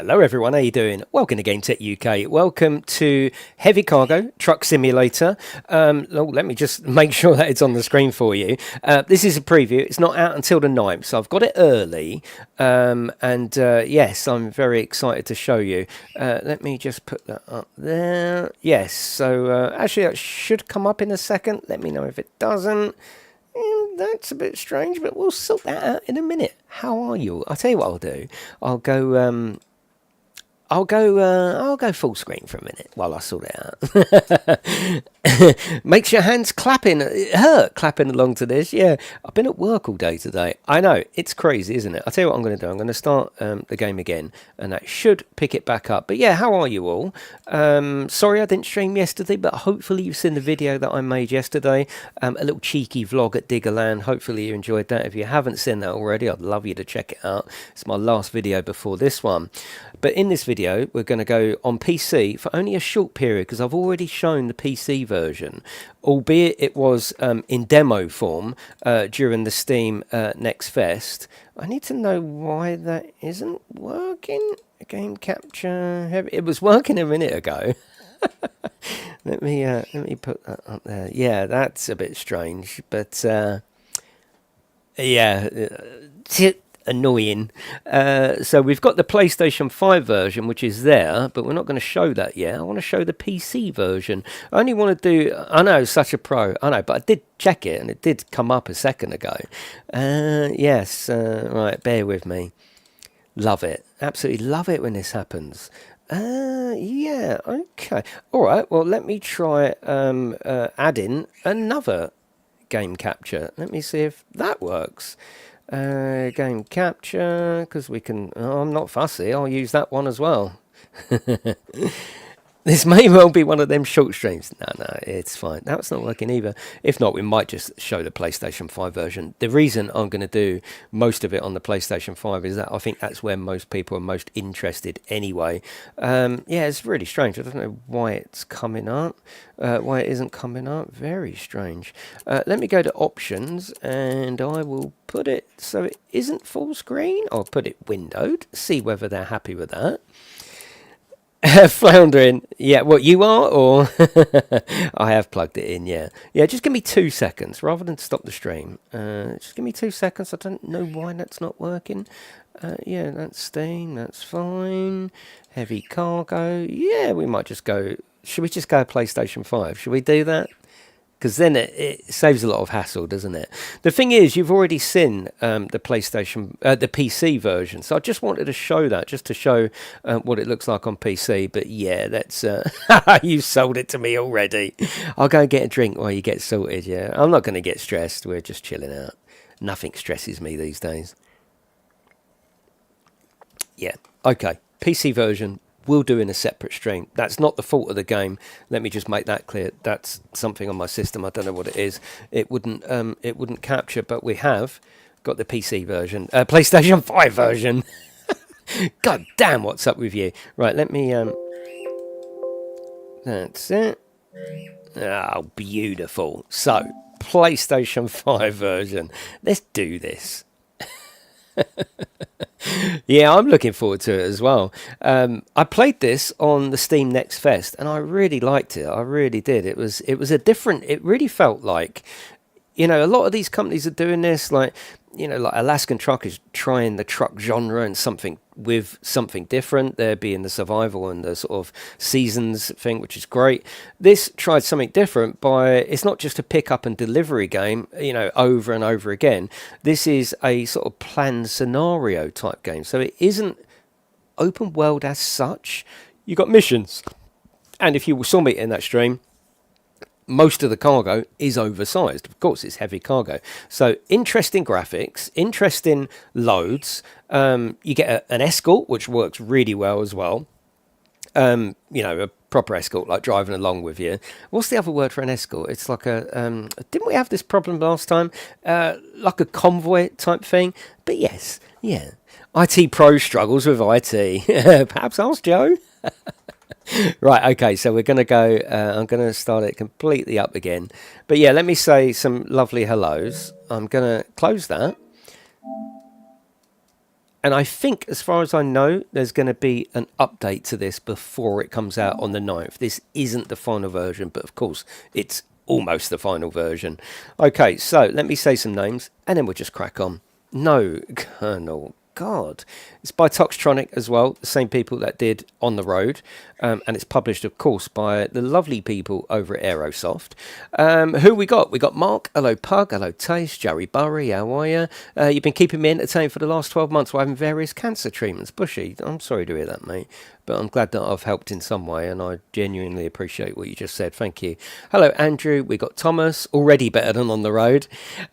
Hello everyone, how you doing? Welcome to GameTechUK. Welcome to Heavy Cargo Truck Simulator. Let me just make sure that it's on the screen for you. This is a preview. It's not out until the 9th, so I've got it early. Yes, I'm very excited to show you. Let me just put that up there. Yes, so actually that should come up in a second. Let me know if it doesn't. That's a bit strange, but we'll sort that out in a minute. How are you? I'll tell you what I'll do. I'll go full screen for a minute while I sort it out. Makes your hands clapping. It hurt clapping along to this. Yeah, I've been at work all day today. I know, it's crazy, isn't it? I'll tell you what I'm going to do. I'm going to start the game again, and that should pick it back up. But yeah, how are you all? Sorry I didn't stream yesterday, but hopefully you've seen the video that I made yesterday. A little cheeky vlog at Diggerland. Hopefully you enjoyed that. If you haven't seen that already, I'd love you to check it out. It's my last video before this one. But in this video, we're going to go on PC for only a short period because I've already shown the PC version, albeit it was in demo form during the Steam Next Fest. I need to know why that isn't working. Game capture. It was working a minute ago. Let me put that up there. Yeah, that's a bit strange, but yeah. Annoying. So we've got the PlayStation 5 version, which is there, but we're not going to show that yet. I want to show the PC version. I only want to do, I know, such a pro, I know, but I did check it and it did come up a second ago. Yes, right, bear with me. Love it. Absolutely love it when this happens. Yeah, okay. All right, well, let me try adding another game capture. Let me see if that works. Game capture, because we can, I'm not fussy, I'll use that one as well. This may well be one of them short streams. No, it's fine. That's not working either. If not, we might just show the PlayStation 5 version. The reason I'm going to do most of it on the PlayStation 5 is that I think that's where most people are most interested anyway. Yeah, it's really strange. I don't know why it's coming up, why it isn't coming up. Very strange. Let me go to options and I will put it so it isn't full screen. I'll put it windowed, see whether they're happy with that. Floundering. Yeah, what you are, or I have plugged it in, yeah. Yeah, just give me 2 seconds rather than stop the stream. Just give me 2 seconds. I don't know why that's not working. Yeah, that's Steam, that's fine. Heavy cargo. Yeah, we might just go. Should we just go PlayStation 5? Should we do that? Because then it saves a lot of hassle, doesn't it? The thing is, you've already seen the PlayStation, the PC version. So I just wanted to show that, just to show what it looks like on PC. But yeah, that's you sold it to me already. I'll go and get a drink while you get sorted. Yeah, I'm not going to get stressed. We're just chilling out. Nothing stresses me these days. Yeah. Okay. PC version. We'll do in a separate stream. That's not the fault of the game. Let me just make that clear. That's something on my system. I don't know what it is. It wouldn't capture, but we have got the PC version, PlayStation 5 version. God damn, what's up with you? Right, let me. That's it. Oh, beautiful. So, PlayStation 5 version. Let's do this. Yeah, I'm looking forward to it as well. I played this on the Steam Next Fest and I really liked it. I really did. It was a different, it really felt like, you know, a lot of these companies are doing this, like, you know, like Alaskan Truck is trying the truck genre and something different, there being the survival and the sort of seasons thing, which is great. This tried something different by, it's not just a pick up and delivery game, you know, over and over again. This is a sort of planned scenario type game. So it isn't open world as such. You got missions. And if you saw me in that stream, most of the cargo is oversized. Of course, it's heavy cargo. So interesting graphics, interesting loads. You get an escort, which works really well as well. You know, a proper escort, like driving along with you. What's the other word for an escort? It's like a, didn't we have this problem last time? Like a convoy type thing. But yes, yeah. IT Pro struggles with IT. Perhaps ask Joe. Right, okay, so we're going to go, I'm going to start it completely up again. But yeah, let me say some lovely hellos. I'm going to close that. And I think, as far as I know, there's going to be an update to this before it comes out on the 9th. This isn't the final version, but of course, it's almost the final version. Okay, so let me say some names, and then we'll just crack on. No, Colonel. God. It's by Toxtronic as well, the same people that did On the Road. And it's published, of course, by the lovely people over at Aerosoft. Who we got? We got Mark. Hello, Pug. Hello, Taste. Jerry Burry. How are you? You've been keeping me entertained for the last 12 months while having various cancer treatments. Bushy, I'm sorry to hear that, mate. But I'm glad that I've helped in some way, and I genuinely appreciate what you just said. Thank you. Hello, Andrew. We got Thomas, already better than On the Road.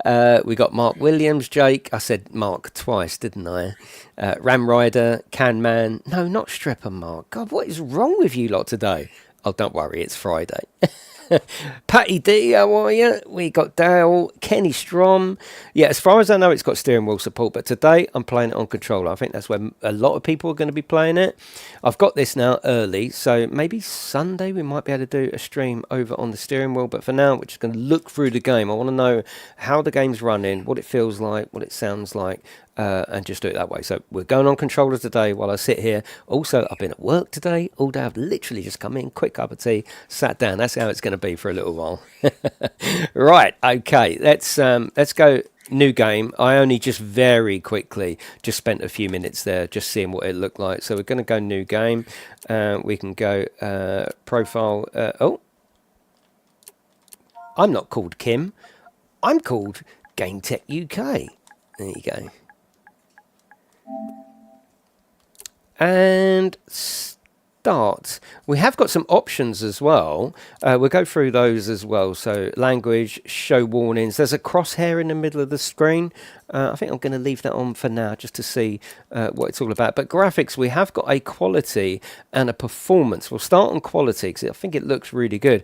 We got Mark Williams, Jake. I said Mark twice, didn't I? Ram Rider, Can Man. No, not Stripper Mark. God, what is wrong with you lot today? Oh, don't worry, it's Friday. Patty D, how are you? We got Dale, Kenny Strom. Yeah, as far as I know, it's got steering wheel support, but today I'm playing it on controller. I think that's where a lot of people are going to be playing it. I've got this now early, so maybe Sunday we might be able to do a stream over on the steering wheel, but for now we're just going to look through the game. I want to know how the game's running, what it feels like, what it sounds like, and just do it that way. So we're going on controller today while I sit here. Also, I've been at work today all day. I've literally just come in, quick cup of tea, sat down. That's how it's going to be for a little while. Right, okay, let's go new game. I only just very quickly just spent a few minutes there just seeing what it looked like. So we're going to go new game. We can go profile. Oh, I'm not called Kim. I'm called GameTechUK. There you go. And start. We have got some options as well. We'll go through those as well. So language, show warnings. There's a crosshair in the middle of the screen. I think I'm going to leave that on for now just to see what it's all about. But graphics, we have got a quality and a performance. We'll start on quality because I think it looks really good.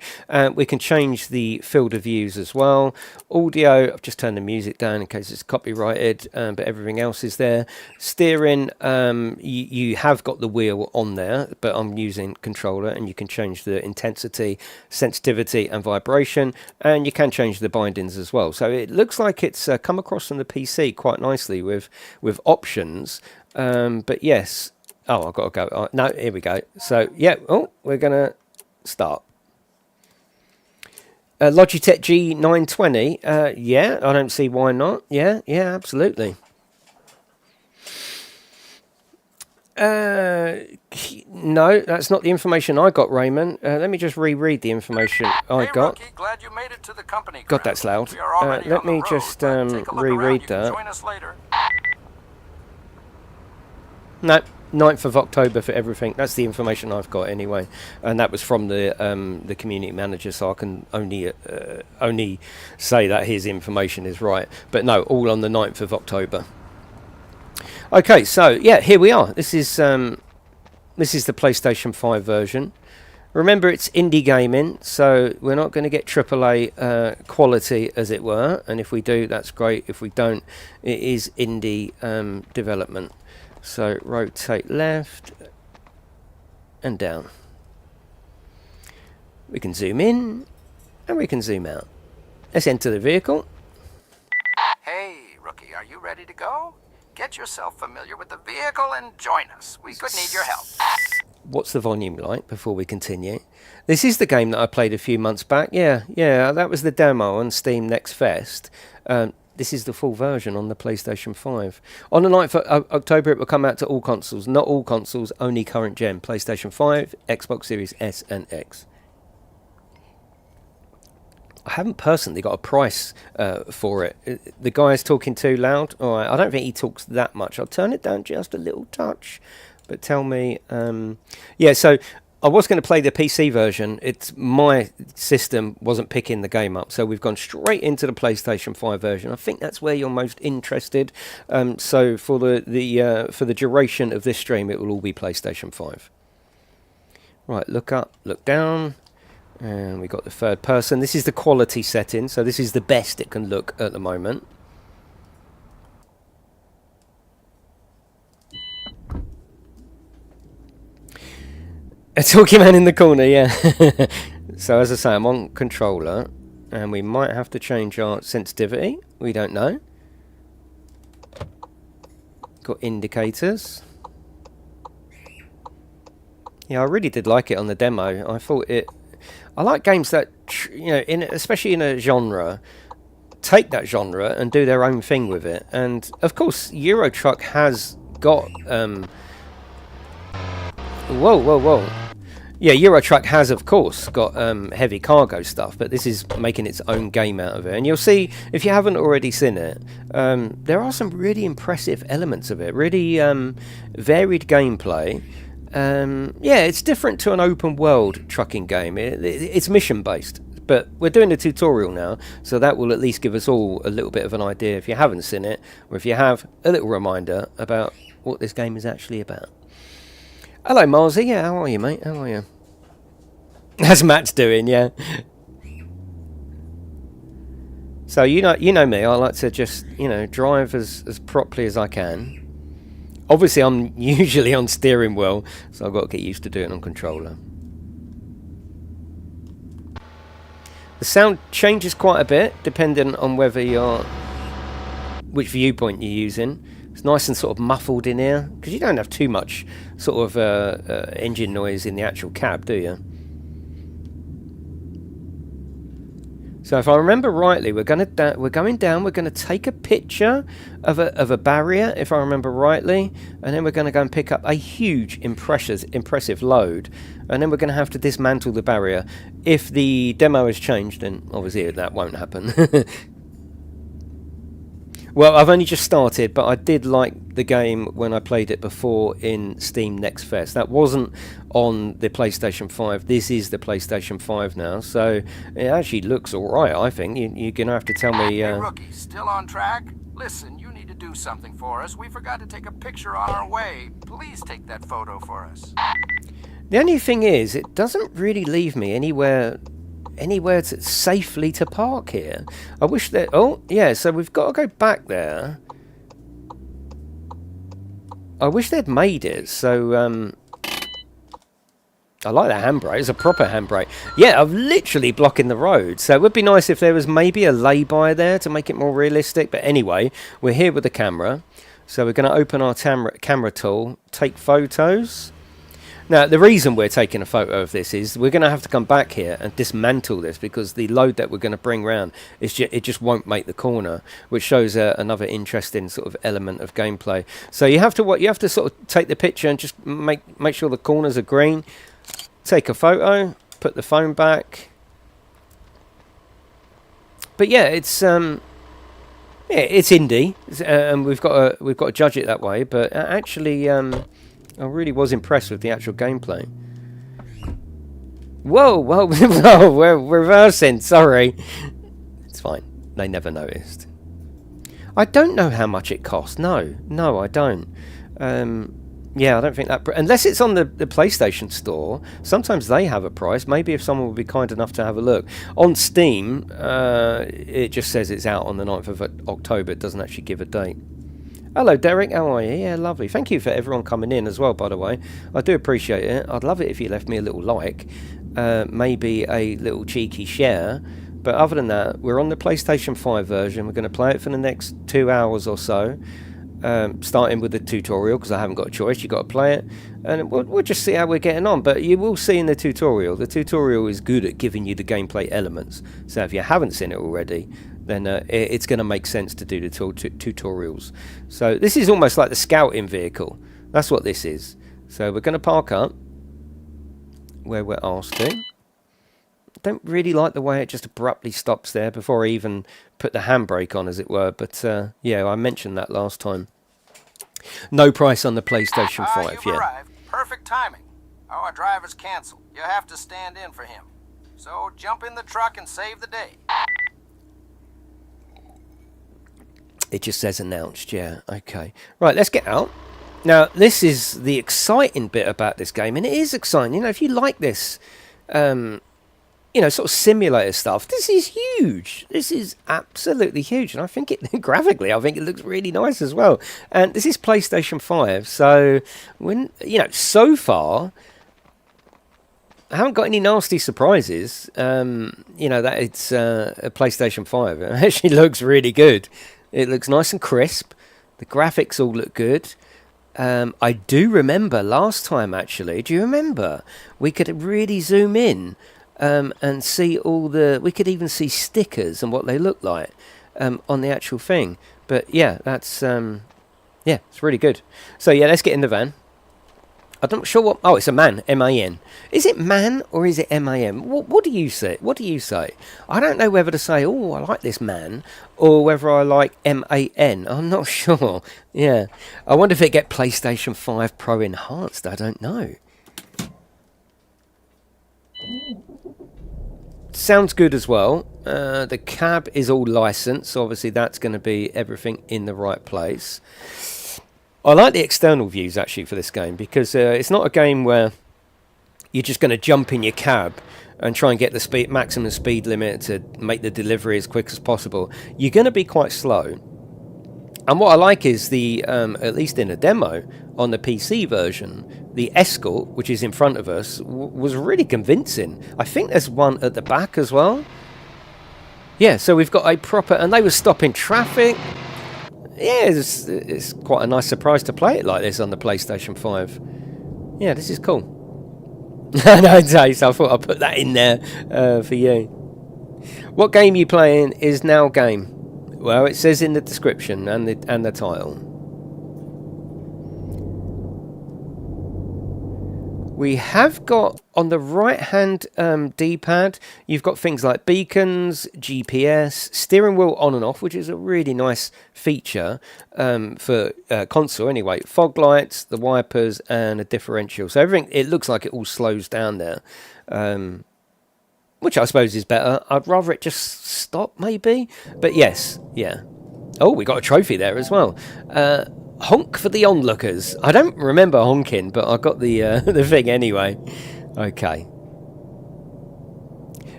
We can change the field of views as well. Audio, I've just turned the music down in case it's copyrighted, but everything else is there. Steering, you have got the wheel on there, but I'm using controller, and you can change the intensity, sensitivity and vibration, and you can change the bindings as well. So it looks like it's come across from the PC quite nicely with options, but yes. Oh, I've got to go. No, here we go. So yeah, we're gonna start. Logitech G920. Yeah, I don't see why not. Yeah, absolutely. No, that's not the information I got, Raymond. Let me just reread the information I got. Rookie, glad you made it to the company. God, that's loud. Let me just reread that. Join us later. No, 9th of October for everything. That's the information I've got anyway, and that was from the community manager, so I can only say that his information is right. But no, all on the 9th of October. Okay, so yeah, here we are. This is the PlayStation 5 version. Remember, it's indie gaming, so we're not going to get AAA quality, as it were. And if we do, that's great. If we don't, it is indie development. So rotate left and down. We can zoom in and we can zoom out. Let's enter the vehicle. Hey, rookie, are you ready to go? Get yourself familiar with the vehicle and join us. We could need your help. What's the volume like before we continue? This is the game that I played a few months back. Yeah, that was the demo on Steam Next Fest. This is the full version on the PlayStation 5. On the 9th of October, it will come out to all consoles. Not all consoles, only current gen. PlayStation 5, Xbox Series S and X. I haven't personally got a price for it. The guy's talking too loud. All right, I don't think he talks that much. I'll turn it down just a little touch. But tell me, yeah. So I was going to play the PC version. It's my system wasn't picking the game up, so we've gone straight into the PlayStation 5 version. I think that's where you're most interested. So for the duration of this stream, it will all be PlayStation 5. Right, look up, look down. And we got the third person. This is the quality setting, so this is the best it can look at the moment. A talking man in the corner, yeah. So as I say, I'm on controller, and we might have to change our sensitivity. We don't know. Got indicators. Yeah, I really did like it on the demo. I thought it... I like games that, you know, especially in a genre, take that genre and do their own thing with it. And, of course, Euro Truck has got... whoa. Yeah, Euro Truck has, of course, got heavy cargo stuff, but this is making its own game out of it. And you'll see, if you haven't already seen it, there are some really impressive elements of it. Really varied gameplay. Yeah, it's different to an open world trucking game. It's mission based, but we're doing a tutorial now, so that will at least give us all a little bit of an idea, if you haven't seen it, or if you have, a little reminder about what this game is actually about. Hello Marzi, yeah, how are you, mate? How are you? As Matt's doing, yeah. So you know me, I like to just, you know, drive as properly as I can. Obviously, I'm usually on steering wheel, so I've got to get used to doing it on controller. The sound changes quite a bit, depending on whether which viewpoint you're using. It's nice and sort of muffled in here, because you don't have too much sort of engine noise in the actual cab, do you? So if I remember rightly, we're going down. We're going to take a picture of a barrier, if I remember rightly, and then we're going to go and pick up a huge, impressive load, and then we're going to have to dismantle the barrier. If the demo has changed, then obviously that won't happen. Well, I've only just started, but I did like the game when I played it before in Steam Next Fest. That wasn't on the PlayStation 5. This is the PlayStation 5 now, so it actually looks alright, I think. You're going to have to tell me... Hey, rookie, still on track? Listen, you need to do something for us. We forgot to take a picture on our way. Please take that photo for us. The only thing is, it doesn't really leave me anywhere safely to park here. I wish that... Oh, yeah, so we've got to go back there. I wish they'd made it, so... I like that handbrake. It's a proper handbrake. Yeah, I'm literally blocking the road. So it would be nice if there was maybe a lay-by there to make it more realistic. But anyway, we're here with the camera. So we're going to open our camera tool, take photos. Now, the reason we're taking a photo of this is we're going to have to come back here and dismantle this because the load that we're going to bring round, it just won't make the corner, which shows another interesting sort of element of gameplay. So you have to sort of take the picture and just make sure the corners are green. Take a photo, put the phone back. But yeah, it's indie, and we've got to judge it that way. But actually, I really was impressed with the actual gameplay. Whoa, we're reversing. Sorry, it's fine. They never noticed. I don't know how much it costs. No, I don't. Yeah, I don't think that... Unless it's on the PlayStation Store, sometimes they have a price. Maybe if someone would be kind enough to have a look. On Steam, it just says it's out on the 9th of October. It doesn't actually give a date. Hello, Derek. How are you? Yeah, lovely. Thank you for everyone coming in as well, by the way. I do appreciate it. I'd love it if you left me a little like. Maybe a little cheeky share. But other than that, we're on the PlayStation 5 version. We're going to play it for the next 2 hours or so. Starting with the tutorial, because I haven't got a choice. You've got to play it. And we'll just see how we're getting on. But you will see in the tutorial is good at giving you the gameplay elements. So if you haven't seen it already, then it's going to make sense to do the tutorials. So this is almost like the scouting vehicle. That's what this is. So we're going to park up where we're asked to. Don't really like the way it just abruptly stops there before I even put the handbrake on, as it were. But yeah, I mentioned that last time. No price on the PlayStation 5 you've arrived. Perfect timing. Our driver's canceled. You have to stand in for him. So jump in the truck and save the day. It just says announced, yeah. Okay. Right, let's get out. Now, this is the exciting bit about this game, and it is exciting. You know, if you like this, you know, sort of simulator stuff, this is huge. This is absolutely huge. And I think graphically, I think it looks really nice as well. And this is PlayStation 5. So, so far, I haven't got any nasty surprises. That it's a PlayStation 5. It actually looks really good. It looks nice and crisp. The graphics all look good. I do remember last time, actually. Do you remember? We could really zoom in and see all the... We could even see stickers and what they look like on the actual thing. But yeah, that's... yeah, it's really good. So yeah, let's get in the van. I'm not sure what... Oh, it's a man. M-A-N. Is it man or is it M-A-N? What do you say? What do you say? I don't know whether to say, oh, I like this man, or whether I like M-A-N. I'm not sure. Yeah. I wonder if it get PlayStation 5 Pro enhanced. I don't know. Sounds good as well. The cab is all licensed, so obviously that's going to be everything in the right place. I like the external views actually for this game, because it's not a game where you're just going to jump in your cab and try and get the maximum speed limit to make the delivery as quick as possible. You're going to be quite slow. And what I like is the, at least in a demo on the PC version, the Escort, which is in front of us, was really convincing. I think there's one at the back as well. Yeah, so we've got a proper... And they were stopping traffic. Yeah, it's quite a nice surprise to play it like this on the PlayStation 5. Yeah, this is cool. No, Dave, so I thought I'd put that in there for you. What game you playing is now game? Well, it says in the description and the title. We have got on the right hand D-pad, you've got things like beacons, GPS, steering wheel on and off, which is a really nice feature for console anyway. Fog lights, the wipers, and a differential. So everything, it looks like it all slows down there, which I suppose is better. I'd rather it just stop maybe, but yes, yeah. Oh, we got a trophy there as well. Honk for the onlookers. I don't remember honking, but I got the the thing anyway. Okay.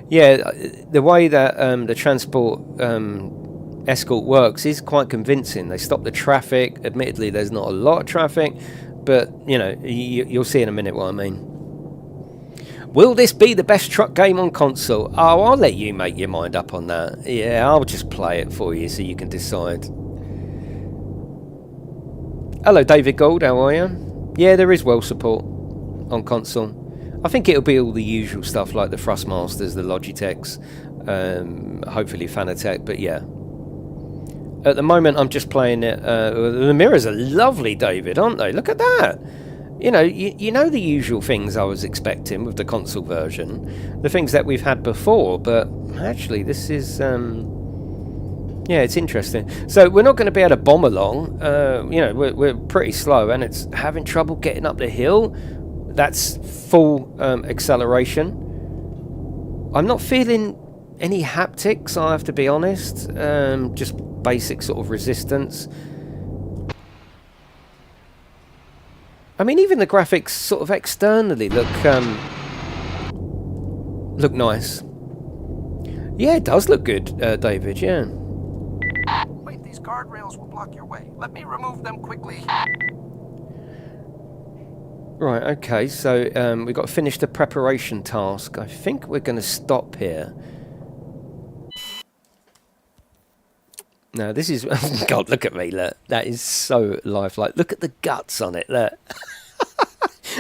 Yeah, the way that the transport Escort works is quite convincing. They stop the traffic. Admittedly, there's not a lot of traffic, but you know, you'll see in a minute what I mean. Will this be the best truck game on console? Oh, I'll let you make your mind up on that. Yeah, I'll just play it for you so you can decide. Hello, David Gold, how are you? Yeah, there is well support on console. I think it'll be all the usual stuff like the Thrustmasters, the Logitechs, hopefully Fanatec, but yeah. At the moment, I'm just playing it. The mirrors are lovely, David, aren't they? Look at that. You know, you know the usual things I was expecting with the console version. The things that we've had before, but actually this is... yeah, it's interesting. So we're not going to be able to bomb along. You know, we're pretty slow, and it's having trouble getting up the hill. That's full acceleration. I'm not feeling any haptics, I have to be honest. Just basic sort of resistance. I mean, even the graphics sort of externally look nice. Yeah, it does look good, David, yeah. Wait, these guardrails will block your way. Let me remove them quickly. Right, okay, so we've got to finish the preparation task. I think we're going to stop here. No, this is... God, look at me, look. That is so lifelike. Look at the guts on it, look.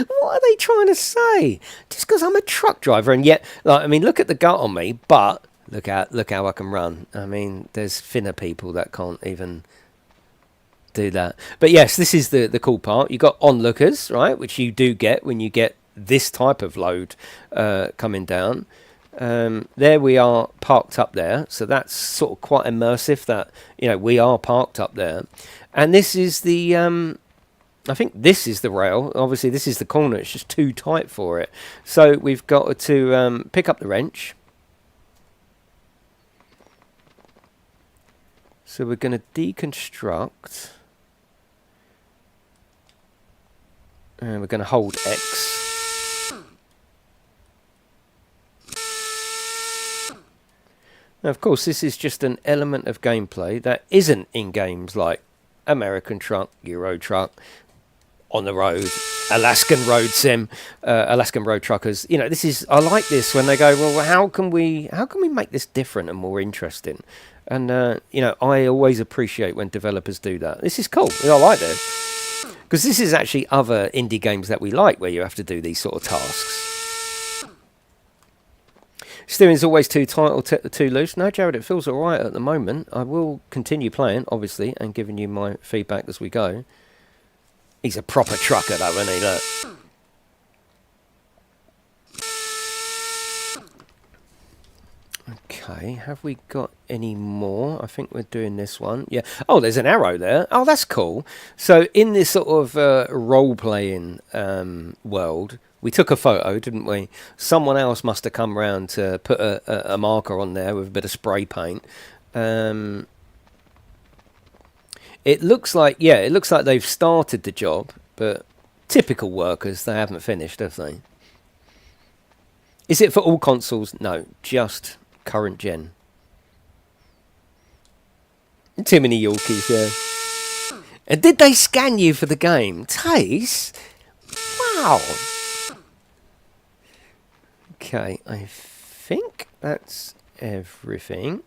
What are they trying to say? Just because I'm a truck driver, and yet... Like, I mean, look at the gut on me, but... Look how I can run. I mean, there's thinner people that can't even do that. But yes, this is the cool part. You've got onlookers, right, which you do get when you get this type of load coming down. There we are parked up there. So that's sort of quite immersive that, you know, we are parked up there. And this is the... I think this is the rail. Obviously, this is the corner. It's just too tight for it. So we've got to pick up the wrench. So we're going to deconstruct, and we're going to hold X. Now, of course, this is just an element of gameplay that isn't in games like American Truck, Euro Truck, On the Road, Alaskan Road Sim, Alaskan Road Truckers. You know, this is, I like this when they go, well, how can we make this different and more interesting? And you know, I always appreciate when developers do that. This is cool. I like this because this is actually other indie games that we like where you have to do these sort of tasks. Steering's always too tight or too loose. No, Jared, it feels all right at the moment. I will continue playing, obviously, and giving you my feedback as we go. He's a proper trucker, though, isn't he? Look. Okay, have we got any more? I think we're doing this one. Yeah. Oh, there's an arrow there. Oh, that's cool. So in this sort of role-playing world, we took a photo, didn't we? Someone else must have come round to put a marker on there with a bit of spray paint. It looks like, yeah, it looks like they've started the job, but typical workers, they haven't finished, have they? Is it for all consoles? No, just current gen. Too many Yorkies, yeah. And did they scan you for the game? Tace? Wow. Okay, I think that's everything.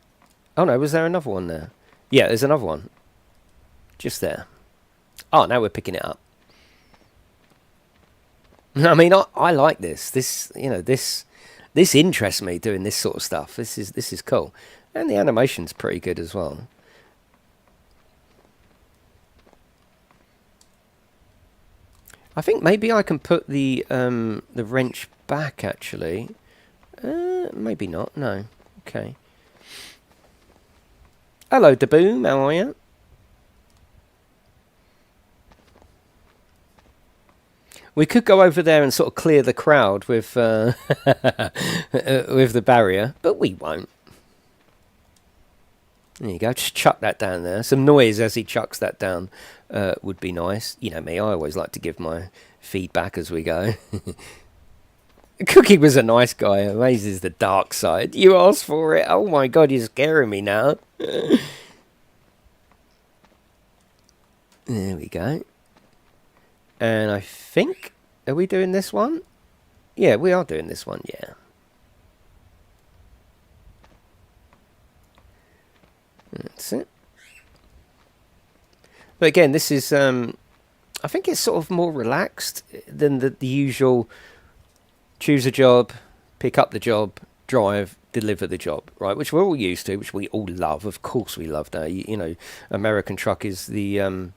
Oh no, was there another one there? Yeah, there's another one. Just there. Oh, now we're picking it up. I mean, I like this. This, you know, this interests me doing this sort of stuff. This is cool, and the animation's pretty good as well. I think maybe I can put the wrench back. Actually, maybe not. No. Okay. Hello, Daboom. How are you? We could go over there and sort of clear the crowd with with the barrier, but we won't. There you go. Just chuck that down there. Some noise as he chucks that down would be nice. You know me, I always like to give my feedback as we go. Cookie was a nice guy. Amazes the dark side. You asked for it. Oh my god, you're scaring me now. There we go. And I think, are we doing this one? Yeah, we are doing this one, yeah. That's it. But again, this is, I think it's sort of more relaxed than the usual choose a job, pick up the job, drive, deliver the job, right? Which we're all used to, which we all love. Of course we love that. You know, American truck is the...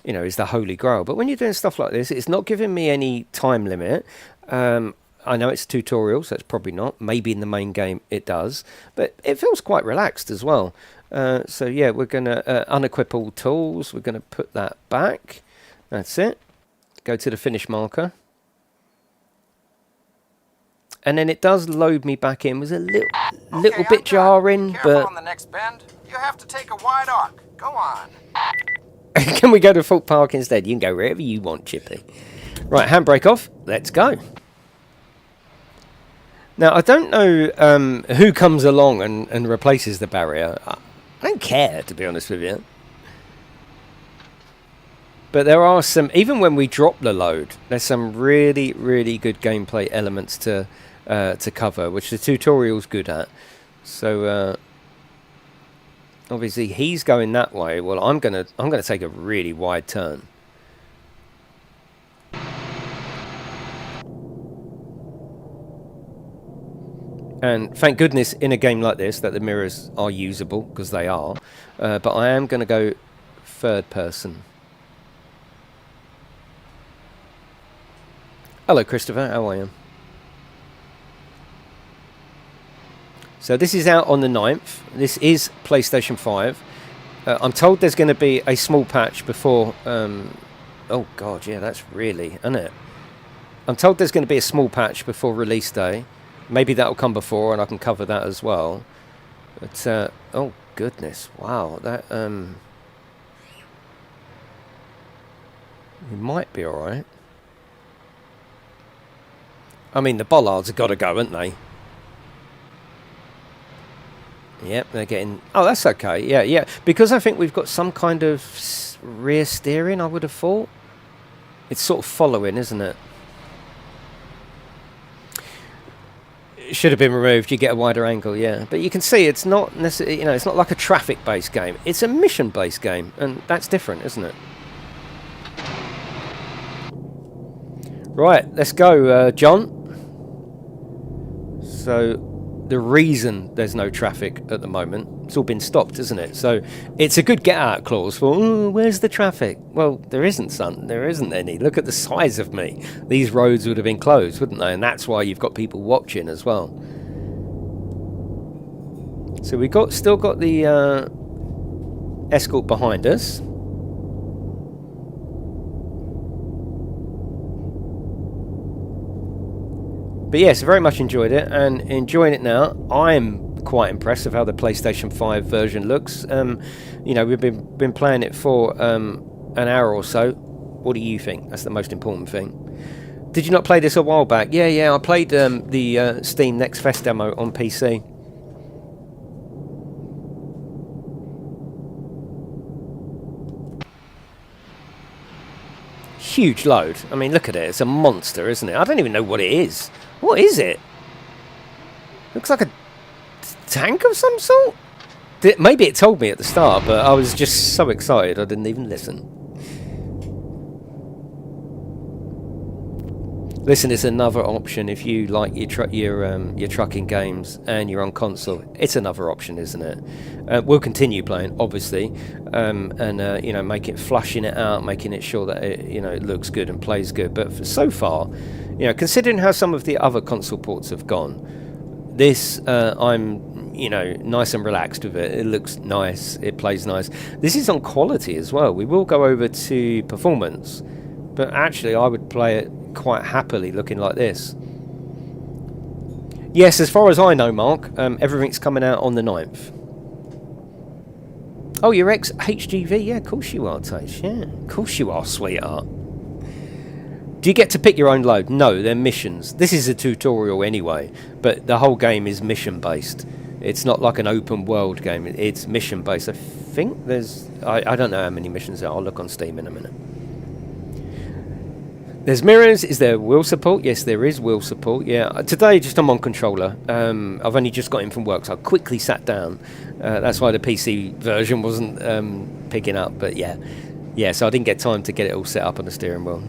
you know, is the holy grail. But when you're doing stuff like this, it's not giving me any time limit. I know it's a tutorial, so it's probably not. Maybe in the main game it does. But it feels quite relaxed as well. So yeah, we're going to unequip all tools. We're going to put that back. That's it. Go to the finish marker. And then it does load me back in. It was a little bit jarring, but... on the next bend. You have to take a wide arc. Go on. Can we go to Fault Park instead? You can go wherever you want, Chippy. Right, handbrake off. Let's go. Now, I don't know who comes along and replaces the barrier. I don't care, to be honest with you. But there are some, even when we drop the load, there's some really, really good gameplay elements to cover, which the tutorial's good at. So... obviously, he's going that way. Well, I'm gonna take a really wide turn. And thank goodness in a game like this that the mirrors are usable, because they are. But I am going to go third person. Hello, Christopher. How are you? So this is out on the 9th. This is PlayStation 5. I'm told there's going to be a small patch before... oh, God, yeah, that's really... isn't it? I'm told there's going to be a small patch before release day. Maybe that'll come before and I can cover that as well. But, oh, goodness. Wow, that... it might be alright. I mean, the bollards have got to go, haven't they? Yep, they're getting... oh, that's okay. Yeah, yeah. Because I think we've got some kind of rear steering, I would have thought. It's sort of following, isn't it? It should have been removed. You get a wider angle, yeah. But you can see it's not necessarily, you know, it's not like a traffic-based game. It's a mission-based game, and that's different, isn't it? Right, let's go, John. So the reason there's no traffic at the moment, it's all been stopped, isn't it? So it's a good get-out clause for, oh, where's the traffic? Well, there isn't, son. There isn't any. Look at the size of me. These roads would have been closed, wouldn't they? And that's why you've got people watching as well. So we still got the escort behind us. But yes, very much enjoyed it, and enjoying it now. I'm quite impressed with how the PlayStation 5 version looks. You know, we've been playing it for an hour or so. What do you think? That's the most important thing. Did you not play this a while back? Yeah, I played the Steam Next Fest demo on PC. Huge load. I mean, look at it. It's a monster, isn't it? I don't even know what it is. What is it? Looks like a tank of some sort? Maybe it told me at the start, but I was just so excited I didn't even listen. Listen, it's another option if you like your trucking games and you're on console. It's another option, isn't it? We'll continue playing, obviously, and you know, flushing it out, making it sure that it, you know, it looks good and plays good. But so far, you know, considering how some of the other console ports have gone, this I'm, you know, nice and relaxed with it. It looks nice, it plays nice. This is on quality as well. We will go over to performance, but actually I would play it quite happily looking like this. Yes, as far as I know, Mark, everything's coming out on the 9th. Oh, you're ex-HGV? Yeah, of course you are, Tash. Yeah, of course you are, sweetheart. Do you get to pick your own load? No, they're missions. This is a tutorial anyway, but the whole game is mission-based. It's not like an open world game. It's mission-based. I think there's... I don't know how many missions there are. I'll look on Steam in a minute. There's mirrors. Is there wheel support? Yes, there is wheel support. Yeah, today just I'm on controller. I've only just got in from work, so I quickly sat down. That's why the PC version wasn't picking up. But yeah, so I didn't get time to get it all set up on the steering wheel.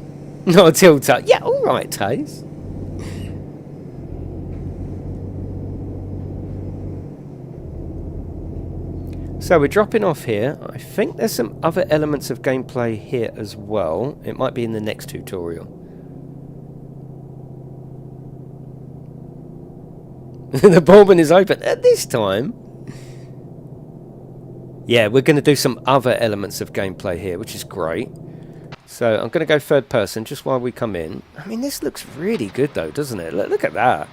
Not until yeah, all right, Taze. So we're dropping off here. I think there's some other elements of gameplay here as well. It might be in the next tutorial. The bourbon is open at this time. Yeah, we're going to do some other elements of gameplay here, which is great. So I'm going to go third person just while we come in. I mean, this looks really good though, doesn't it? Look at that.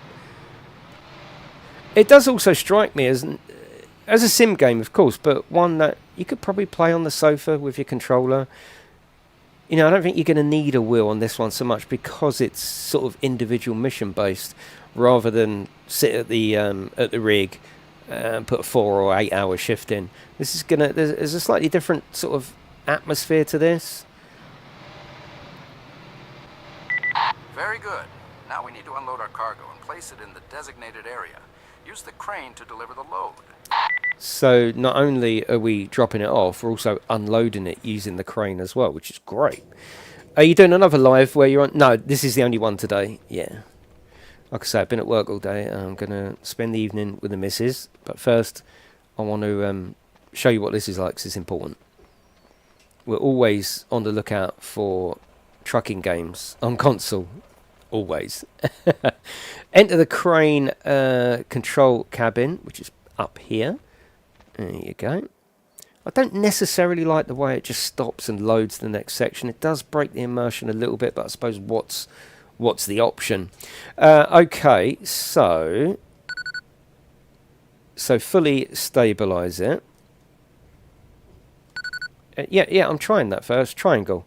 It does also strike me as a sim game, of course, but one that you could probably play on the sofa with your controller. You know, I don't think you're going to need a wheel on this one so much because it's sort of individual mission based, rather than sit at the rig and put a 4 or 8 hour shift in. This is gonna. There's a slightly different sort of atmosphere to this. Very good. Now we need to unload our cargo and place it in the designated area. Use the crane to deliver the load. So not only are we dropping it off, we're also unloading it using the crane as well, which is great. Are you doing another live where you're on? No, this is the only one today. Yeah. Like I say, I've been at work all day. I'm going to spend the evening with the missus. But first, I want to show you what this is like, because it's important. We're always on the lookout for trucking games on console. Always. Enter the crane control cabin, which is up here. There you go. I don't necessarily like the way it just stops and loads the next section. It does break the immersion a little bit, but I suppose what's the option? Okay, so fully stabilize it. Yeah, I'm trying that first. Triangle.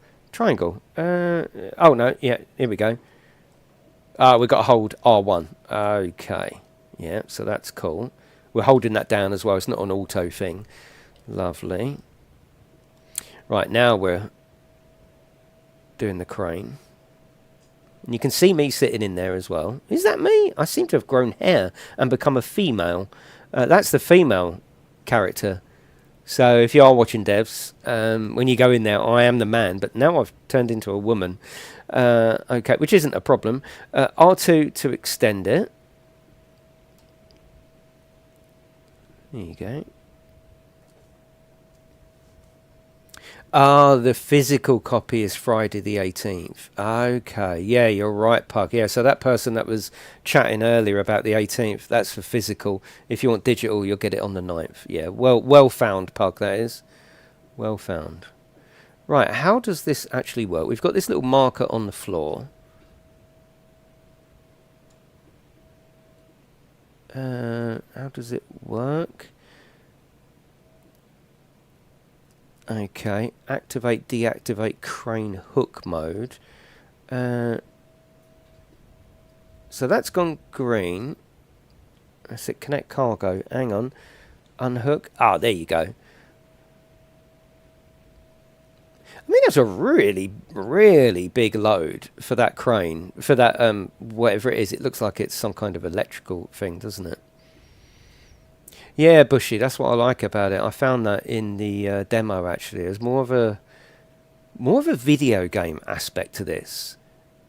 Oh no, yeah, here we go. We've got to hold R1. Okay, yeah, so that's cool. We're holding that down as well. It's not an auto thing. Lovely. Right, now we're doing the crane. And you can see me sitting in there as well. Is that me? I seem to have grown hair and become a female. That's the female character. So if you are watching devs, when you go in there, I am the man, but now I've turned into a woman. Okay, which isn't a problem. R2 to extend it. There you go. Ah, the physical copy is Friday the 18th. Okay, yeah, you're right, Pug. Yeah, so that person that was chatting earlier about the 18th, that's for physical. If you want digital, you'll get it on the 9th. Yeah, well found, Pug, that is. Well found. Right, how does this actually work? We've got this little marker on the floor. How does it work? Okay, activate, deactivate crane hook mode. So that's gone green. That's it, connect cargo. Hang on. Unhook. Ah, there you go. I mean, that's a really, really big load for that crane. For that, whatever it is. It looks like it's some kind of electrical thing, doesn't it? Yeah, Bushy, that's what I like about it. I found that in the demo, actually. There's more of a video game aspect to this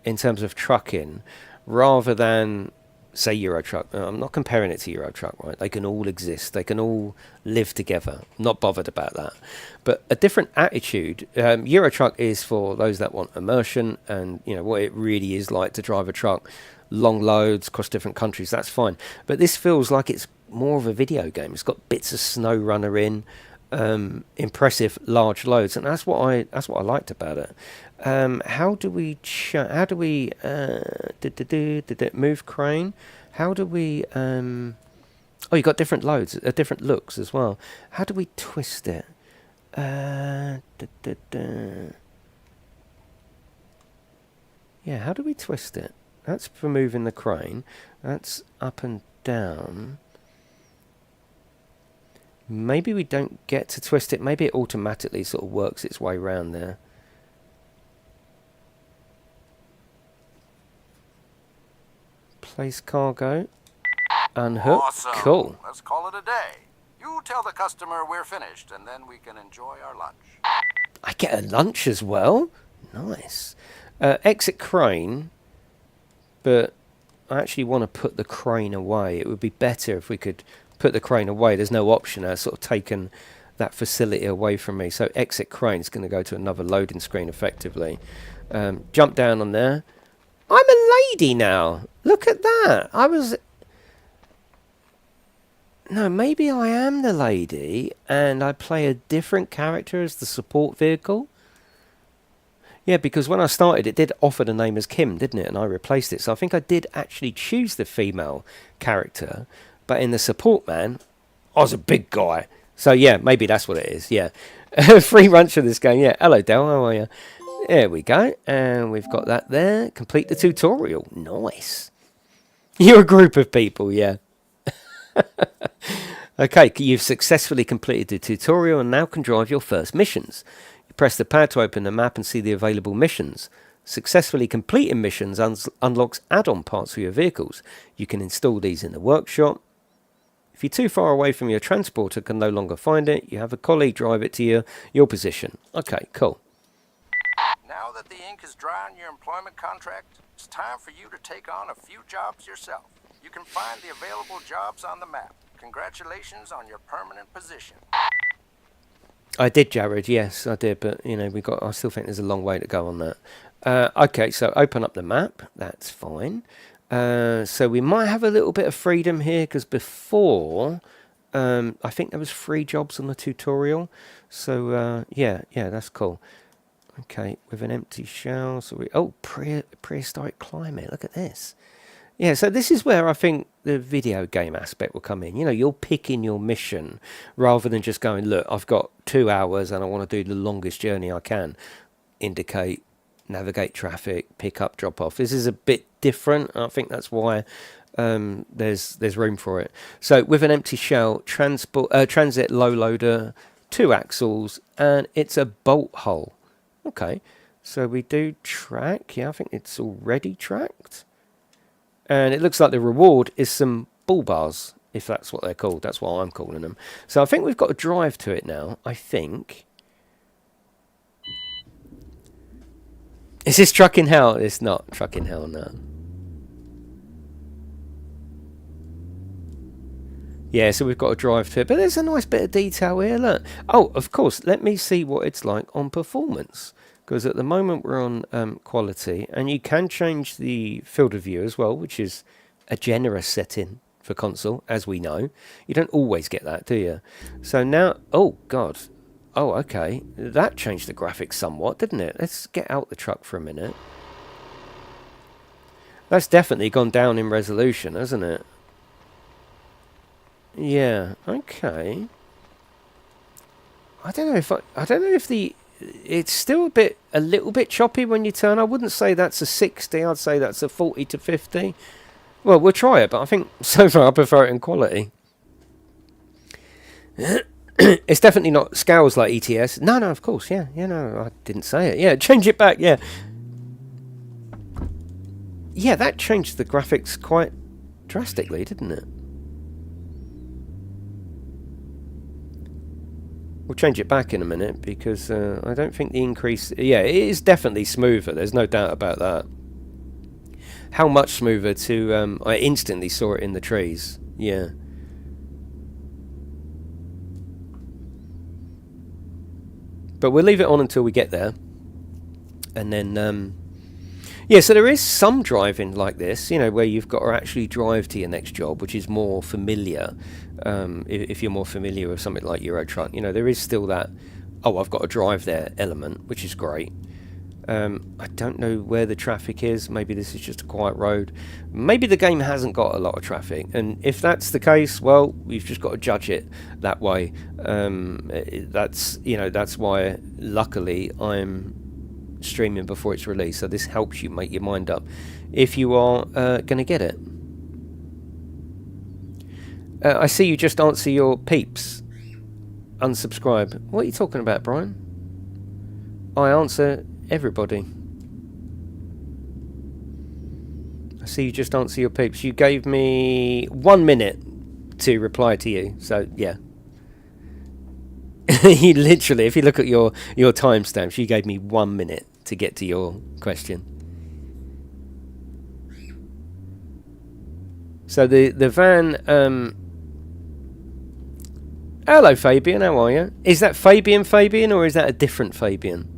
in terms of trucking rather than, say, Euro Truck. I'm not comparing it to Euro Truck, right? They can all exist. They can all live together. I'm not bothered about that. But a different attitude. Euro Truck is for those that want immersion and, you know, what it really is like to drive a truck. Long loads across different countries, that's fine. But this feels like it's more of a video game. It's got bits of Snow Runner in, impressive large loads, and that's what I liked about it. How do we move crane? How do we oh, you got different loads, different looks as well. How do we twist it? Yeah, how do we twist it? That's for moving the crane. That's up and down. Maybe we don't get to twist it. Maybe it automatically sort of works its way around there. Place cargo. Unhook. Awesome. Cool. Let's call it a day. You tell the customer we're finished, and then we can enjoy our lunch. I get a lunch as well. Nice. Exit crane. But I actually want to put the crane away. It would be better if we could put the crane away. There's no option. I've sort of taken that facility away from me. So exit crane is going to go to another loading screen effectively. Jump down on there. I'm a lady now. Look at that. No, maybe I am the lady and I play a different character as the support vehicle. Yeah, because when I started, it did offer the name as Kim, didn't it? And I replaced it. So I think I did actually choose the female character. But in the support man, I was a big guy. So yeah, maybe that's what it is. Yeah. Free lunch for this game. Yeah. Hello, Del. How are you? There we go. And we've got that there. Complete the tutorial. Nice. You're a group of people, yeah. Okay, you've successfully completed the tutorial and now can drive your first missions. Press the pad to open the map and see the available missions. Successfully completing missions unlocks add-on parts for your vehicles. You can install these in the workshop. If you're too far away from your transporter, can no longer find it, you have a colleague drive it to your position. Okay, cool. Now that the ink is dry on your employment contract, it's time for you to take on a few jobs yourself. You can find the available jobs on the map. Congratulations on your permanent position. I did, Jared. Yes, I did. But you know, I still think there's a long way to go on that. Okay, so open up the map. That's fine. So we might have a little bit of freedom here because before, I think there was 3 jobs on the tutorial. So yeah, that's cool. Okay, with an empty shell. So prehistoric climate. Look at this. Yeah, so this is where I think the video game aspect will come in. You know, you're picking your mission rather than just going, look, I've got 2 hours and I want to do the longest journey I can. Indicate, navigate traffic, pick up, drop off. This is a bit different. I think that's why there's room for it. So with an empty shell, transit low loader, 2 axles, and it's a bolt hull. Okay. So we do track. Yeah, I think it's already tracked. And it looks like the reward is some bull bars, if that's what they're called. That's what I'm calling them. So I think we've got a drive to it now, I think. Is this truck in hell? It's not truck in hell, no. Yeah, so we've got a drive to it. But there's a nice bit of detail here, look. Oh, of course, let me see what it's like on performance. Because at the moment we're on quality. And you can change the field of view as well, which is a generous setting for console, as we know. You don't always get that, do you? So now, oh, God. Oh, okay. That changed the graphics somewhat, didn't it? Let's get out the truck for a minute. That's definitely gone down in resolution, hasn't it? Yeah, okay. I don't know if it's still a little bit choppy when you turn. I wouldn't say that's a 60. I'd say that's a 40 to 50. Well, we'll try it, but I think so far I prefer it in quality. It's definitely not scales like ETS. No, of course, yeah, no, I didn't say it. Yeah, change it back, yeah. Yeah, that changed the graphics quite drastically, didn't it? We'll change it back in a minute because I don't think the increase... Yeah, it is definitely smoother. There's no doubt about that. How much smoother to... I instantly saw it in the trees. Yeah. But we'll leave it on until we get there. And then... yeah, so there is some driving like this, you know, where you've got to actually drive to your next job, which is more familiar. If you're more familiar with something like Euro Truck, you know, there is still that, oh, I've got to drive there element, which is great. I don't know where the traffic is. Maybe this is just a quiet road. Maybe the game hasn't got a lot of traffic. And if that's the case, well, we've just got to judge it that way. That's why, luckily, I'm streaming before it's released, so this helps you make your mind up if you are going to get it. I see you just answer your peeps. Unsubscribe. What are you talking about, Brian? I answer everybody. I see you just answer your peeps. You gave me 1 minute to reply to you, so yeah. You literally, if you look at your timestamps, you gave me 1 minute to get to your question. So the van... hello, Fabian, how are you? Is that Fabian, or is that a different Fabian?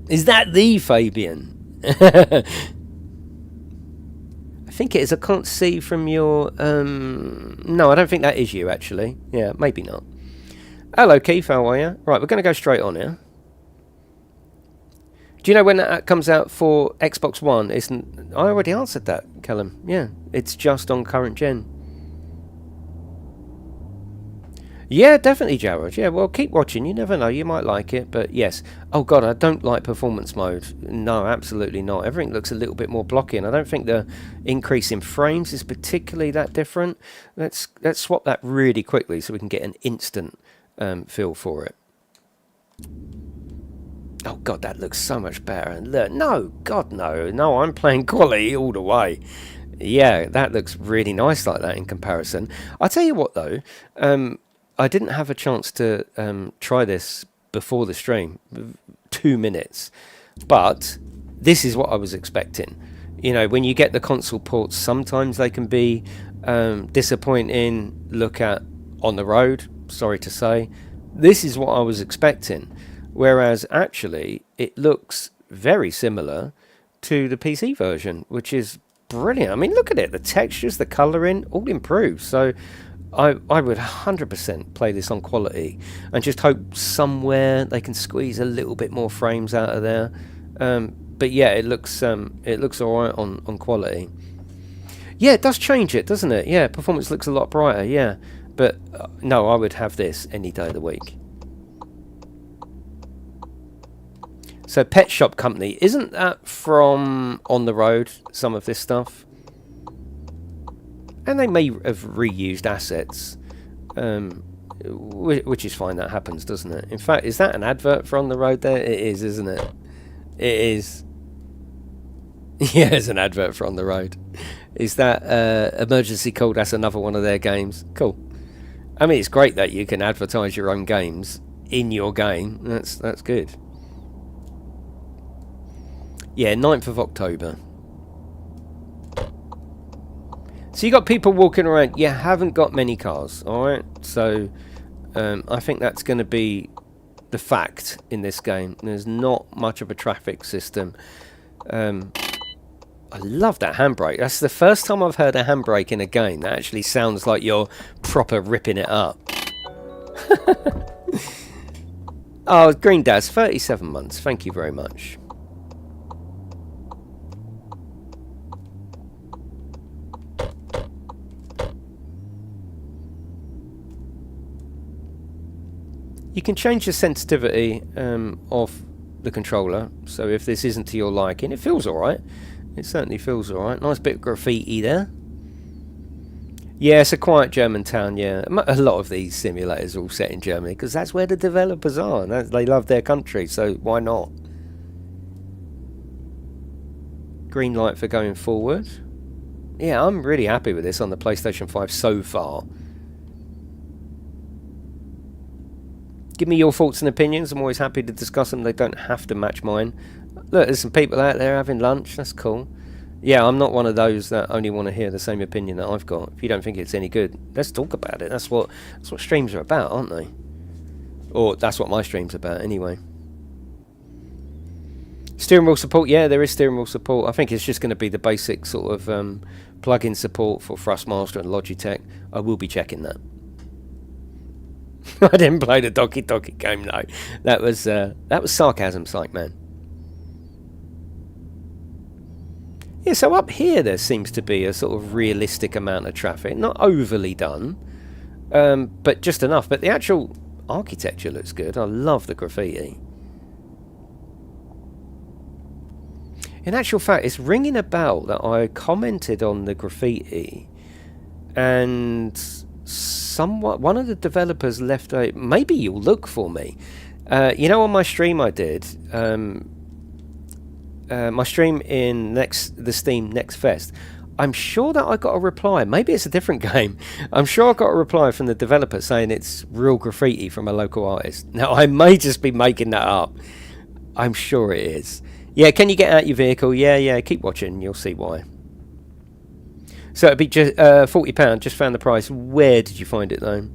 Is that the Fabian? I think it is. I can't see from your... no, I don't think that is you, actually. Yeah, maybe not. Hello, Keith, how are you? Right, we're going to go straight on here. Do you know when that comes out for Xbox One? I already answered that, Callum. Yeah, it's just on current gen. Yeah, definitely, Jared. Yeah, well, keep watching. You never know. You might like it, but yes. Oh, God, I don't like performance mode. No, absolutely not. Everything looks a little bit more blocky, and I don't think the increase in frames is particularly that different. Let's swap that really quickly so we can get an instant feel for it. Oh, God, that looks so much better. And look, no, God, no. No, I'm playing quality all the way. Yeah, that looks really nice like that in comparison. I'll tell you what, though. I didn't have a chance to try this before the stream, 2 minutes, but this is what I was expecting. You know, when you get the console ports, sometimes they can be disappointing. Look at on the road, sorry to say. This is what I was expecting, whereas actually it looks very similar to the PC version, which is brilliant. I mean, look at it, the textures, the colouring, all improved. So I would 100% play this on quality and just hope somewhere they can squeeze a little bit more frames out of there. But yeah, it looks alright on quality. Yeah, it does change it, doesn't it? Yeah, performance looks a lot brighter, yeah. But no, I would have this any day of the week. So Pet Shop Company, isn't that from On the Road, some of this stuff? And they may have reused assets. which is fine. That happens, doesn't it? In fact, is that an advert for on the road there? It is, isn't it? It is. Yeah, it's an advert for on the road. Is that emergency call? That's another one of their games. Cool. I mean, it's great that you can advertise your own games in your game. That's good. Yeah, 9th of October. So you got people walking around. You haven't got many cars, alright? So I think that's going to be the fact in this game. There's not much of a traffic system. I love that handbrake. That's the first time I've heard a handbrake in a game. That actually sounds like you're proper ripping it up. Oh, Green Daz, 37 months. Thank you very much. You can change the sensitivity of the controller. So if this isn't to your liking, it feels alright. It certainly feels alright. Nice bit of graffiti there. Yeah, it's a quiet German town, yeah. A lot of these simulators are all set in Germany because that's where the developers are. They love their country, so why not? Green light for going forward. Yeah, I'm really happy with this on the PlayStation 5 so far. Give me your thoughts and opinions. I'm always happy to discuss them. They don't have to match mine. Look, there's some people out there having lunch. That's cool. Yeah, I'm not one of those that only want to hear the same opinion that I've got. If you don't think it's any good, let's talk about it. That's what streams are about, aren't they? Or that's what my stream's about, anyway. Steering wheel support. Yeah, there is steering wheel support. I think it's just going to be the basic sort of plug-in support for Thrustmaster and Logitech. I will be checking that. I didn't play the Doki Doki game, though. That was sarcasm, psych man. Yeah, so up here there seems to be a sort of realistic amount of traffic. Not overly done, but just enough. But the actual architecture looks good. I love the graffiti. In actual fact, it's ringing a bell that I commented on the graffiti, and one of the developers left a... Maybe you'll look for me. You know, on my stream I did... my stream in the Steam Next Fest, I'm sure that I got a reply. Maybe it's a different game. I'm sure I got a reply from the developer saying it's real graffiti from a local artist. Now, I may just be making that up. I'm sure it is. Yeah, can you get out your vehicle? Yeah, keep watching. You'll see why. So it'd be just £40. Just found the price. Where did you find it, though?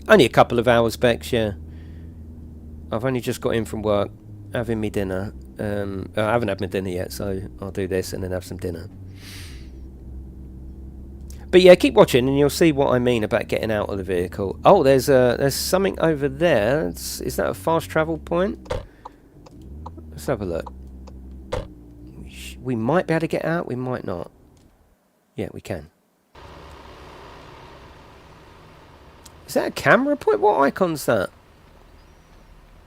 Only a couple of hours, Bex, yeah. I've only just got in from work. Having me dinner. I haven't had my dinner yet, so I'll do this and then have some dinner. But yeah, keep watching and you'll see what I mean about getting out of the vehicle. Oh, there's something over there. Is that a fast travel point? Let's have a look. We might be able to get out, we might not. Yeah, we can. Is that a camera point? What icon's that?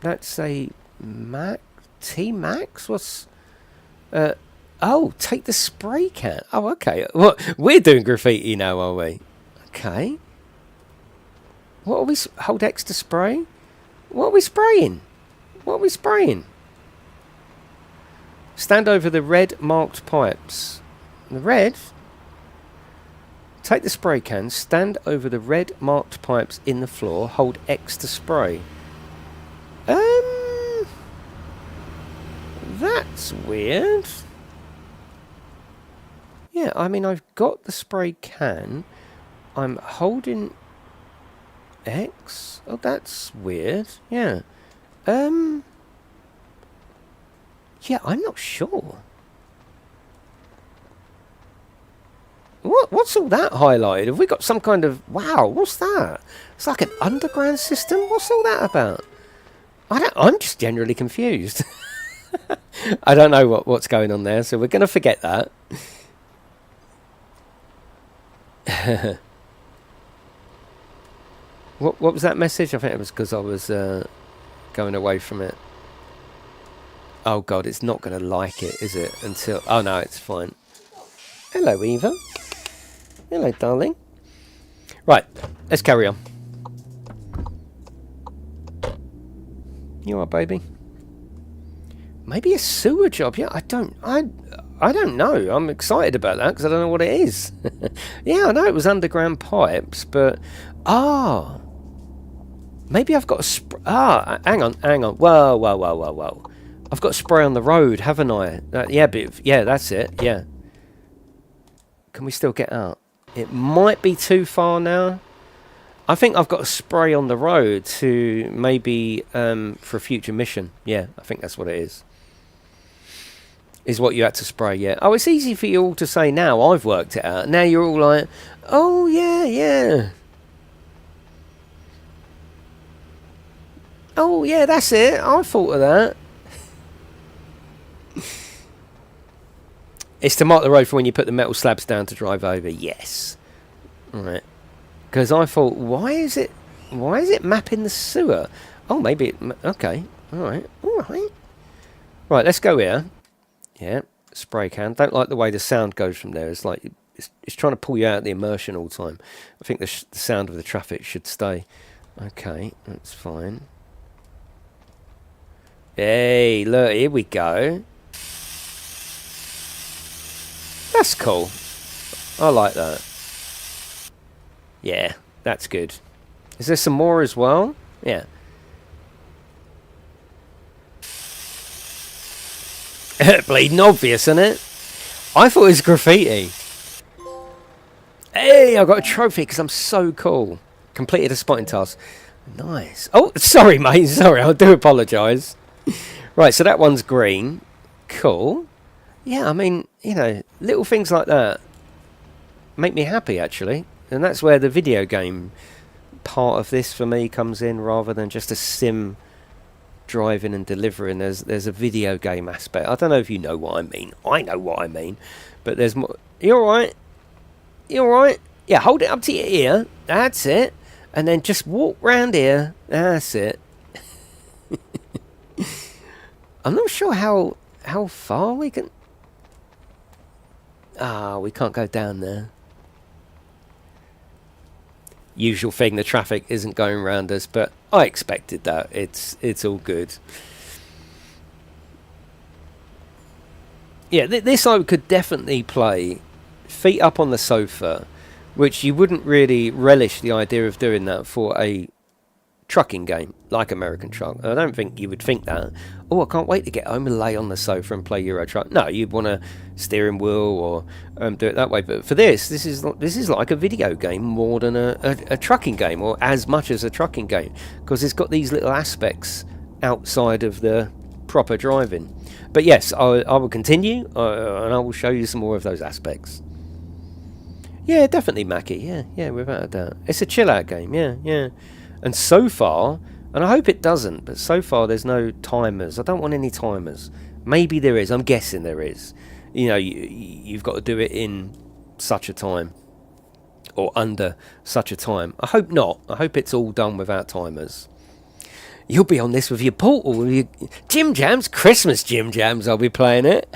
That's a T-Max? What's... oh, take the spray can. Oh, okay. What? We're doing graffiti now, are we? Okay. What are we... Hold X to spray? What are we spraying? What are we spraying? Stand over the red marked pipes. The red? Take the spray can. Stand over the red marked pipes in the floor. Hold X to spray. That's weird. Yeah, I mean, I've got the spray can. I'm holding X. Oh, that's weird. Yeah. Yeah, I'm not sure. What's all that highlighted? Have we got some kind of... Wow, what's that? It's like an underground system? What's all that about? I'm just generally confused. I don't know what's going on there, so we're going to forget that. What was that message? I think it was because I was going away from it. Oh god, it's not going to like it, is it? Until... Oh no, it's fine. Hello, Eva. Hello, darling. Right, let's carry on. You alright, baby? Maybe a sewer job. Yeah, I don't know. I'm excited about that because I don't know what it is. Yeah, I know it was underground pipes, but maybe I've got a hang on. Whoa. I've got a spray on the road, haven't I? Yeah, that's it. Yeah. Can we still get out? It might be too far now. I think I've got a spray on the road to maybe for a future mission. Yeah, I think that's what it is what you had to spray. Yeah. Oh, it's easy for you all to say now. I've worked it out. Now you're all like, oh yeah. Oh yeah, that's it. I thought of that. It's to mark the road for when you put the metal slabs down to drive over. Yes. All right. Because I thought, why is it mapping the sewer? Oh, maybe okay. All right. Right, let's go here. Yeah, spray can. Don't like the way the sound goes from there. It's like it's trying to pull you out of the immersion all the time. I think the sound of the traffic should stay. Okay, that's fine. Hey, look, here we go. That's cool. I like that. Yeah, that's good. Is there some more as well? Yeah. Bleeding obvious, isn't it? I thought it was graffiti. Hey, I got a trophy because I'm so cool. Completed a spotting task. Nice. Oh, sorry, mate. Sorry, I do apologise. Right, so that one's green. Cool. Yeah, I mean, you know, little things like that make me happy, actually. And that's where the video game part of this for me comes in, rather than just a sim driving and delivering. There's a video game aspect. I don't know if you know what I mean. I know what I mean. But there's more. You alright? You alright? Yeah, hold it up to your ear. That's it. And then just walk round here. That's it. I'm not sure how far we can... we can't go down there. Usual thing, the traffic isn't going around us, but I expected that. It's all good. Yeah, this I could definitely play feet up on the sofa, which you wouldn't really relish the idea of doing that for a trucking game like American Truck. I don't think you would think that. Oh, I can't wait to get home and lay on the sofa and play Euro Truck. No, you'd want a steering wheel or do it that way. But for this is like a video game more than a trucking game, or as much as a trucking game, because it's got these little aspects outside of the proper driving. But yes, I will continue and I will show you some more of those aspects. Yeah, definitely, Mackie. Yeah, without a doubt. It's a chill out game. Yeah. And so far, and I hope it doesn't, but so far there's no timers. I don't want any timers. Maybe there is. I'm guessing there is. You know, you've got to do it in such a time, or under such a time. I hope not. I hope it's all done without timers. You'll be on this with your Portal, with your Jim Jams, Christmas Jim Jams. I'll be playing it.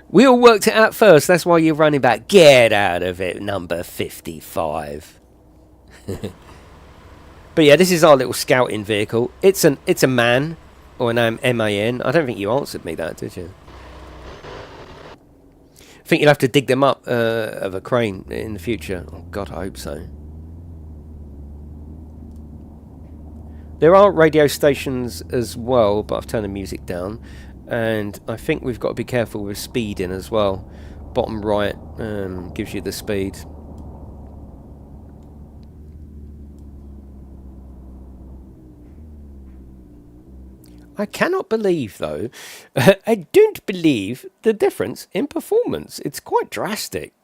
We all worked it out first. That's why you're running back. Get out of it, number 55. But yeah, this is our little scouting vehicle. It's a man, or an MAN. I don't think you answered me that, did you? I think you'll have to dig them up of a crane in the future. Oh God, I hope so. There are radio stations as well, but I've turned the music down, and I think we've got to be careful with speeding as well. Bottom right gives you the speed. I cannot believe, though, I don't believe the difference in performance. It's quite drastic.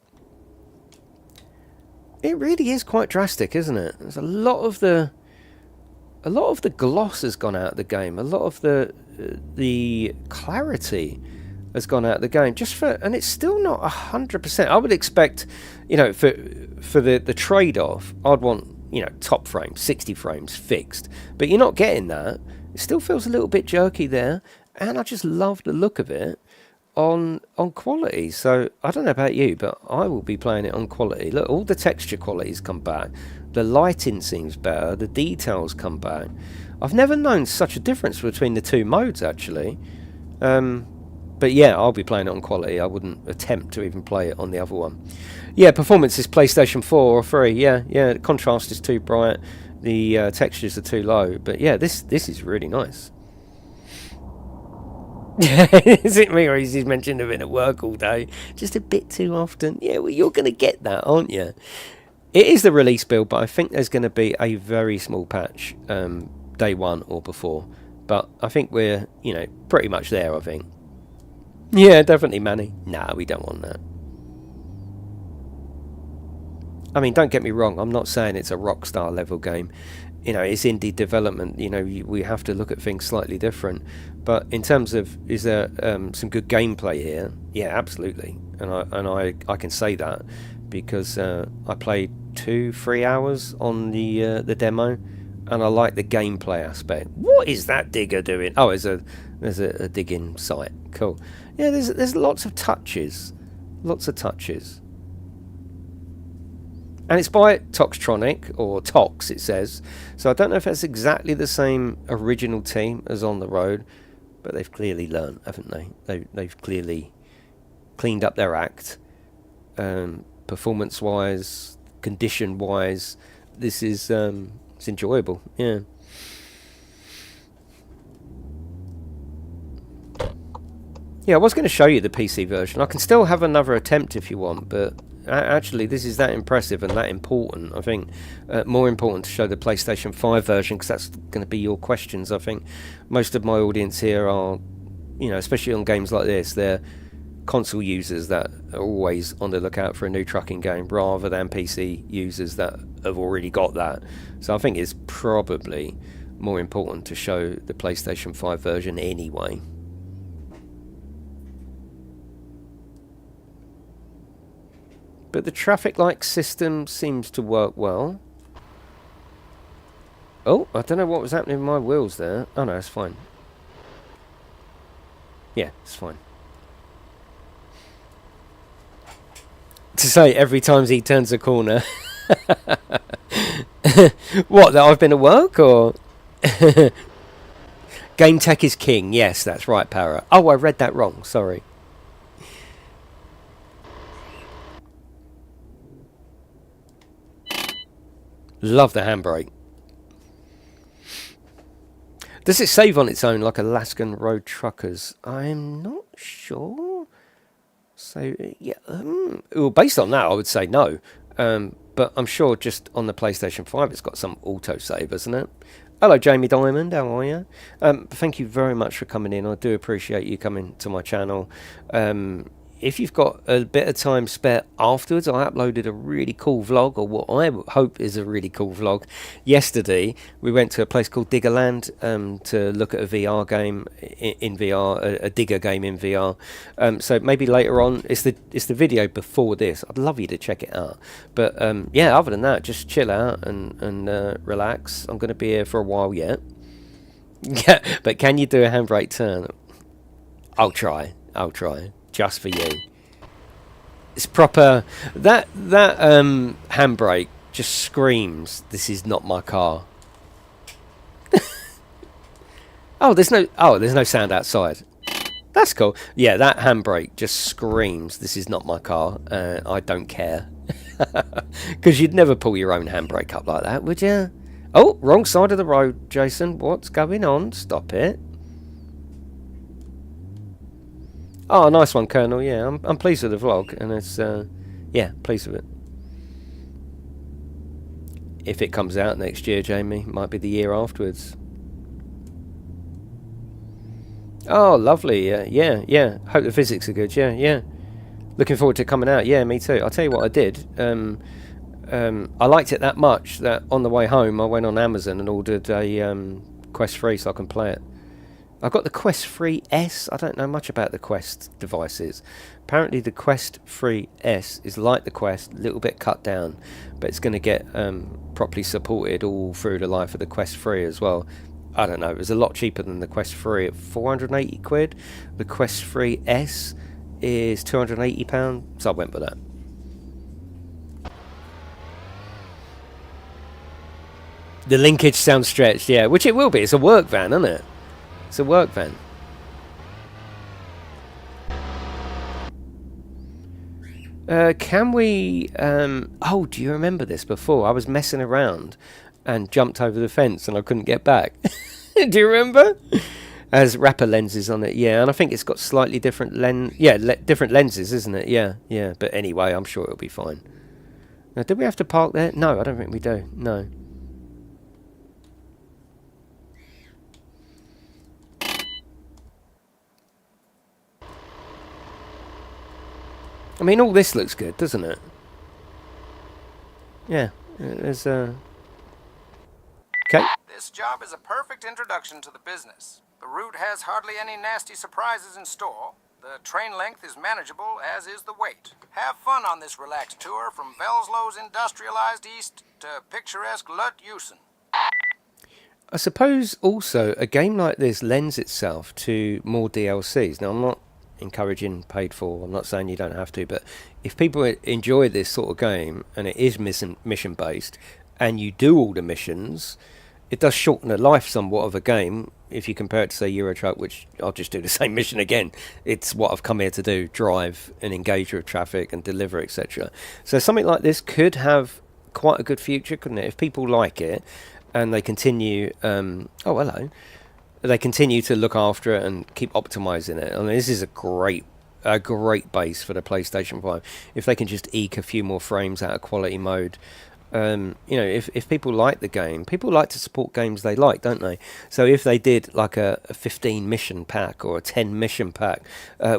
It really is quite drastic, isn't it? There's a lot of the gloss has gone out of the game. A lot of the clarity has gone out of the game. And it's still not 100%. I would expect, you know, for the trade-off, I'd want, you know, top frame, 60 frames fixed. But you're not getting that. It still feels a little bit jerky there, and I just love the look of it on quality. So I don't know about you, but I will be playing it on quality. Look, all the texture qualities come back, the lighting seems better, the details come back. I've never known such a difference between the two modes actually. But yeah, I'll be playing it on quality. I wouldn't attempt to even play it on the other one. Yeah, performance is PlayStation 4 or 3. Yeah, the contrast is too bright, the textures are too low. But yeah, this is really nice. Is it me, or is he mentioned him at work all day? Just a bit too often. Yeah, well, you're going to get that, aren't you? It is the release build, but I think there's going to be a very small patch day one or before. But I think we're, pretty much there, I think. Yeah, definitely, Manny. Nah, we don't want that. I mean, don't get me wrong. I'm not saying it's a Rockstar level game. It's indie development. We have to look at things slightly different. But in terms of, is there some good gameplay here? Yeah, absolutely. And I can say that because I played 2-3 hours on the demo, and I like the gameplay aspect. What is that digger doing? Oh, there's a digging site. Cool. Yeah, there's lots of touches. And it's by Toxtronic, or Tox it says. So I don't know if that's exactly the same original team as On the Road, but they've clearly learned, haven't they? They've clearly cleaned up their act. Performance-wise, condition-wise, this is it's enjoyable, yeah. Yeah, I was going to show you the PC version. I can still have another attempt if you want, but actually this is that impressive and that important. I think more important to show the PlayStation 5 version, because that's going to be your questions. I think most of my audience here are, especially on games like this, they're console users that are always on the lookout for a new trucking game, rather than PC users that have already got that. So I think it's probably more important to show the PlayStation 5 version anyway. But the traffic light system seems to work well. Oh, I don't know what was happening with my wheels there. Oh no, it's fine. Yeah, it's fine. To say every time he turns a corner. What, that I've been at work, or? Game tech is king. Yes, that's right, Para. Oh, I read that wrong. Sorry. Love the handbrake. Does it save on its own like Alaskan Road Truckers? I'm not sure. So, yeah. Well, based on that, I would say no. But I'm sure just on the PlayStation 5 it's got some autosave, isn't it? Hello, Jamie Diamond. How are you? Thank you very much for coming in. I do appreciate you coming to my channel. If you've got a bit of time spare afterwards, I uploaded a really cool vlog, or what I hope is a really cool vlog. Yesterday, we went to a place called Diggerland to look at a VR game in VR, a digger game in VR. So maybe later on, it's the video before this. I'd love you to check it out. But yeah, other than that, just chill out and relax. I'm going to be here for a while yet. Yeah, but can you do a handbrake turn? I'll try. Just for you. It's proper. That handbrake just screams, "This is not my car." There's no sound outside. That's cool. Yeah, that handbrake just screams, "This is not my car." I don't care. Because you'd never pull your own handbrake up like that, would you? Oh, wrong side of the road, Jason. What's going on? Stop it. Oh, nice one, Colonel. Yeah, I'm pleased with the vlog, and it's yeah, pleased with it. If it comes out next year, Jamie, might be the year afterwards. Oh, lovely. Yeah. Hope the physics are good. Yeah. Looking forward to it coming out. Yeah, me too. I'll tell you what I did. I liked it that much that on the way home I went on Amazon and ordered a Quest 3 so I can play it. I've got the Quest 3S. I don't know much about the Quest devices. Apparently the Quest 3S is like the Quest, a little bit cut down, but it's going to get properly supported all through the life of the Quest 3 as well. I don't know, it was a lot cheaper than the Quest 3 at 480 quid. The Quest 3 S is £280, so I went with that. The linkage sounds stretched, yeah, which it will be. It's a work van, isn't it? It's a work van. Can we... oh, do you remember this before? I was messing around and jumped over the fence and I couldn't get back. Do you remember? Has wrapper lenses on it, yeah, and I think it's got slightly different different lenses, isn't it? Yeah, yeah. But anyway, I'm sure it'll be fine. Now, do we have to park there? No, I don't think we do. No. I mean, all this looks good, doesn't it? Yeah, there's okay. This job is a perfect introduction to the business. The route has hardly any nasty surprises in store. The train length is manageable, as is the weight. Have fun on this relaxed tour from Velslow's industrialized east to picturesque Lut-Eusen. I suppose also a game like this lends itself to more DLCs. Now, I'm not encouraging paid for, I'm not saying you don't have to, but if people enjoy this sort of game and it is mission based and you do all the missions, it does shorten the life somewhat of a game. If you compare it to, say, Euro Truck, which I'll just do the same mission again. It's what I've come here to do, drive and engage with traffic and deliver, etc. So something like this could have quite a good future, couldn't it? If people like it and they continue... oh, hello. They continue to look after it and keep optimizing it. I mean, this is a great base for the PlayStation 5. If they can just eke a few more frames out of quality mode... you know, if people like the game, people like to support games they like, don't they? So if they did like a 15 mission pack or a 10 mission pack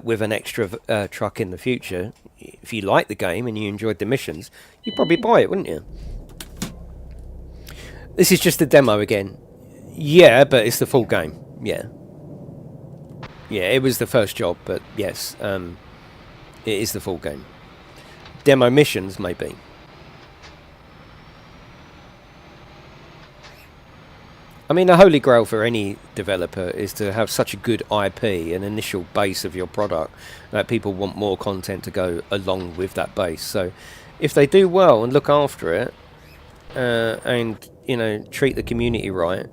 with an extra truck in the future, if you like the game and you enjoyed the missions, you'd probably buy it, wouldn't you? This is just a demo again. Yeah, but it's the full game. Yeah. Yeah, it was the first job, but yes, it is the full game. Demo missions, maybe. I mean, the holy grail for any developer is to have such a good IP, an initial base of your product, that people want more content to go along with that base. So if they do well and look after it, and, you know, treat the community right.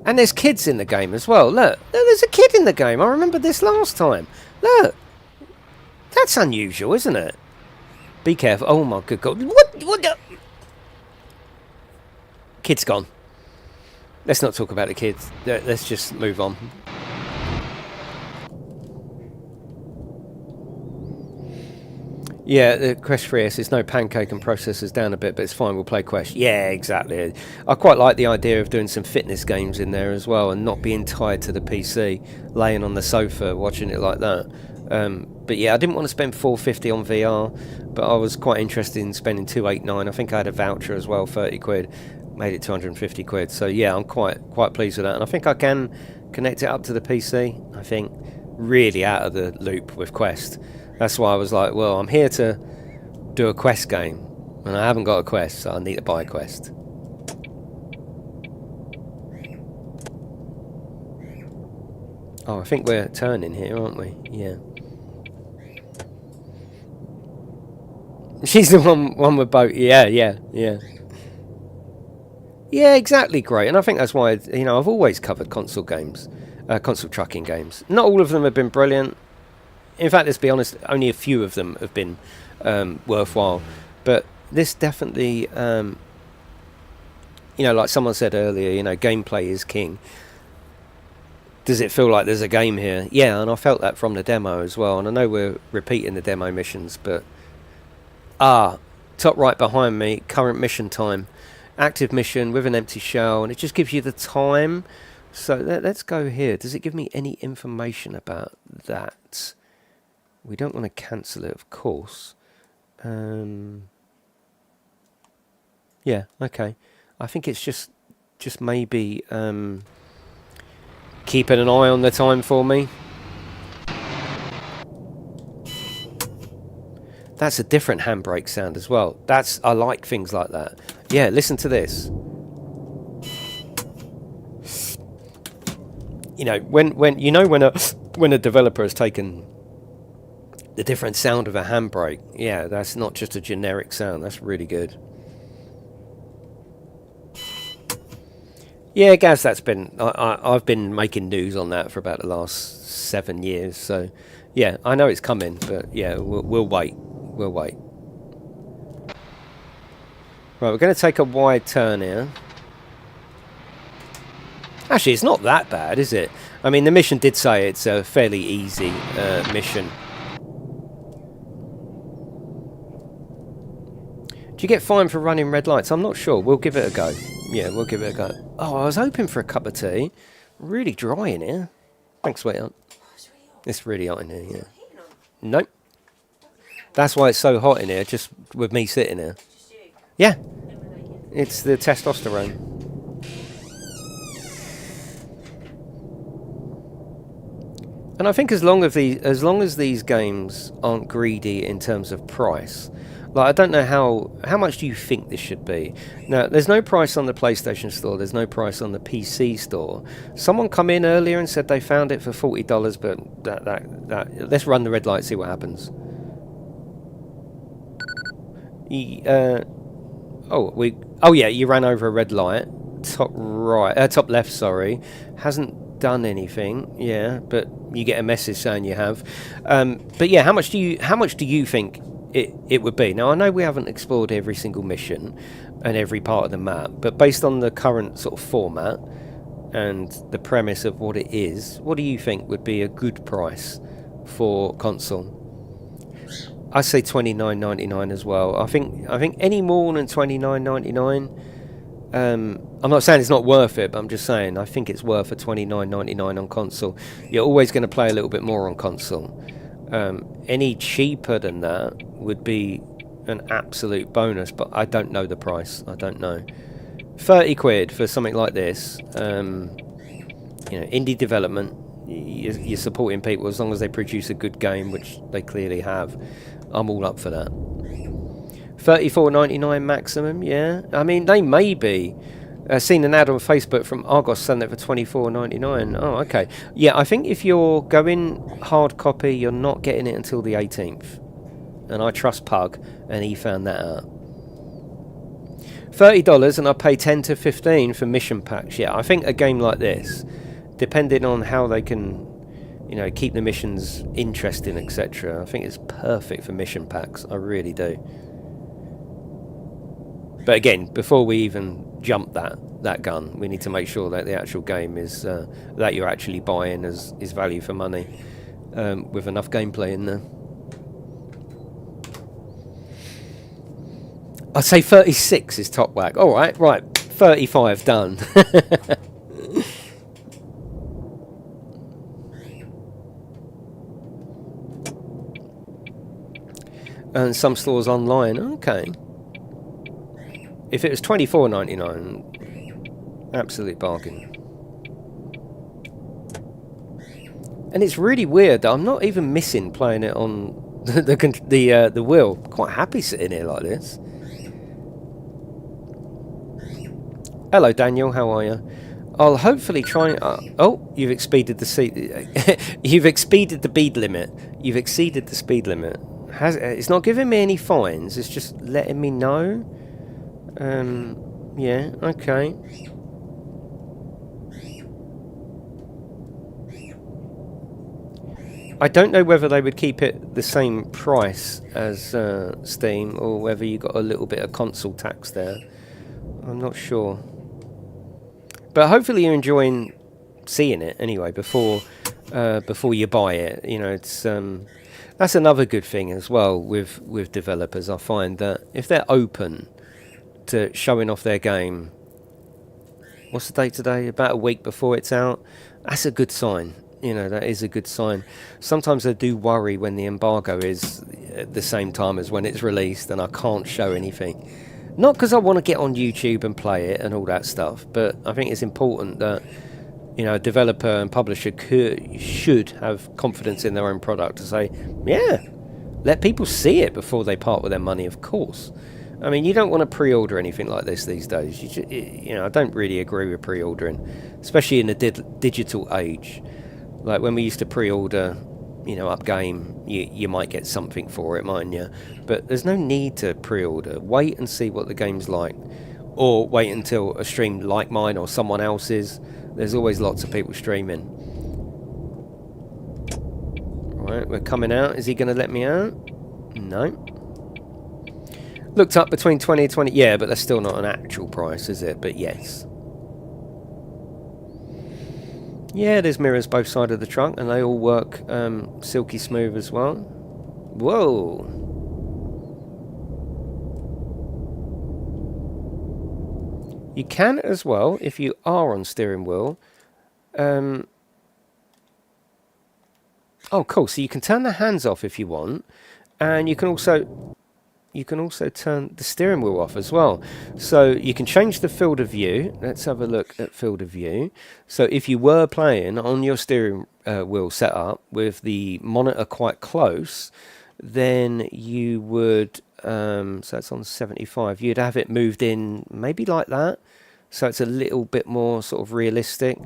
And there's kids in the game as well. Look, there's a kid in the game. I remember this last time. Look. That's unusual, isn't it? Be careful. Oh, my good God. What the... Kid's gone. Let's not talk about the kids. Let's just move on. Yeah, the Quest 3S is no pancake and processors down a bit, but it's fine. We'll play Quest. Yeah, exactly. I quite like the idea of doing some fitness games in there as well and not being tied to the PC, laying on the sofa watching it like that. But yeah, I didn't want to spend $450 on VR, but I was quite interested in spending $289. I think I had a voucher as well, 30 quid. Made it 250 quid. So yeah, I'm quite pleased with that. And I think I can connect it up to the PC. I think really out of the loop with Quest. That's why I was like, well, I'm here to do a Quest game. And I haven't got a Quest, so I need to buy a Quest. Oh, I think we're turning here, aren't we? Yeah. She's the one with boat. Yeah. Yeah, exactly, great. And I think that's why, you know, I've always covered console games, console trucking games. Not all of them have been brilliant. In fact, let's be honest, only a few of them have been worthwhile. But this definitely, you know, like someone said earlier, you know, gameplay is king. Does it feel like there's a game here? Yeah, and I felt that from the demo as well. And I know we're repeating the demo missions, but... top right behind me, current mission time. Active mission with an empty shell, and it just gives you the time. So let's go here. Does it give me any information about that? We don't want to cancel it, of course. Yeah, okay. I think it's just maybe keeping an eye on the time for me. That's a different handbrake sound as well. I like things like that. Yeah, listen to this. You know, when a developer has taken the different sound of a handbrake, yeah, that's not just a generic sound. That's really good. Yeah, Gaz, that's been I've been making news on that for about the last 7 years. So, yeah, I know it's coming, but yeah, we'll wait. We'll wait. Right, we're going to take a wide turn here. Actually, it's not that bad, is it? I mean, the mission did say it's a fairly easy mission. Do you get fined for running red lights? I'm not sure. We'll give it a go. Yeah, we'll give it a go. Oh, I was hoping for a cup of tea. Really dry in here. Thanks, sweetheart. It's really hot in here, yeah. Nope. That's why it's so hot in here, just with me sitting here. Yeah. It's the testosterone. And I think as long as these games aren't greedy in terms of price, like I don't know how much do you think this should be? Now, there's no price on the PlayStation Store. There's no price on the PC Store. Someone come in earlier and said they found it for $40, but that let's run the red light, see what happens. Oh yeah, you ran over a red light. Top left, sorry. Hasn't done anything. Yeah, but you get a message saying you have. But yeah, how much do you think it would be? Now, I know we haven't explored every single mission and every part of the map, but based on the current sort of format and the premise of what it is, what do you think would be a good price for console? I say $29.99 as well. I think any more than $29.99. I'm not saying it's not worth it, but I'm just saying I think it's worth a $29.99 on console. You're always going to play a little bit more on console. Any cheaper than that would be an absolute bonus, but I don't know the price. I don't know. 30 quid for something like this. Indie development. You're supporting people as long as they produce a good game, which they clearly have. I'm all up for that. $34.99 maximum, yeah. I mean, they may be. Seen an ad on Facebook from Argos selling it for $24.99. Oh, okay. Yeah, I think if you're going hard copy, you're not getting it until the 18th. And I trust Pug, and he found that out. $30, and I pay 10 to 15 for mission packs. Yeah, I think a game like this, depending on how they can, keep the missions interesting, etc. I think it's perfect for mission packs. I really do. But again, before we even jump that gun, we need to make sure that the actual game is that you're actually buying is value for money, with enough gameplay in there. I'd say 36 is top whack. All right, 35 done. And some stores online. Okay. If it was $24.99, absolute bargain. And it's really weird that I'm not even missing playing it on the wheel. Quite happy sitting here like this. Hello, Daniel. How are you? I'll hopefully try. Oh, you've exceeded the you've exceeded the speed limit. You've exceeded the speed limit. It's not giving me any fines. It's just letting me know. Yeah, okay. I don't know whether they would keep it the same price as Steam, or whether you got a little bit of console tax there. I'm not sure. But hopefully you're enjoying seeing it anyway before you buy it. It's that's another good thing as well with developers. I find that if they're open to showing off their game, what's the date today? About a week before it's out. That's a good sign. That is a good sign. Sometimes I do worry when the embargo is at the same time as when it's released and I can't show anything. Not because I want to get on YouTube and play it and all that stuff, but I think it's important that a developer and publisher should have confidence in their own product to say, yeah, let people see it before they part with their money, of course. I mean, you don't want to pre-order anything like this these days. You know, I don't really agree with pre-ordering, especially in the digital age. Like when we used to pre-order, you know, up game, you might get something for it, mightn't you? But there's no need to pre-order. Wait and see what the game's like, or wait until a stream like mine or someone else's. There's always lots of people streaming. Right, we're coming out. Is he going to let me out? No. Looked up between 20 and 20. Yeah, but that's still not an actual price, is it? But yes. Yeah, there's mirrors both sides of the trunk, and they all work silky smooth as well. Whoa. You can as well, if you are on steering wheel. Oh, cool. So you can turn the hands off if you want, and you can also turn the steering wheel off as well. So you can change the field of view. Let's have a look at field of view. So if you were playing on your steering wheel setup with the monitor quite close, then you would, so it's on 75, you'd have it moved in maybe like that. So it's a little bit more sort of realistic.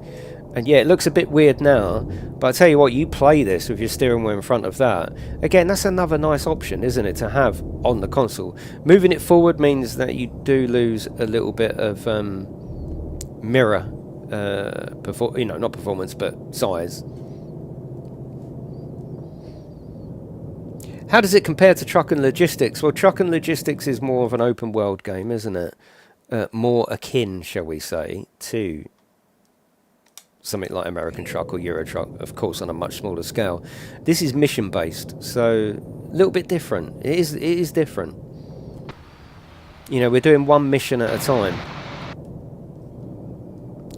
And yeah, it looks a bit weird now, but I tell you what, you play this with your steering wheel in front of that. Again, that's another nice option, isn't it, to have on the console. Moving it forward means that you do lose a little bit of mirror, you know, not performance, but size. How does it compare to Truck and Logistics? Well, Truck and Logistics is more of an open world game, isn't it? More akin, shall we say, to something like American Truck or Euro Truck, of course, on a much smaller scale. This is mission based, so a little bit different. It is different. You know, we're doing one mission at a time.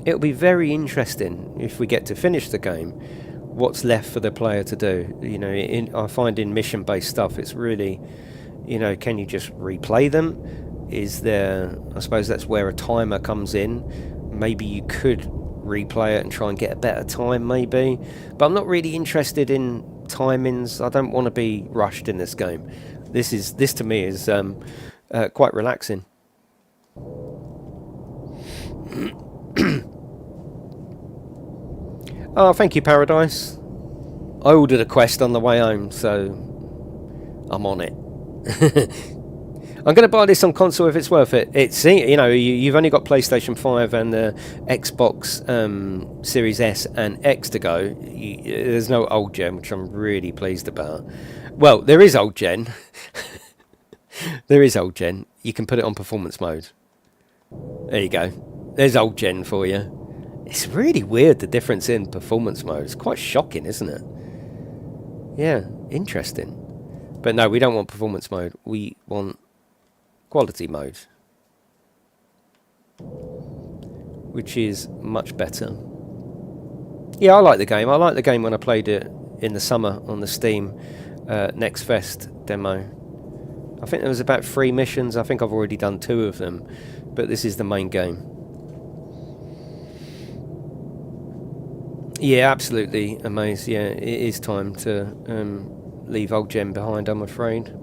It'll be very interesting if we get to finish the game. What's left for the player to do? You know, I find in mission based stuff, it's really, you know, can you just replay them? Is there, I suppose that's where a timer comes in. Maybe you could replay it and try and get a better time, maybe. But I'm not really interested in timings. I don't want to be rushed in this game. This to me is quite relaxing. Oh, thank you, Paradise. I ordered a quest on the way home, so I'm on it. I'm going to buy this on console if it's worth it. It's, you know, you've only got PlayStation 5 and the Xbox Series S and X to go. There's no old gen, which I'm really pleased about. Well, there is old gen. There is old gen. You can put it on performance mode. There you go. There's old gen for you. It's really weird, the difference in performance mode. It's quite shocking, isn't it? Yeah, interesting. But no, we don't want performance mode. We want quality mode, which is much better. Yeah, I like the game. I like the game when I played it in the summer on the Steam Next Fest demo. I think there was about 3 missions. I think I've already done 2 of them, but this is the main game. Yeah, absolutely amazed. Yeah, it is time to leave old gen behind, I'm afraid.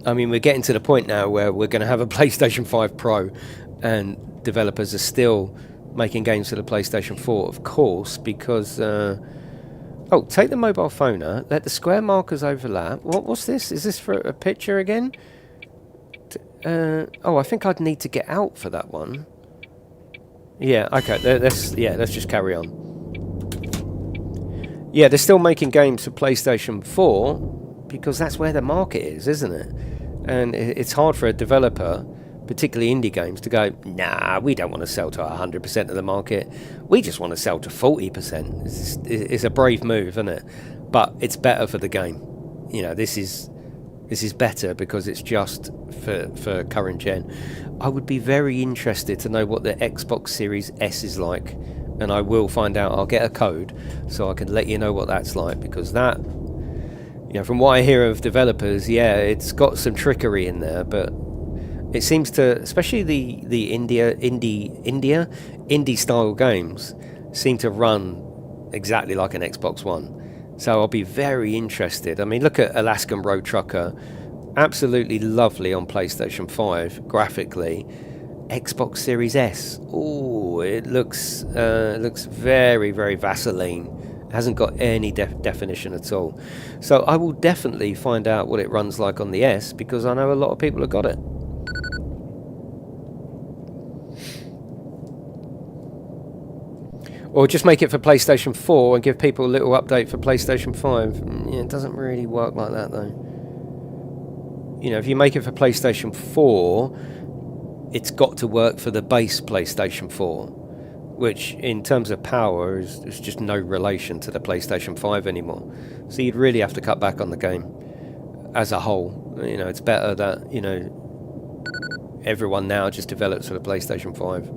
I mean, we're getting to the point now where we're going to have a PlayStation 5 Pro, and developers are still making games for the PlayStation 4, of course, because... oh, take the mobile phone out, let the square markers overlap. What's this? Is this for a picture again? Oh, I think I'd need to get out for that one. Yeah, okay, let's just carry on. Yeah, they're still making games for PlayStation 4, because that's where the market is, isn't it? And it's hard for a developer, particularly indie games, to go, nah, we don't want to sell to 100% of the market. We just want to sell to 40%. It's a brave move, isn't it? But it's better for the game. You know, this is better because it's just for current gen. I would be very interested to know what the Xbox Series S is like, and I will find out. I'll get a code so I can let you know what that's like, because that... You know, from what I hear of developers, yeah, it's got some trickery in there, but it seems to, especially the indie style games, seem to run exactly like an Xbox One. So I'll be very interested. I mean, look at Alaskan Road Trucker. Absolutely lovely on PlayStation 5 graphically. Xbox Series S. Oh, it looks very, very Vaseline. It hasn't got any definition at all. So I will definitely find out what it runs like on the S, because I know a lot of people have got it. Or just make it for PlayStation 4 and give people a little update for PlayStation 5. Yeah, it doesn't really work like that though. You know, if you make it for PlayStation 4, it's got to work for the base PlayStation 4, which in terms of power is just no relation to the PlayStation 5 anymore. So you'd really have to cut back on the game as a whole. You know, it's better that, you know, everyone now just develops for the PlayStation 5.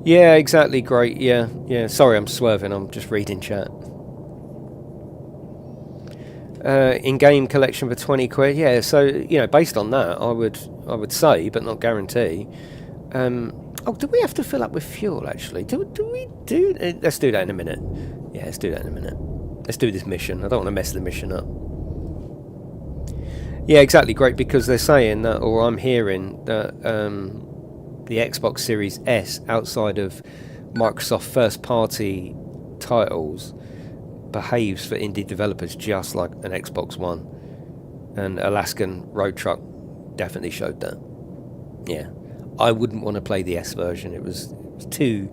Yeah, exactly, great, yeah. Sorry, I'm swerving, I'm just reading chat. In-game collection for 20 quid. Yeah, so, you know, based on that, I would say, but not guarantee. Oh, do we have to fill up with fuel, actually? Do we do... let's do that in a minute. Yeah, let's do that in a minute. Let's do this mission. I don't want to mess the mission up. Yeah, exactly, great, because they're saying that, or I'm hearing that the Xbox Series S, outside of Microsoft first-party titles, behaves for indie developers just like an Xbox One. And Alaskan Road Truck definitely showed that. Yeah, I wouldn't want to play the S version. It was too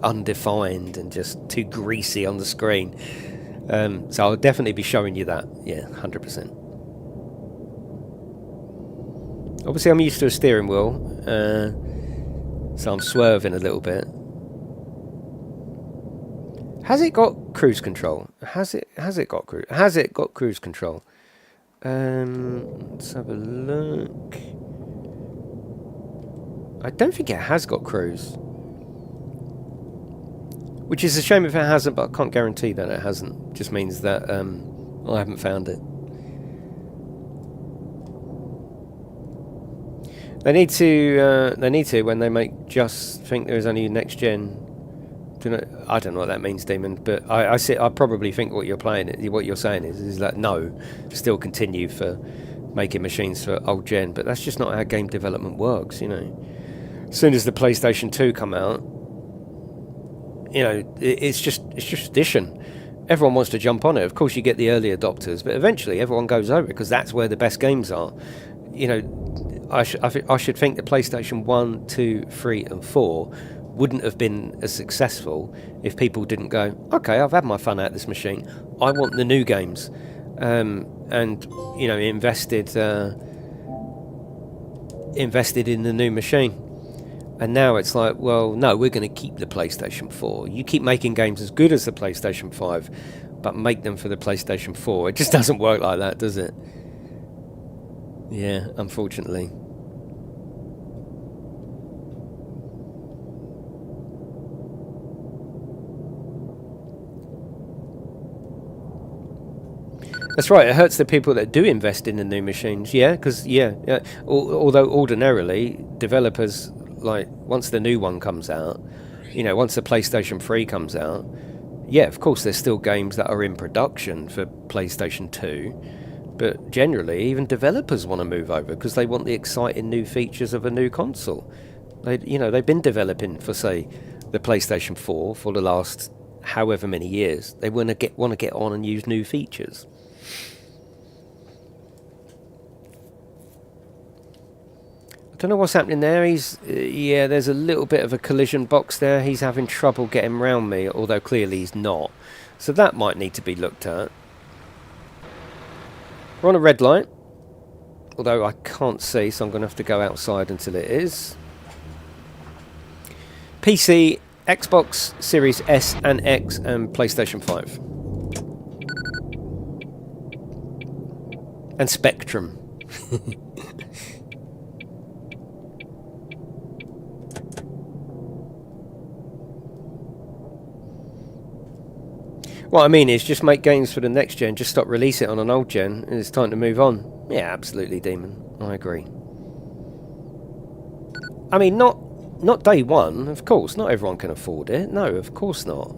undefined and just too greasy on the screen. So I'll definitely be showing you that. Yeah, 100%. Obviously, I'm used to a steering wheel, so I'm swerving a little bit. Has it got cruise control? Has it got cruise control? Let's have a look. I don't think it has got cruise, which is a shame if it hasn't. But I can't guarantee that it hasn't. Just means that I haven't found it. They need to when they make Just think there is only next gen. I don't know what that means, Demon, but I probably think what you're saying is that no, still continue for making machines for old gen, but that's just not how game development works, you know. As soon as the PlayStation 2 come out, you know, it's just tradition. Everyone wants to jump on it. Of course, you get the early adopters, but eventually everyone goes over it because that's where the best games are. You know, I should think that PlayStation 1, 2, 3, and 4 wouldn't have been as successful if people didn't go, okay, I've had my fun out of this machine, I want the new games, and you know, invested in the new machine. And now it's like, well, no, we're going to keep the PlayStation 4. You keep making games as good as the PlayStation 5, but make them for the PlayStation 4. It just doesn't work like that, does it? Yeah, unfortunately. That's right, it hurts the people that do invest in the new machines, yeah, because, although ordinarily, developers, like, once the new one comes out, you know, once the PlayStation 3 comes out, yeah, of course, there's still games that are in production for PlayStation 2, but generally, even developers want to move over because they want the exciting new features of a new console. They've been developing for, say, the PlayStation 4 for the last however many years. They want to get on and use new features. I don't know what's happening there. There's a little bit of a collision box there. He's having trouble getting round me, although clearly he's not. So that might need to be looked at. We're on a red light, although I can't see, so I'm going to have to go outside until it is. PC, Xbox Series S and X, and PlayStation 5. And Spectrum. What I mean is, just make games for the next gen, just stop release it on an old gen, and it's time to move on. Yeah, absolutely, Demon. I agree. I mean, not day one, of course. Not everyone can afford it. No, of course not.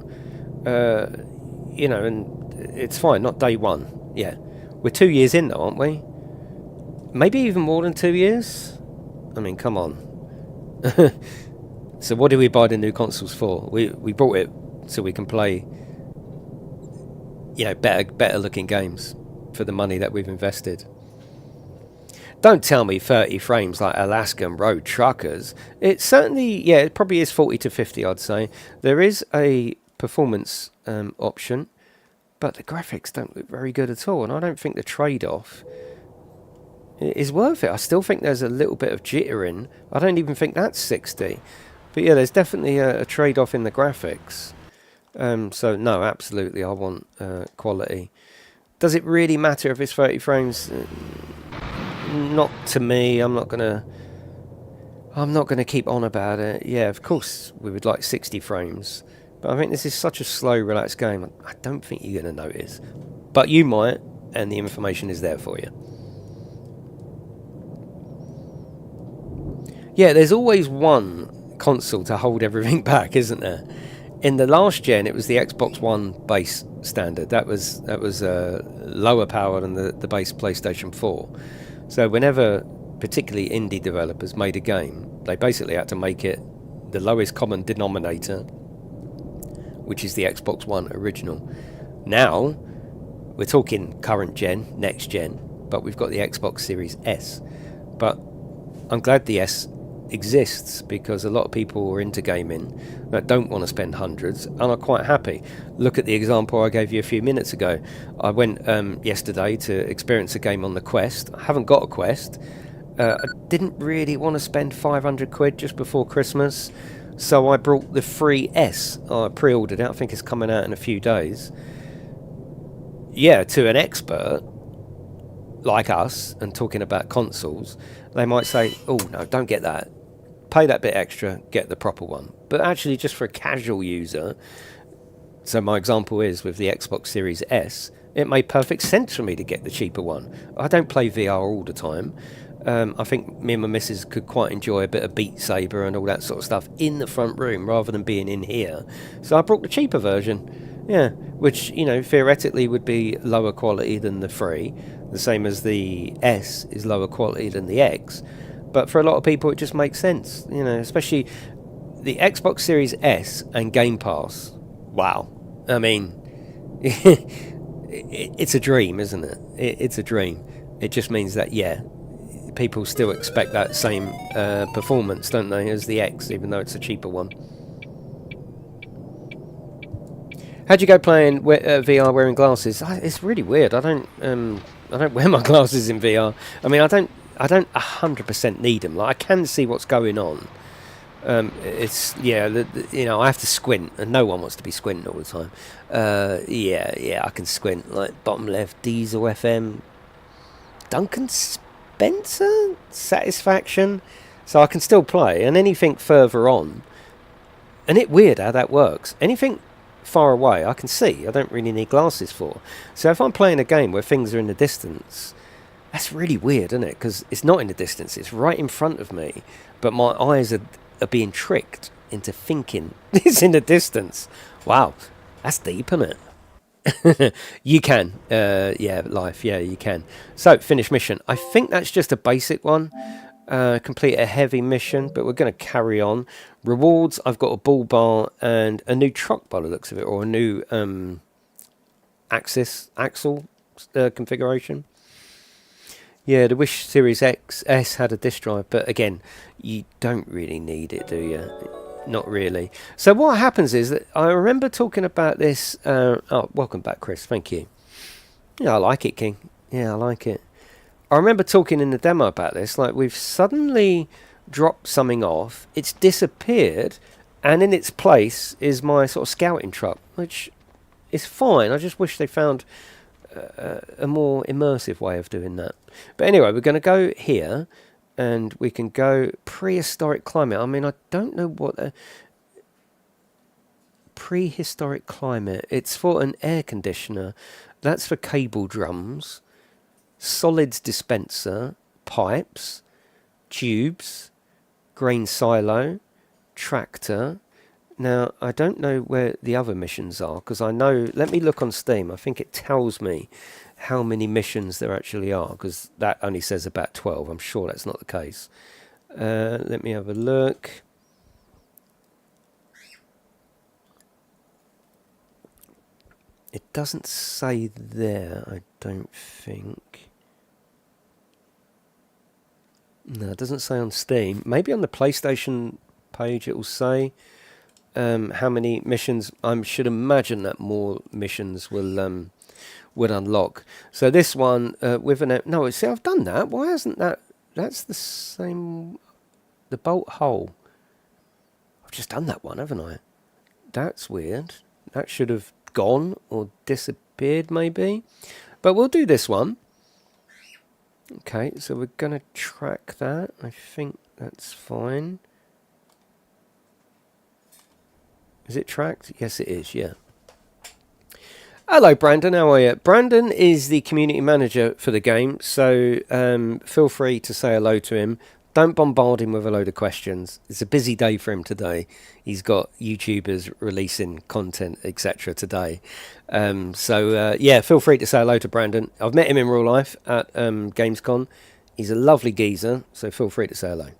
You know, and it's fine, not day one. Yeah. We're 2 years in though, aren't we? Maybe even more than 2 years? I mean, come on. So what do we buy the new consoles for? We bought it so we can play, better looking games for the money that we've invested. Don't tell me 30 frames like Alaskan Road Truckers. It certainly, it probably is 40 to 50, I'd say. There is a performance option, but the graphics don't look very good at all, and I don't think the trade-off is worth it. I still think there's a little bit of jittering. I don't even think that's 60. But yeah, there's definitely a trade-off in the graphics. So no, absolutely, I want quality. Does it really matter if it's 30 frames? Not to me. I'm not gonna keep on about it. Yeah, of course we would like 60 frames, but I think this is such a slow, relaxed game. I don't think you're gonna notice, but you might, and the information is there for you. Yeah, there's always one console to hold everything back, isn't there? In the last gen, it was the Xbox One base standard. That was lower power than the base PlayStation 4. So whenever particularly indie developers made a game, they basically had to make it the lowest common denominator, which is the Xbox One original. Now, we're talking current gen, next gen, but we've got the Xbox Series S. But I'm glad the S exists because a lot of people who are into gaming that don't want to spend hundreds and are quite happy. Look at the example I gave you a few minutes ago. I went yesterday to experience a game on the Quest. I haven't got a Quest. I didn't really want to spend 500 quid just before Christmas, so I brought the free S. I pre-ordered it. I think it's coming out in a few days. Yeah, to an expert like us and talking about consoles, they might say, oh no, don't get that, pay that bit extra, get the proper one. But actually, just for a casual user, so my example is with the Xbox Series S, it made perfect sense for me to get the cheaper one. I don't play VR all the time. I think me and my missus could quite enjoy a bit of Beat Saber and all that sort of stuff in the front room rather than being in here. So I brought the cheaper version, which, theoretically would be lower quality than the free, the same as the S is lower quality than the X. But for a lot of people, it just makes sense, especially the Xbox Series S and Game Pass. Wow. I mean, it's a dream, isn't it? It's a dream. It just means that, people still expect that same performance, don't they, as the X, even though it's a cheaper one. How'd you go playing VR wearing glasses? It's really weird. I don't wear my glasses in VR. I mean, I don't 100% need them. Like, I can see what's going on. It's I have to squint, and no one wants to be squinting all the time. I can squint. Like bottom left, Diesel FM, Duncan Spencer, Satisfaction. So I can still play, and anything further on, and it's weird how that works. Anything far away, I can see. I don't really need glasses for. So if I'm playing a game where things are in the distance, that's really weird, isn't it? Because it's not in the distance, it's right in front of me, but my eyes are being tricked into thinking it's in the distance. Wow, that's deep, isn't it? You can, life, you can. So, finish mission. I think that's just a basic one. Complete a heavy mission, but we're going to carry on. Rewards, I've got a bull bar and a new truck by the looks of it, or a new axle configuration. Yeah, the Wish Series S had a disk drive, but again, you don't really need it, do you? Not really. So what happens is that I remember talking about this. Welcome back, Chris. Thank you. Yeah, I like it, King. Yeah, I like it. I remember talking in the demo about this. Like, we've suddenly dropped something off. It's disappeared, and in its place is my sort of scouting truck, which is fine. I just wish they found a more immersive way of doing that. But anyway, we're going to go here, and we can go prehistoric climate. I mean, I don't know what a prehistoric climate. It's for an air conditioner. That's for cable drums, solids dispenser, pipes, tubes, grain silo, tractor. Now, I don't know where the other missions are, because I know, let me look on Steam. I think it tells me how many missions there actually are, because that only says about 12. I'm sure that's not the case. Let me have a look. It doesn't say there, I don't think. No, it doesn't say on Steam. Maybe on the PlayStation page it will say how many missions. I should imagine that more missions will unlock. So this one with an... No, see, I've done that. Why hasn't that... That's the same... The bolt hole. I've just done that one, haven't I? That's weird. That should have gone or disappeared, maybe. But we'll do this one. Okay, so we're going to track that. I think that's fine. Is it tracked? Yes, it is, yeah. Hello, Brandon. How are you? Brandon is the community manager for the game, so feel free to say hello to him. Don't bombard him with a load of questions. It's a busy day for him today. He's got YouTubers releasing content, etc. today. Yeah, feel free to say hello to Brandon. I've met him in real life at Gamescom. He's a lovely geezer, so feel free to say hello.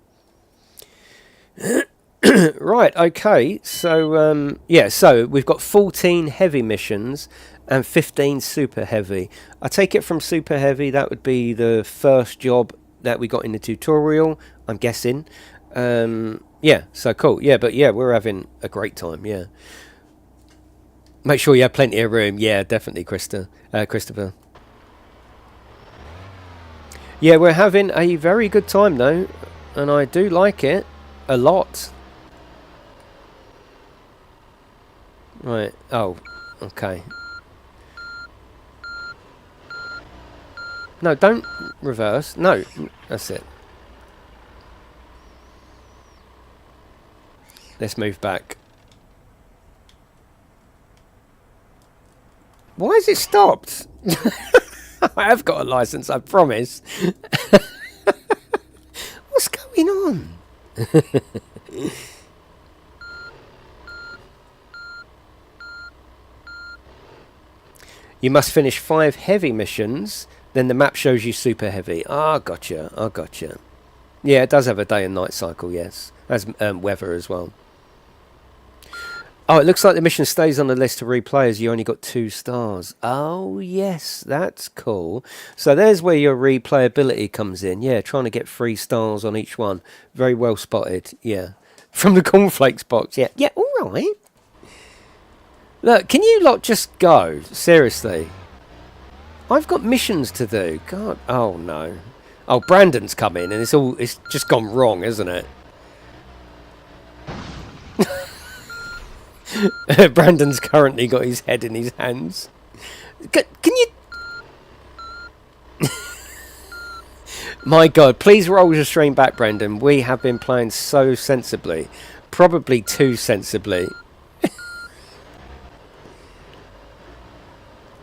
Right, okay. So, yeah, so we've got 14 heavy missions and 15 super heavy. I take it from super heavy, that would be the first job that we got in the tutorial, I'm guessing. Yeah, so cool. Yeah, but yeah, we're having a great time, yeah. Make sure you have plenty of room. Yeah, definitely, Christopher. Yeah, we're having a very good time, though, and I do like it a lot. Right, oh, okay. No, don't reverse. No, that's it. Let's move back. Why has it stopped? I have got a license, I promise. What's going on? You must finish 5 heavy missions, then the map shows you super heavy. Ah, gotcha. I gotcha. Yeah, it does have a day and night cycle, yes. Has weather as well. Oh, it looks like the mission stays on the list to replay as you only got 2 stars. Oh, yes, that's cool. So there's where your replayability comes in. Yeah, trying to get 3 stars on each one. Very well spotted, yeah. From the cornflakes box, yeah. Yeah, all right. Look, can you lot just go? Seriously. I've got missions to do. God, oh no. Oh, Brandon's come in and it's just gone wrong, isn't it? Brandon's currently got his head in his hands. Can you... My God, please roll your stream back, Brandon. We have been playing so sensibly. Probably too sensibly.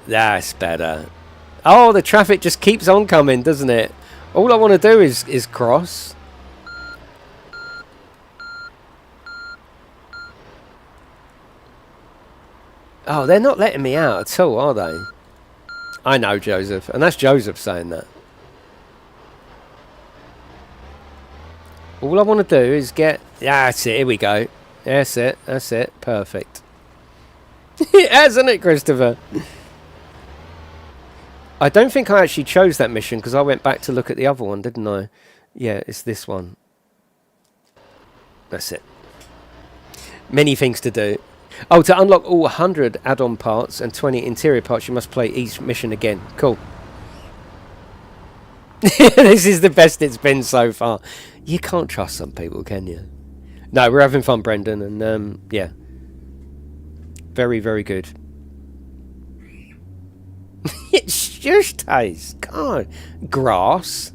That's better. Oh, the traffic just keeps on coming, doesn't it? All I want to do is cross. Oh, they're not letting me out at all, are they? I know, Joseph. And that's Joseph saying that. All I want to do is get... Yeah, that's it. Here we go. That's it. That's it. Perfect. Hasn't it, Christopher? I don't think I actually chose that mission because I went back to look at the other one, didn't I? Yeah, it's this one. That's it. Many things to do. Oh, to unlock all 100 add-on parts and 20 interior parts, you must play each mission again. Cool. This is the best it's been so far. You can't trust some people, can you? No, we're having fun, Brendan, and yeah. Very, very good. It's just taste. God. Grass.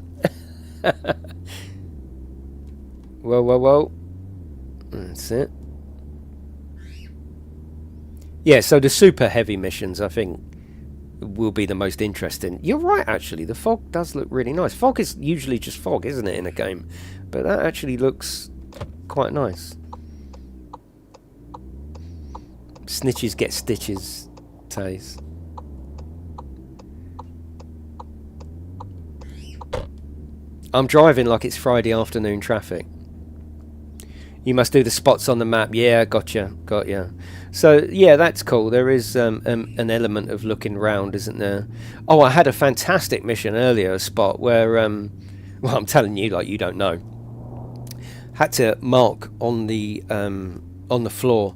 Whoa, whoa, whoa. That's it. Yeah, so the super heavy missions, I think, will be the most interesting. You're right, actually. The fog does look really nice. Fog is usually just fog, isn't it, in a game? But that actually looks quite nice. Snitches get stitches, Taze. I'm driving like it's Friday afternoon traffic. You must do the spots on the map. Yeah, gotcha, got ya. So yeah, that's cool. There is an element of looking round, isn't there? Oh, I had a fantastic mission earlier, a spot where, well, I'm telling you, like you don't know. Had to mark on the floor.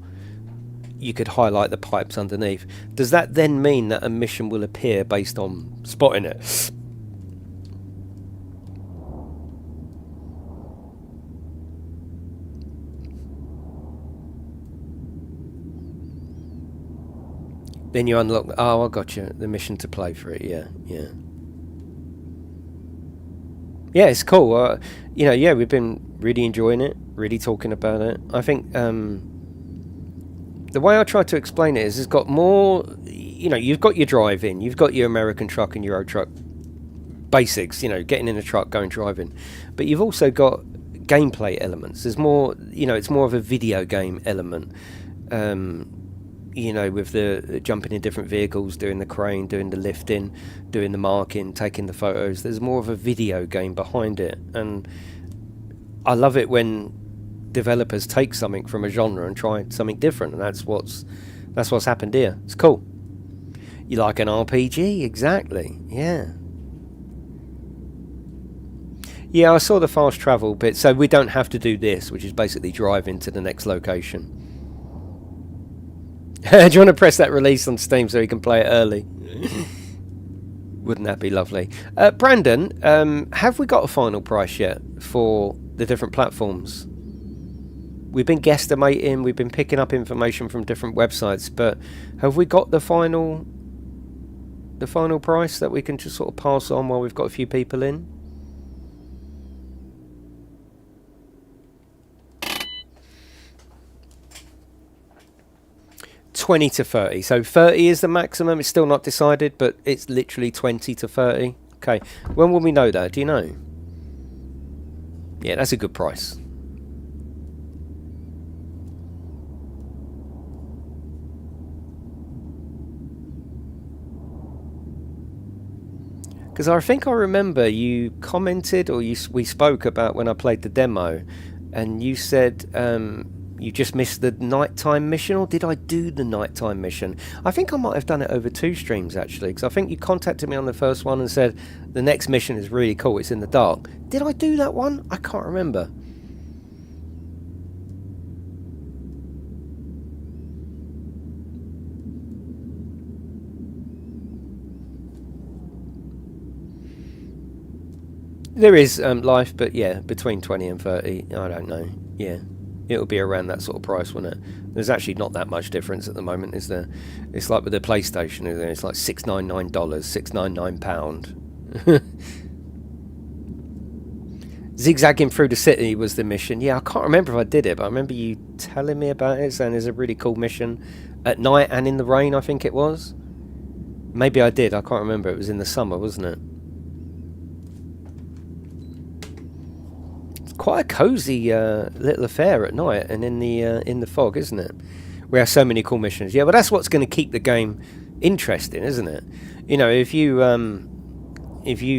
You could highlight the pipes underneath. Does that then mean that a mission will appear based on spotting it? Then you unlock. Oh, I got you. The mission to play for it. Yeah, yeah, yeah. It's cool. You know, yeah, we've been really enjoying it, really talking about it. I think the way I try to explain it is, it's got more. You know, you've got your drive-in, you've got your American truck and Euro truck basics. You know, getting in a truck, going driving, but you've also got gameplay elements. There's more. You know, it's more of a video game element. You know, with the jumping in different vehicles, doing the crane, doing the lifting, doing the marking, taking the photos. There's more of a video game behind it, and I love it when developers take something from a genre and try something different, and that's what's happened here. It's cool. You like an RPG? Exactly. Yeah. Yeah, I saw the fast travel bit, so we don't have to do this, which is basically driving to the next location. Do you want to press that release on Steam so you can play it early? Wouldn't that be lovely? Brandon, have we got a final price yet for the different platforms? We've been guesstimating, we've been picking up information from different websites, but have we got the final price that we can just sort of pass on while we've got a few people in? $20 to $30. So 30 is the maximum. It's still not decided, but it's literally 20 to 30. Okay. When will we know that? Do you know? Yeah, that's a good price. Because I think I remember you commented, or we spoke about when I played the demo, and you said you just missed the nighttime mission, or did I do the nighttime mission? I think I might have done it over 2 streams, actually, because I think you contacted me on the first one and said the next mission is really cool, it's in the dark. Did I do that one? I can't remember. There is life, but yeah, between 20 and 30, I don't know. Yeah. It'll be around that sort of price, won't it? There's actually not that much difference at the moment, is there? It's like with the PlayStation, isn't it? It's like $699, £699. Zigzagging through the city was the mission. Yeah, I can't remember if I did it, but I remember you telling me about it, saying there's a really cool mission at night and in the rain, I think it was. Maybe I did, I can't remember. It was in the summer, wasn't it? Quite a cozy little affair at night and in the fog, isn't it? We have so many cool missions. Yeah, but that's what's going to keep the game interesting, isn't it? You know, if you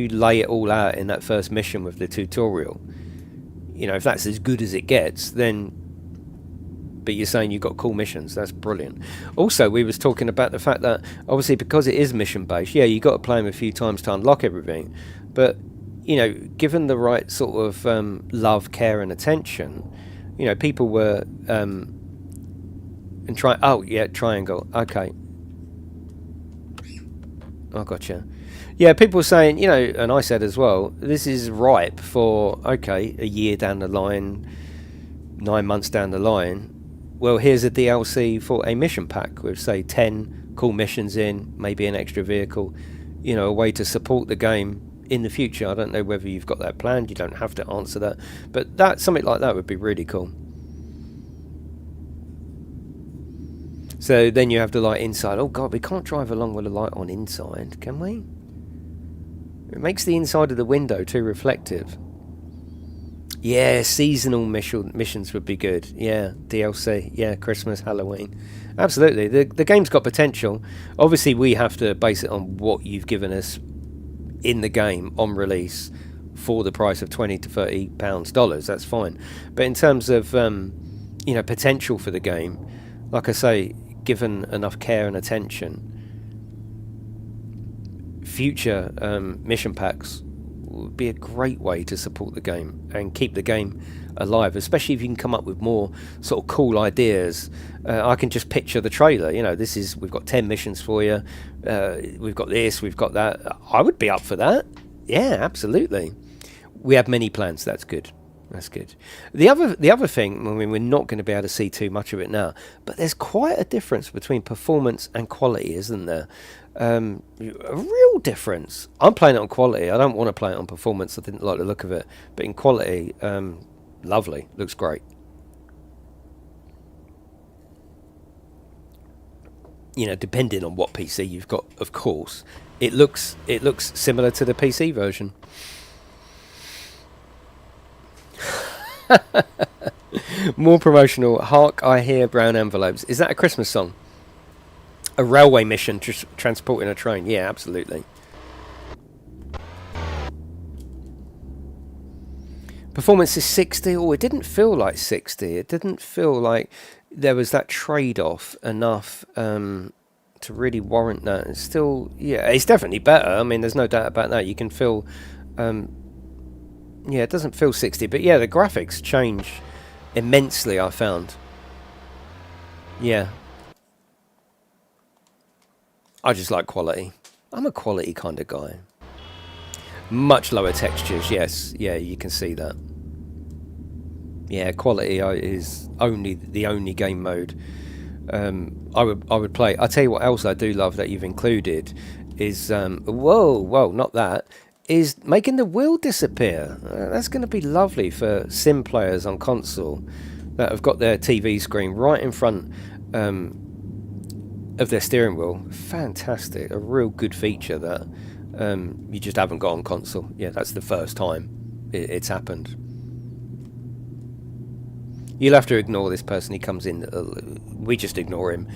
lay it all out in that first mission with the tutorial, you know, if that's as good as it gets, then. But you're saying you've got cool missions. That's brilliant. Also, we was talking about the fact that obviously because it is mission based, yeah, you got to play them a few times to unlock everything, but. You know, given the right sort of love, care, and attention, you know, people were and try. Oh, yeah, triangle. Okay. I gotcha. Yeah, people were saying, you know, and I said as well, this is ripe for a year down the line, 9 months down the line. Well, here's a DLC for a mission pack with say 10 cool missions in, maybe an extra vehicle. You know, a way to support the game. In the future, I don't know whether you've got that planned. You don't have to answer that, but something like that would be really cool. So then you have the light inside. Oh god, we can't drive along with the light on inside, can we? It makes the inside of the window too reflective. Yeah, seasonal missions would be good. Yeah, DLC. Yeah, Christmas, Halloween. Absolutely. The game's got potential. Obviously, we have to base it on what you've given us in the game on release for the price of £20 to £30 dollars. That's fine. But in terms of you know, potential for the game, like I say, given enough care and attention, future mission packs would be a great way to support the game and keep the game alive, especially if you can come up with more sort of cool ideas. I can just picture the trailer, you know, this is, we've got 10 missions for you, we've got this, we've got that. I would be up for that. Yeah, absolutely. We have many plans. That's good. That's good. The other thing, I mean, we're not going to be able to see too much of it now, but there's quite a difference between performance and quality, isn't there? A real difference. I'm playing it on quality. I don't want to play it on performance. I didn't like the look of it, but in quality, lovely. Looks great. You know, depending on what PC you've got, of course, it looks similar to the PC version. More promotional. Hark, I hear brown envelopes. Is that a Christmas song? A railway mission transporting a train. Yeah, absolutely. Performance is 60. Oh, it didn't feel like 60. It didn't feel like there was that trade-off enough to really warrant that. It's still, yeah, it's definitely better. I mean, there's no doubt about that. You can feel, yeah, it doesn't feel 60, but yeah, the graphics change immensely, I found. Yeah. I just like quality. I'm a quality kind of guy. Much lower textures, yes. Yeah, you can see that. Yeah, quality is the only game mode I would play. I'll tell you what else I do love that you've included is whoa, not that. Is making the wheel disappear. That's going to be lovely for sim players on console that have got their TV screen right in front of their steering wheel. Fantastic. A real good feature that you just haven't got on console. Yeah, that's the first time it's happened. You'll have to ignore this person. He comes in. We just ignore him.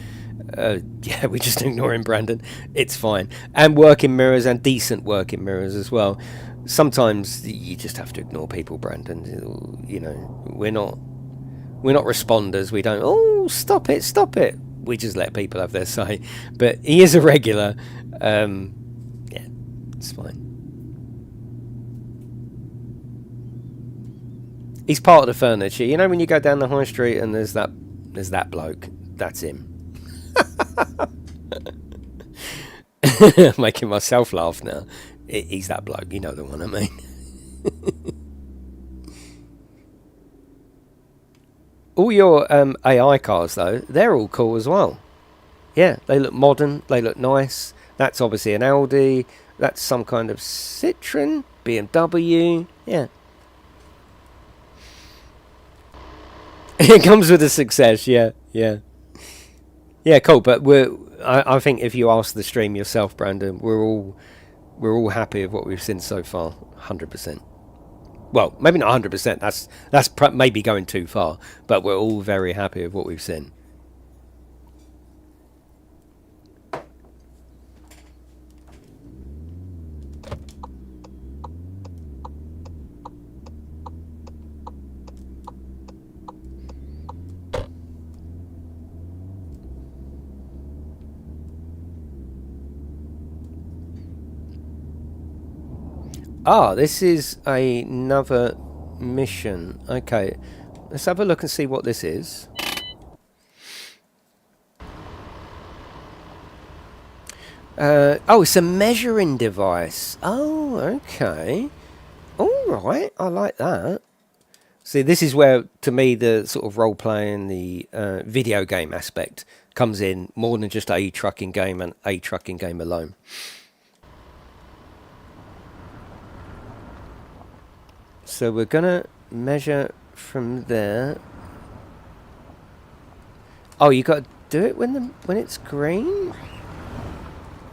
Yeah, we just ignore him, Brandon. It's fine. And working mirrors, and decent working mirrors as well. Sometimes you just have to ignore people, Brandon. You know, we're not responders. We don't, oh, stop it. We just let people have their say. But he is a regular. Yeah, it's fine. He's part of the furniture. You know when you go down the high street and there's that bloke. That's him. Making myself laugh now. He's that bloke. You know the one I mean. All your AI cars, though, they're all cool as well. Yeah, they look modern. They look nice. That's obviously an Audi. That's some kind of Citroen, BMW. Yeah. It comes with a success. Yeah. Yeah, cool. But I think if you ask the stream yourself, Brandon, we're all happy with what we've seen so far. 100%. Well, maybe not 100%. That's maybe going too far. But we're all very happy with what we've seen. Ah, this is another mission. Okay, let's have a look and see what this is. Oh, it's a measuring device. Oh, okay. All right, I like that. See, this is where, to me, the sort of role-playing, the video game aspect comes in more than just a trucking game and a trucking game alone. So we're gonna measure from there. Oh, you got to do it when it's green.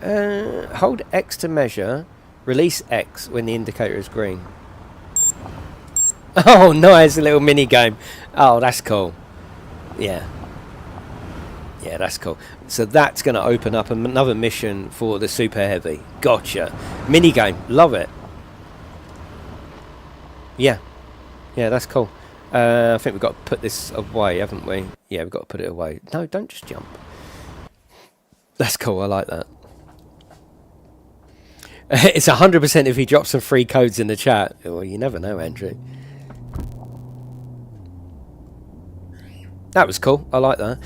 Hold X to measure. Release X when the indicator is green. Oh, nice, a little mini game. Oh, that's cool. Yeah, that's cool. So that's gonna open up another mission for the super heavy. Gotcha. Mini game, love it. Yeah, yeah, that's cool. I think we've got to put this away, haven't we? Yeah, we've got to put it away. No, don't just jump. That's cool, I like that. It's 100% if he drops some free codes in the chat. Well, you never know, Andrew. That was cool, I like that.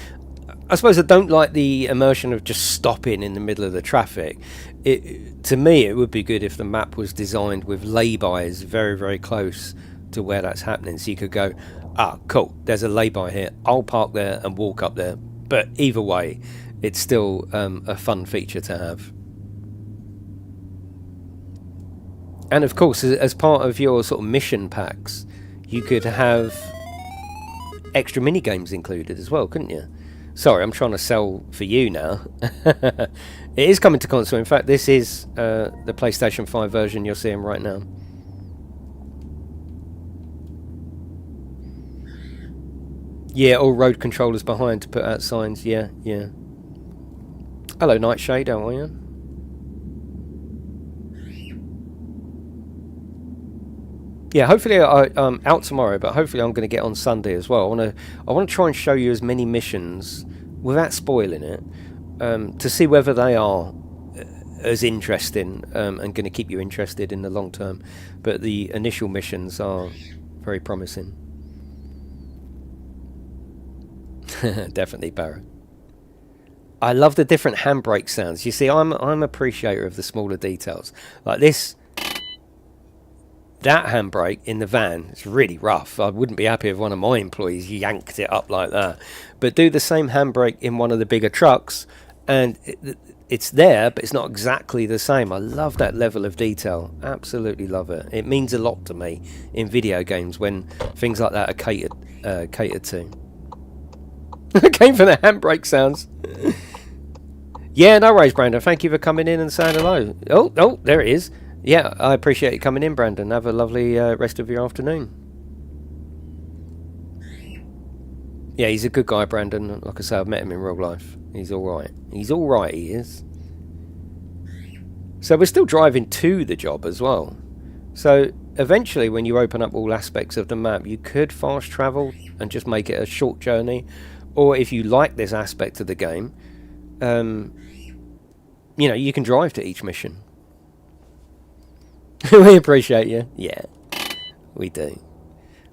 I suppose I don't like the immersion of just stopping in the middle of the traffic. To me, it would be good if the map was designed with lay-bys very, very close to where that's happening. So you could go, ah, cool, there's a lay-by here. I'll park there and walk up there. But either way, it's still a fun feature to have. And of course, as part of your sort of mission packs, you could have extra mini games included as well, couldn't you? Sorry, I'm trying to sell for you now. It is coming to console. In fact, this is the PlayStation 5 version you're seeing right now. Yeah, all road controllers behind to put out signs. Yeah, yeah. Hello, Nightshade. How are you? Yeah, hopefully I'm out tomorrow, but hopefully I'm going to get on Sunday as well. I want to try and show you as many missions without spoiling it, to see whether they are as interesting and going to keep you interested in the long term. But the initial missions are very promising. Definitely, Barra. I love the different handbrake sounds. You see, I'm an appreciator of the smaller details like this. That handbrake in the van is really rough. I wouldn't be happy if one of my employees yanked it up like that. But do the same handbrake in one of the bigger trucks and it's there, but it's not exactly the same. I love that level of detail. Absolutely love it. It means a lot to me in video games when things like that are catered to. I came for the handbrake sounds. Yeah, no worries, Brandon. Thank you for coming in and saying hello. Oh, there it is. Yeah, I appreciate you coming in, Brandon. Have a lovely rest of your afternoon. Yeah, he's a good guy, Brandon. Like I say, I've met him in real life. He's alright. He's alright, he is. So we're still driving to the job as well. So eventually, when you open up all aspects of the map, you could fast travel and just make it a short journey. Or if you like this aspect of the game, you know, you can drive to each mission. We appreciate you. Yeah, we do.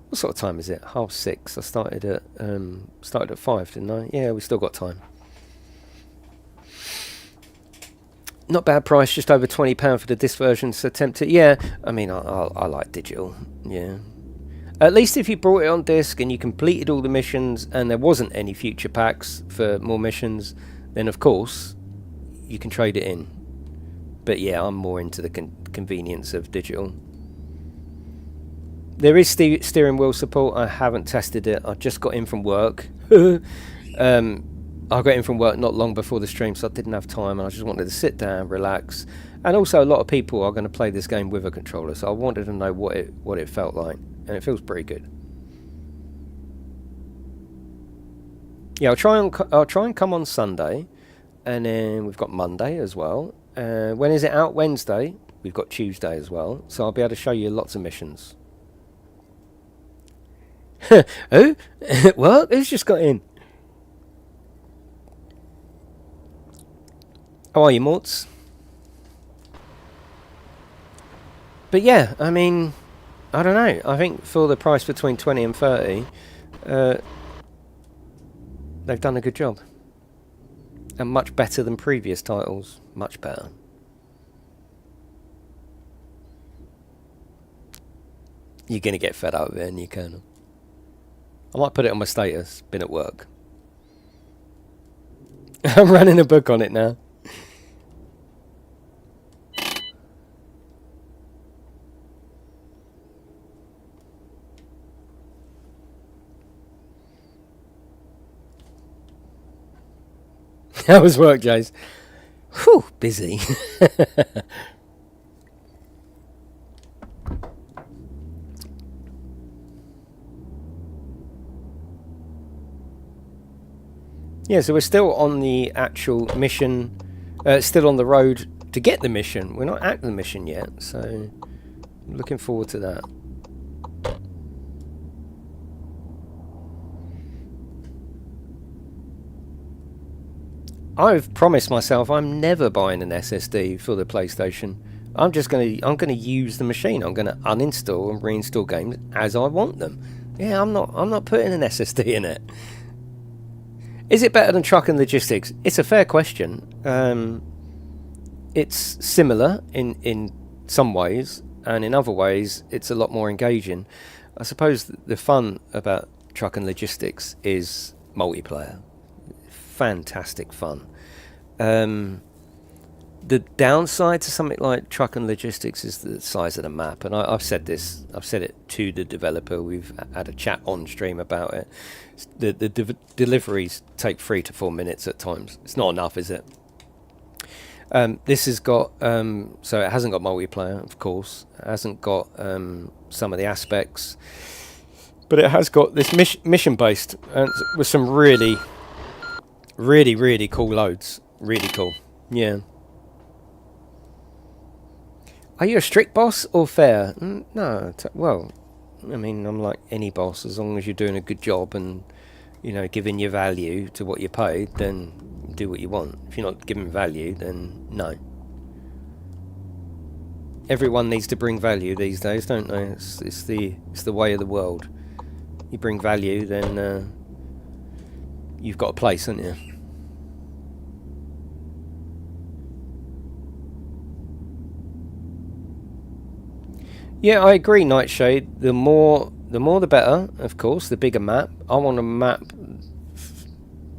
What sort of time is it? 6:30. I started at 5, didn't I? Yeah, we still got time. Not bad price, just over £20 for the disc version. So tempted. Yeah, I mean, I like digital. Yeah. At least if you brought it on disc and you completed all the missions and there wasn't any future packs for more missions, then of course you can trade it in. But yeah, I'm more into the convenience of digital. There is steering wheel support. I haven't tested it. I just got in from work. I got in from work not long before the stream, so I didn't have time, and I just wanted to sit down, relax. And also, a lot of people are going to play this game with a controller, so I wanted to know what it felt like, and it feels pretty good. Yeah, I'll try and come on Sunday, and then we've got Monday as well. When is it out? Wednesday. We've got Tuesday as well, so I'll be able to show you lots of missions. Who? What? Who's just got in? How are you, Morts? But yeah, I mean, I don't know. I think for the price between 20 and 30, they've done a good job. And much better than previous titles. Much better. You're going to get fed up with it, and you can. I might put it on my status. Been at work. I'm running a book on it now. How was work, Jace? Whew, busy. Yeah, so we're still on the actual mission, still on the road to get the mission. We're not at the mission yet, so I'm looking forward to that. I've promised myself I'm never buying an SSD for the PlayStation. I'm gonna use the machine. I'm gonna uninstall and reinstall games as I want them. Yeah, I'm not putting an SSD in it. Is it better than Truck and Logistics? It's a fair question. It's similar in some ways, and in other ways it's a lot more engaging. I suppose the fun about Truck and Logistics is multiplayer. Fantastic fun. The downside to something like Truck and Logistics is the size of the map, and I've said this. I've said it to the developer. We've had a chat on stream about it. The deliveries take 3 to 4 minutes at times. It's not enough, is it? This has got so it hasn't got multiplayer, of course. It hasn't got some of the aspects, but it has got this mission based and with some really cool loads. Really cool. Yeah. Are you a strict boss or fair? No. Well, I mean, I'm like any boss. As long as you're doing a good job and, you know, giving your value to what you're paid, then do what you want. If you're not giving value, then no. Everyone needs to bring value these days, don't they? It's the way of the world. You bring value, then you've got a place, haven't you? Yeah, I agree, Nightshade. The more the better, of course. The bigger map. I want a map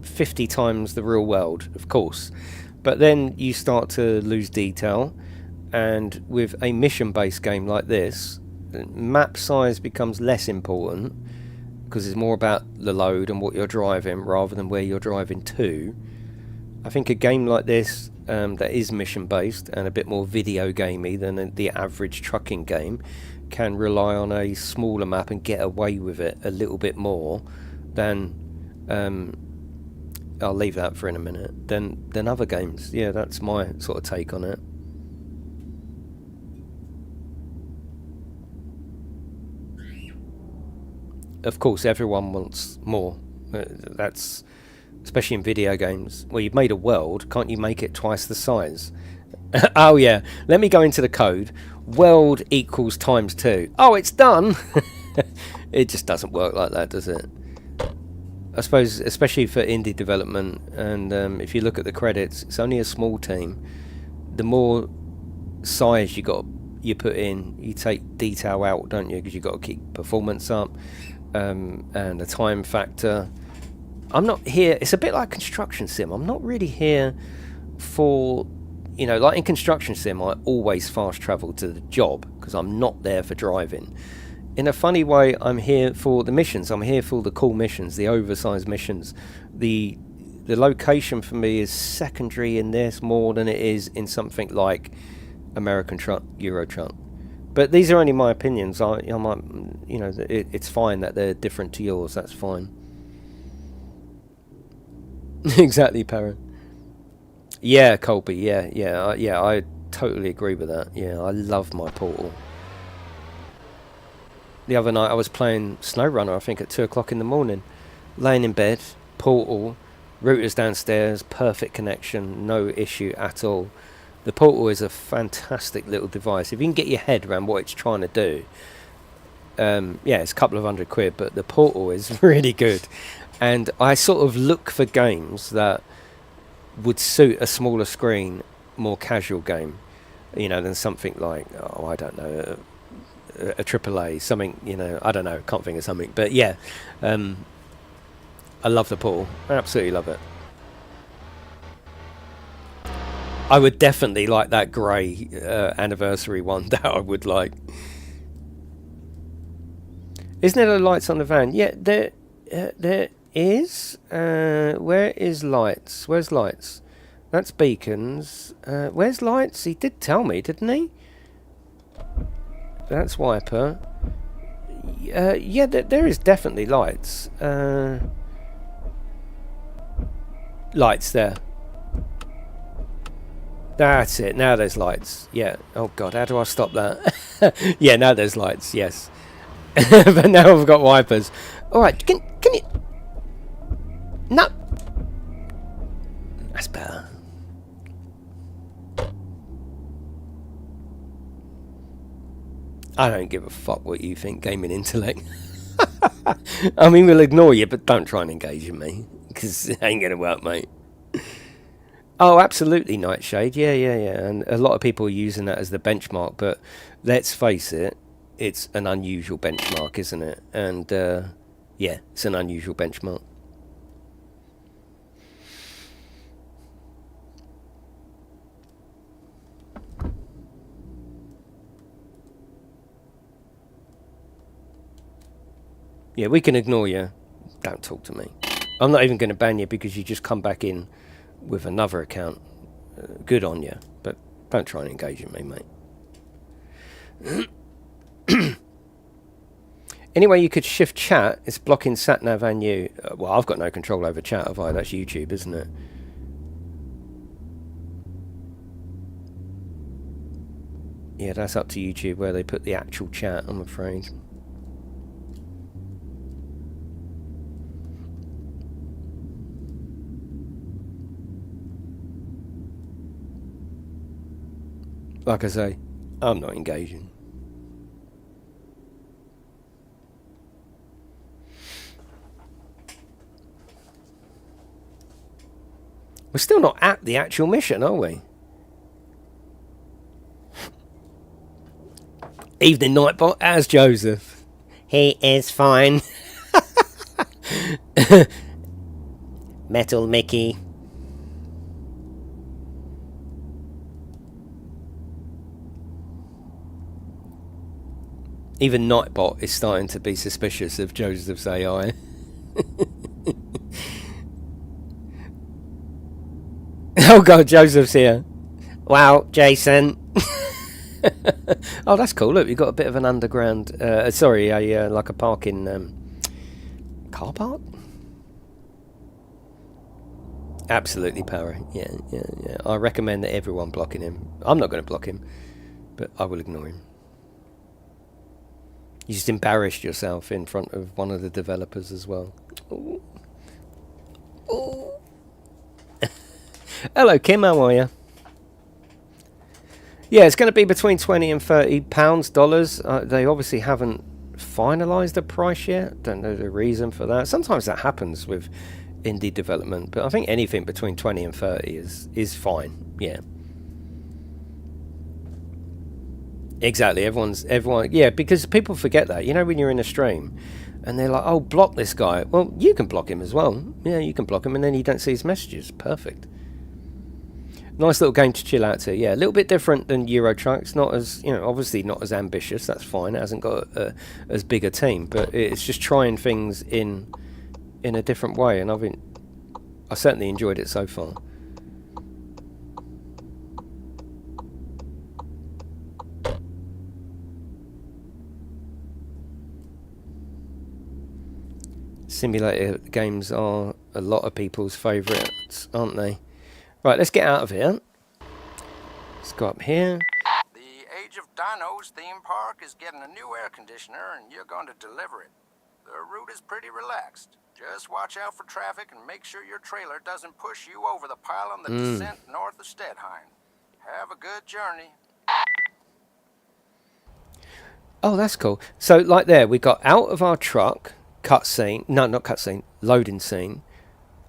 50 times the real world, of course. But then you start to lose detail, and with a mission-based game like this, map size becomes less important because it's more about the load and what you're driving rather than where you're driving to. I think a game like this that is mission based and a bit more video gamey than the average trucking game can rely on a smaller map and get away with it a little bit more than I'll leave that for in a minute than other games. Yeah, that's my sort of take on it. Of course, everyone wants more. That's especially in video games. Well, you've made a world, can't you make it twice the size? Oh yeah, let me go into the code. World equals ×2. Oh, it's done. It just doesn't work like that, does it? I suppose, especially for indie development, and if you look at the credits, it's only a small team. The more size you put in, you take detail out, don't you? Because you've got to keep performance up, and the time factor. I'm not here. It's a bit like construction sim. I'm not really here for, you know, like in construction sim, I always fast travel to the job because I'm not there for driving. In a funny way, I'm here for the missions. I'm here for the cool missions, the oversized missions. The location for me is secondary in this more than it is in something like American Truck, Euro Truck. But these are only my opinions. I might, you know, it's fine that they're different to yours. That's fine. Exactly, Perrin. Yeah, Colby. Yeah. I totally agree with that. Yeah, I love my Portal. The other night I was playing SnowRunner, I think at 2 o'clock in the morning, laying in bed, Portal, routers downstairs, perfect connection, no issue at all. The Portal is a fantastic little device. If you can get your head around what it's trying to do, yeah, it's a couple of £100, but the Portal is really good. And I sort of look for games that would suit a smaller screen, more casual game, you know, than something like, oh, I don't know, a AAA, something, you know, I don't know, can't think of something. But yeah, I love the Portal. I absolutely love it. I would definitely like that grey anniversary one that I would like. Isn't there lights on the van? Yeah, there is. Where is lights? Where's lights? That's beacons. Where's lights? He did tell me, didn't he? That's wiper. Yeah, there is definitely lights. Lights there. That's it. Now there's lights. Yeah. Oh God, how do I stop that? Yeah, now there's lights. Yes. But now I've got wipers. All right. Can you? No. That's better. Yeah. I don't give a fuck what you think, gaming intellect. I mean, we'll ignore you, but don't try and engage with me, because it ain't going to work, mate. Oh, absolutely, Nightshade. Yeah, yeah, yeah. And a lot of people are using that as the benchmark, but let's face it, it's an unusual benchmark, isn't it? And, yeah, it's an unusual benchmark. Yeah, we can ignore you. Don't talk to me. I'm not even going to ban you because you just come back in with another account. Good on you, but don't try and engage with me, mate. Anyway, you could shift chat. It's blocking SatNav and you. Well, I've got no control over chat, have I? That's YouTube, isn't it? Yeah, that's up to YouTube where they put the actual chat, I'm afraid. Like I say, I'm not engaging. We're still not at the actual mission, are we? Evening Nightbot as Joseph. He is fine. Metal Mickey. Even Nightbot is starting to be suspicious of Joseph's AI. Oh god, Joseph's here. Wow, Jason. Oh, that's cool. Look, you've got a bit of an underground... sorry, like a parking... car park? Absolutely, Power. Yeah, yeah, yeah. I recommend that everyone blocking him. I'm not going to block him, but I will ignore him. You just embarrassed yourself in front of one of the developers as well. Ooh. Ooh. Hello, Kim. How are you? Yeah, it's going to be between £20 and $30. They obviously haven't finalised the price yet. Don't know the reason for that. Sometimes that happens with indie development, but I think anything between 20 and 30 is fine. Yeah. Exactly. Everyone. Yeah, because people forget that. You know, when you're in a stream and they're like, "Oh, block this guy." Well, you can block him as well. Yeah, you can block him, and then you don't see his messages. Perfect. Nice little game to chill out to. Yeah, a little bit different than Euro Trucks. Not as, you know, obviously not as ambitious. That's fine. It hasn't got as big a team, but it's just trying things in a different way, and I certainly enjoyed it so far. Simulator games are a lot of people's favourites, aren't they? Right, let's get out of here. Let's go up here. The Age of Dino's theme park is getting a new air conditioner, and you're going to deliver it. The route is pretty relaxed. Just watch out for traffic and make sure your trailer doesn't push you over the pile on the descent north of Stedheim. Have a good journey. Oh, that's cool. So, like there, we got out of our truck, cutscene. No, not cutscene, loading scene.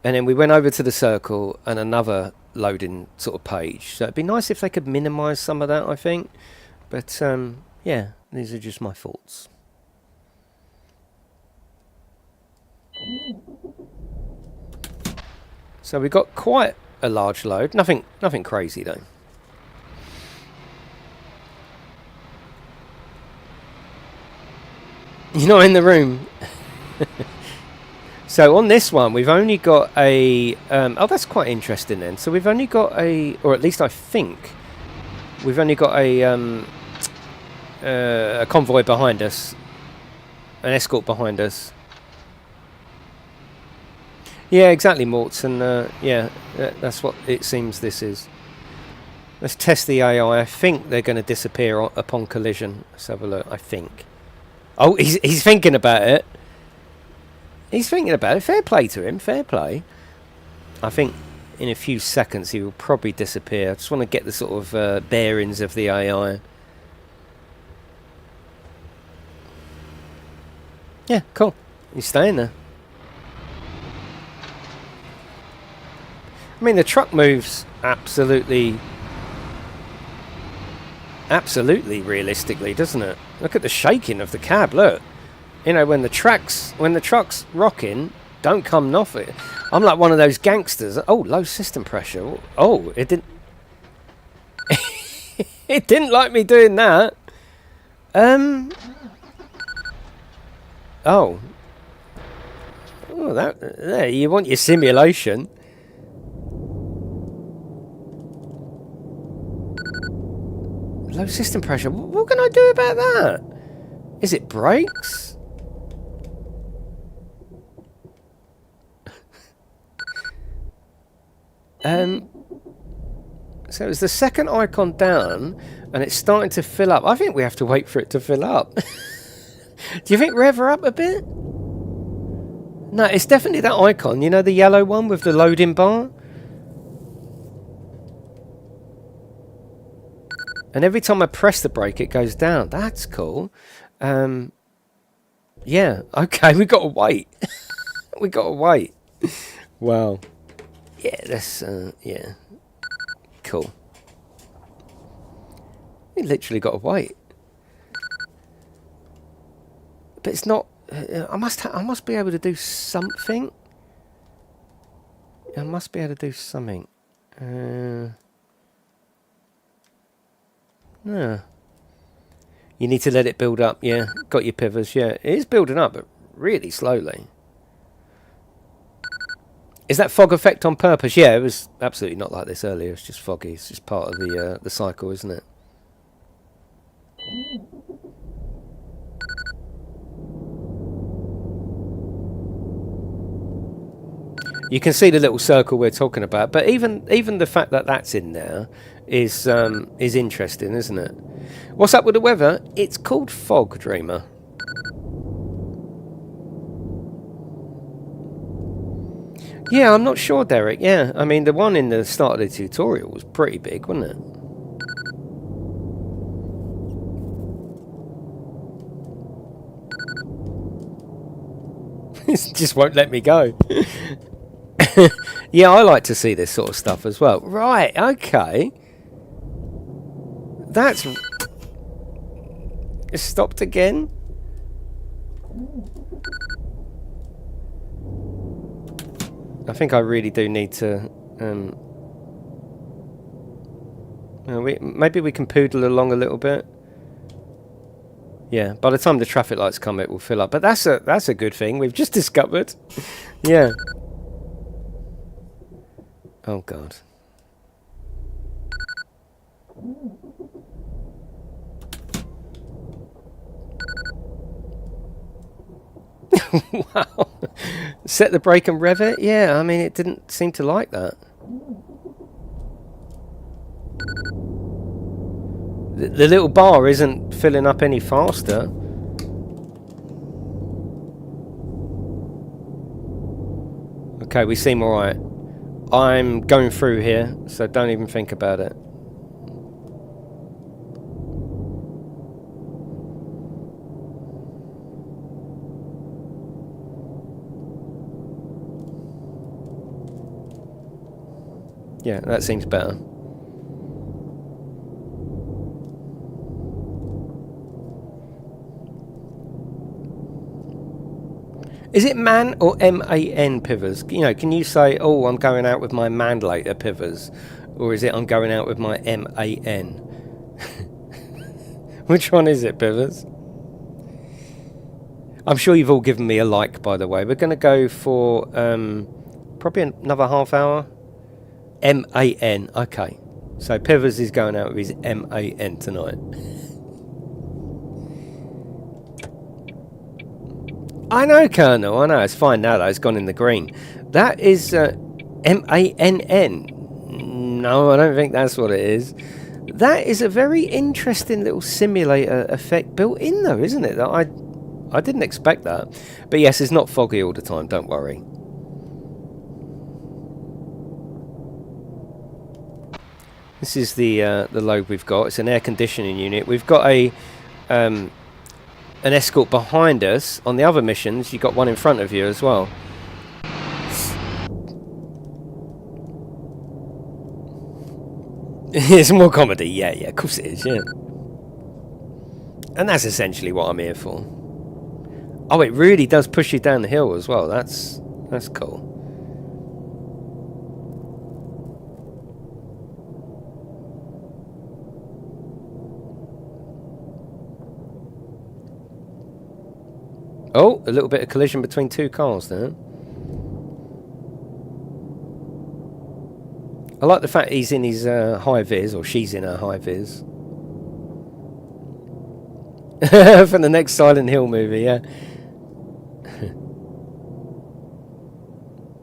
And then we went over to the circle and another loading sort of page. So it'd be nice if they could minimise some of that, I think. But, yeah, these are just my thoughts. So we got quite a large load. Nothing crazy, though. You're not in the room. So on this one, we've only got a... oh, that's quite interesting then. So we've only got a... Or at least I think... We've only got a convoy behind us. An escort behind us. Yeah, exactly, Morts. And yeah, that's what it seems this is. Let's test the AI. I think they're going to disappear upon collision. Let's have a look. I think. Oh, he's thinking about it. He's thinking about it. Fair play to him. Fair play. I think in a few seconds he will probably disappear. I just want to get the sort of bearings of the AI. Yeah, cool. He's staying there. I mean, the truck moves absolutely realistically, doesn't it? Look at the shaking of the cab. Look, you know, when the truck's rocking, don't come off it. I'm like one of those gangsters. Oh, low system pressure. Oh, it didn't. It didn't like me doing that. Oh. Oh, that there. You want your simulation. Low system pressure. What can I do about that? Is it brakes? So it's the second icon down, and it's starting to fill up. I think we have to wait for it to fill up. Do you think rev her up a bit? No, it's definitely that icon. You know, the yellow one with the loading bar? And every time I press the brake, it goes down. That's cool. Yeah, okay, we got to wait. We got to wait. Wow. Yeah, that's, yeah. Cool. We literally got to wait. But it's not... I must be able to do something. I must be able to do something. No. You need to let it build up. Yeah, got your pivers. Yeah, it is building up, but really slowly. Is that fog effect on purpose? Yeah, it was absolutely not like this earlier. It's just foggy. It's just part of the cycle, isn't it? You can see the little circle we're talking about, but even the fact that that's in there is interesting, isn't it? What's up with the weather? It's called Fog Dreamer. Yeah, I'm not sure, Derek. Yeah, I mean, the one in the start of the tutorial was pretty big, wasn't it? It just won't let me go. Yeah, I like to see this sort of stuff as well. Right, okay. That's... It stopped again? I think I really do need to... maybe we can poodle along a little bit. Yeah, by the time the traffic lights come, it will fill up. But that's a good thing we've just discovered. Yeah. Oh, God. Wow. Set the brake and rev it? Yeah, I mean, it didn't seem to like that. The little bar isn't filling up any faster. Okay, we seem alright. I'm going through here, so don't even think about it. Yeah, that seems better. Is it MAN or MAN pivers? You know, can you say, oh, I'm going out with my Manlater pivers? Or is it I'm going out with my MAN? Which one is it, pivers? I'm sure you've all given me a like, by the way. We're going to go for probably another half hour. MAN, okay. So Pivers is going out with his MAN tonight. I know, Colonel, I know. It's fine now, though. It's gone in the green. That is MANN. No, I don't think that's what it is. That is a very interesting little simulator effect built in, though, isn't it? That I didn't expect that. But yes, it's not foggy all the time, don't worry. This is the load we've got. It's an air conditioning unit. We've got an escort behind us on the other missions. You've got one in front of you as well. It's more comedy, yeah, of course it is, yeah. And that's essentially what I'm here for. Oh, it really does push you down the hill as well. That's cool. Oh, a little bit of collision between two cars there. I like the fact he's in his high vis, or she's in her high vis. For the next Silent Hill movie, yeah.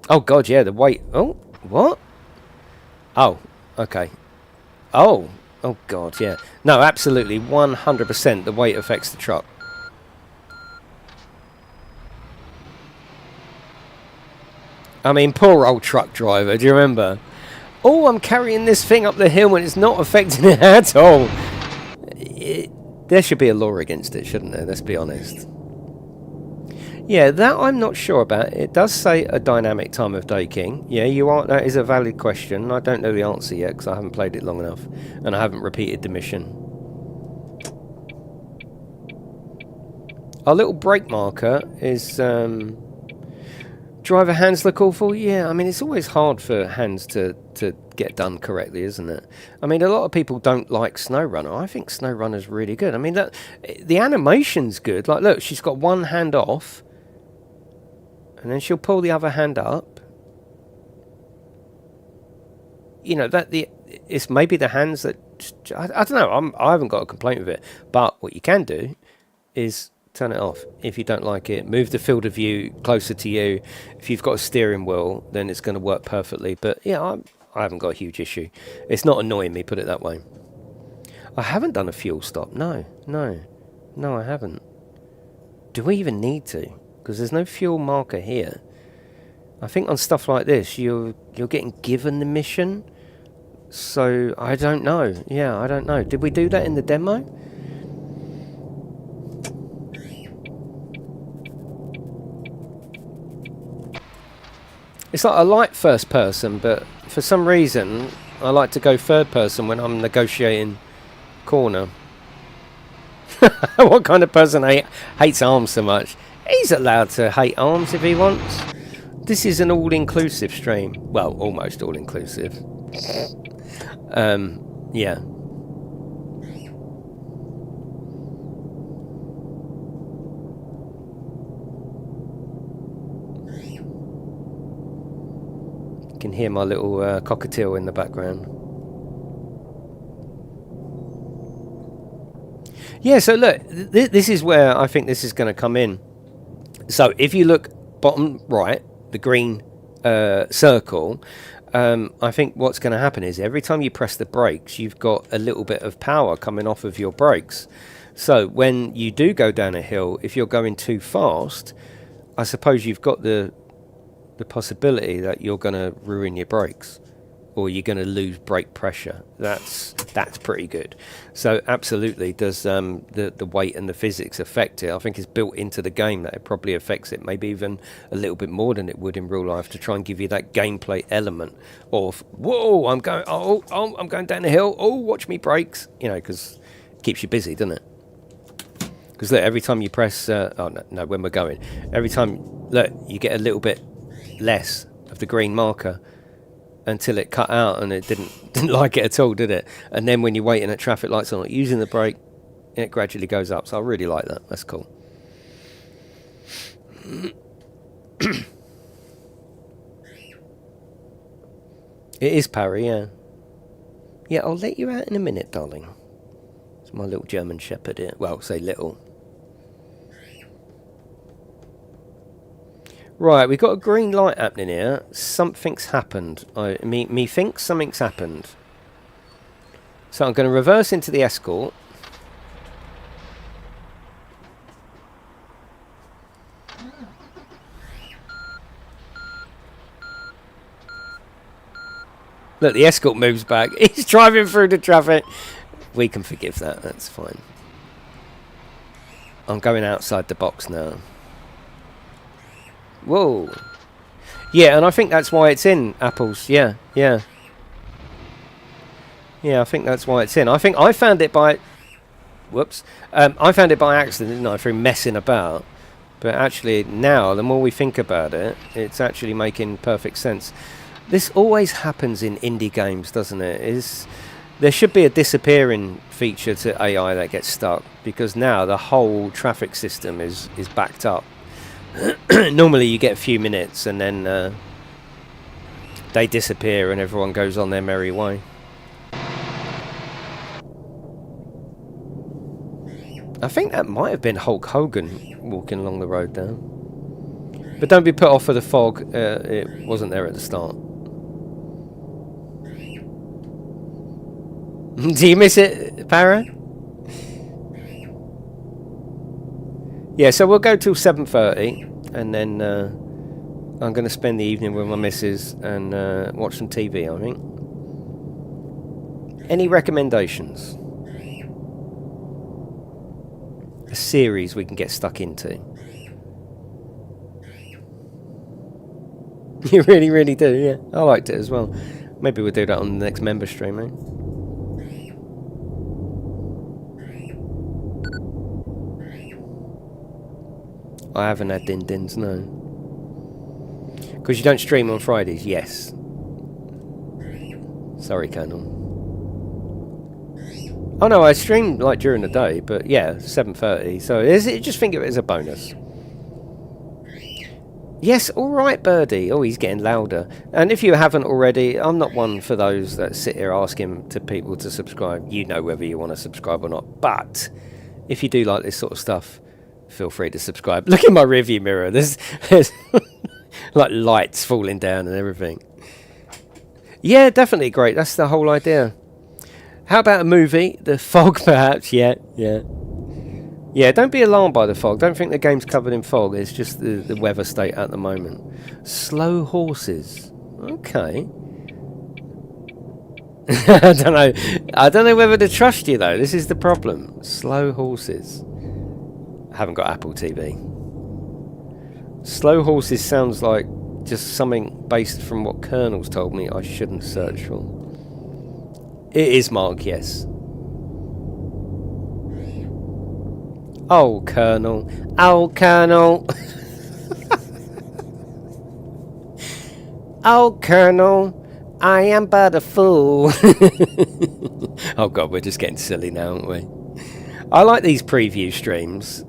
Oh god, yeah, the weight. Oh, what? Oh, okay. Oh god, yeah. No, absolutely, 100% the weight affects the truck. I mean, poor old truck driver, do you remember? Oh, I'm carrying this thing up the hill and it's not affecting it at all. There should be a law against it, shouldn't there? Let's be honest. Yeah, that I'm not sure about. It does say a dynamic time of day, King. Yeah, you are. That is a valid question. I don't know the answer yet because I haven't played it long enough and I haven't repeated the mission. Our little brake marker is driver hands look awful. Yeah, I mean it's always hard for hands to get done correctly, isn't it? I mean, a lot of people don't like SnowRunner. I think SnowRunner's really good. I mean, the animation's good. Like, look, she's got one hand off, and then she'll pull the other hand up. You know it's maybe the hands that I don't know. I haven't got a complaint with it, but what you can do is turn it off if you don't like it. Move the field of view closer to you. If you've got a steering wheel, then it's going to work perfectly. But yeah, I haven't got a huge issue. It's not annoying me, put it that way. I haven't done a fuel stop. No, I haven't. Do we even need to? Because there's no fuel marker here. I think on stuff like this, you're getting given the mission. So I don't know. Yeah, I don't know. Did we do that in the demo? It's like I like first person, but for some reason I like to go third person when I'm negotiating corner. What kind of person hates arms so much? He's allowed to hate arms if he wants. This is an all-inclusive stream. Well, almost all-inclusive. Yeah. You can hear my little cockatiel in the background. Yeah, so look, this is where I think this is going to come in. So if you look bottom right, the green circle, I think what's going to happen is every time you press the brakes, you've got a little bit of power coming off of your brakes. So when you do go down a hill, if you're going too fast, I suppose you've got the possibility that you're going to ruin your brakes, or you're going to lose brake pressure. That's pretty good. So absolutely does the weight and the physics affect it. I think it's built into the game that it probably affects it, maybe even a little bit more than it would in real life, to try and give you that gameplay element of, whoa, I'm going down the hill, oh, watch me brakes, you know, because it keeps you busy, doesn't it? Because look, every time you press no, when we're going, every time, look, you get a little bit less of the green marker until it cut out, and it didn't like it at all, did it? And then when you're waiting at traffic lights or not using the brake, it gradually goes up. So I really like that. That's cool. It is parry, yeah. Yeah, I'll let you out in a minute, darling. It's my little German Shepherd here. Well, say little. Right, we've got a green light happening here. Something's happened. Me thinks something's happened. So I'm going to reverse into the escort. Look, the escort moves back. He's driving through the traffic. We can forgive that. That's fine. I'm going outside the box now. Whoa. Yeah, and I think that's why it's in Apple's. Yeah, yeah. Yeah, I think that's why it's in. I think I found it by... Whoops. I found it by accident, didn't I, through messing about. But actually, now, the more we think about it, it's actually making perfect sense. This always happens in indie games, doesn't it? There should be a disappearing feature to AI that gets stuck, because now the whole traffic system is backed up. Normally you get a few minutes and then they disappear and everyone goes on their merry way. I think that might have been Hulk Hogan walking along the road there. But don't be put off for the fog. It wasn't there at the start. Do you miss it, Para? Yeah, so we'll go till 7:30, and then I'm going to spend the evening with my missus and watch some TV, I think. Any recommendations? A series we can get stuck into. You really, really do, yeah. I liked it as well. Maybe we'll do that on the next member stream, eh? I haven't had din-dins, no. Because you don't stream on Fridays? Yes. Sorry, Colonel. Oh no, I stream like during the day, but yeah, 7:30. So just think of it as a bonus. Yes, all right, Birdie. Oh, he's getting louder. And if you haven't already, I'm not one for those that sit here asking to people to subscribe. You know whether you want to subscribe or not. But if you do like this sort of stuff, feel free to subscribe. Look in my rearview mirror. There's like lights falling down and everything. Yeah, definitely great. That's the whole idea. How about a movie? The fog, perhaps? Yeah, yeah. Yeah, don't be alarmed by the fog. Don't think the game's covered in fog. It's just the weather state at the moment. Slow horses. Okay. I don't know. I don't know whether to trust you, though. This is the problem. Slow horses. I haven't got Apple TV. Slow horses sounds like just something based from what Colonel's told me I shouldn't search for. It is Mark, yes. Oh, Colonel. Oh, Colonel. Oh, Colonel. I am but a fool. Oh, God, we're just getting silly now, aren't we? I like these preview streams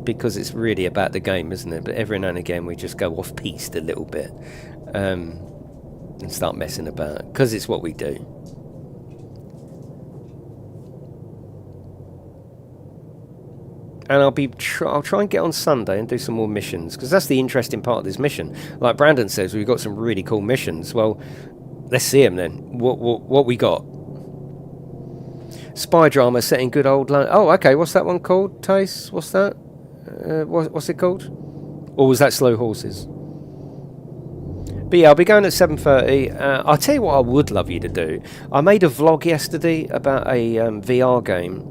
because it's really about the game, isn't it? But every now and again we just go off-piste a little bit and start messing about because it's what we do. And I'll try and get on Sunday and do some more missions because that's the interesting part of this mission. Like Brandon says, we've got some really cool missions. Well, let's see them then. What we got? Spy drama set in good old London. Oh, okay. What's that one called, Tace? What's that? What's it called? Or was that Slow Horses? But yeah, I'll be going at 7:30. I'll tell you what I would love you to do. I made a vlog yesterday about a VR game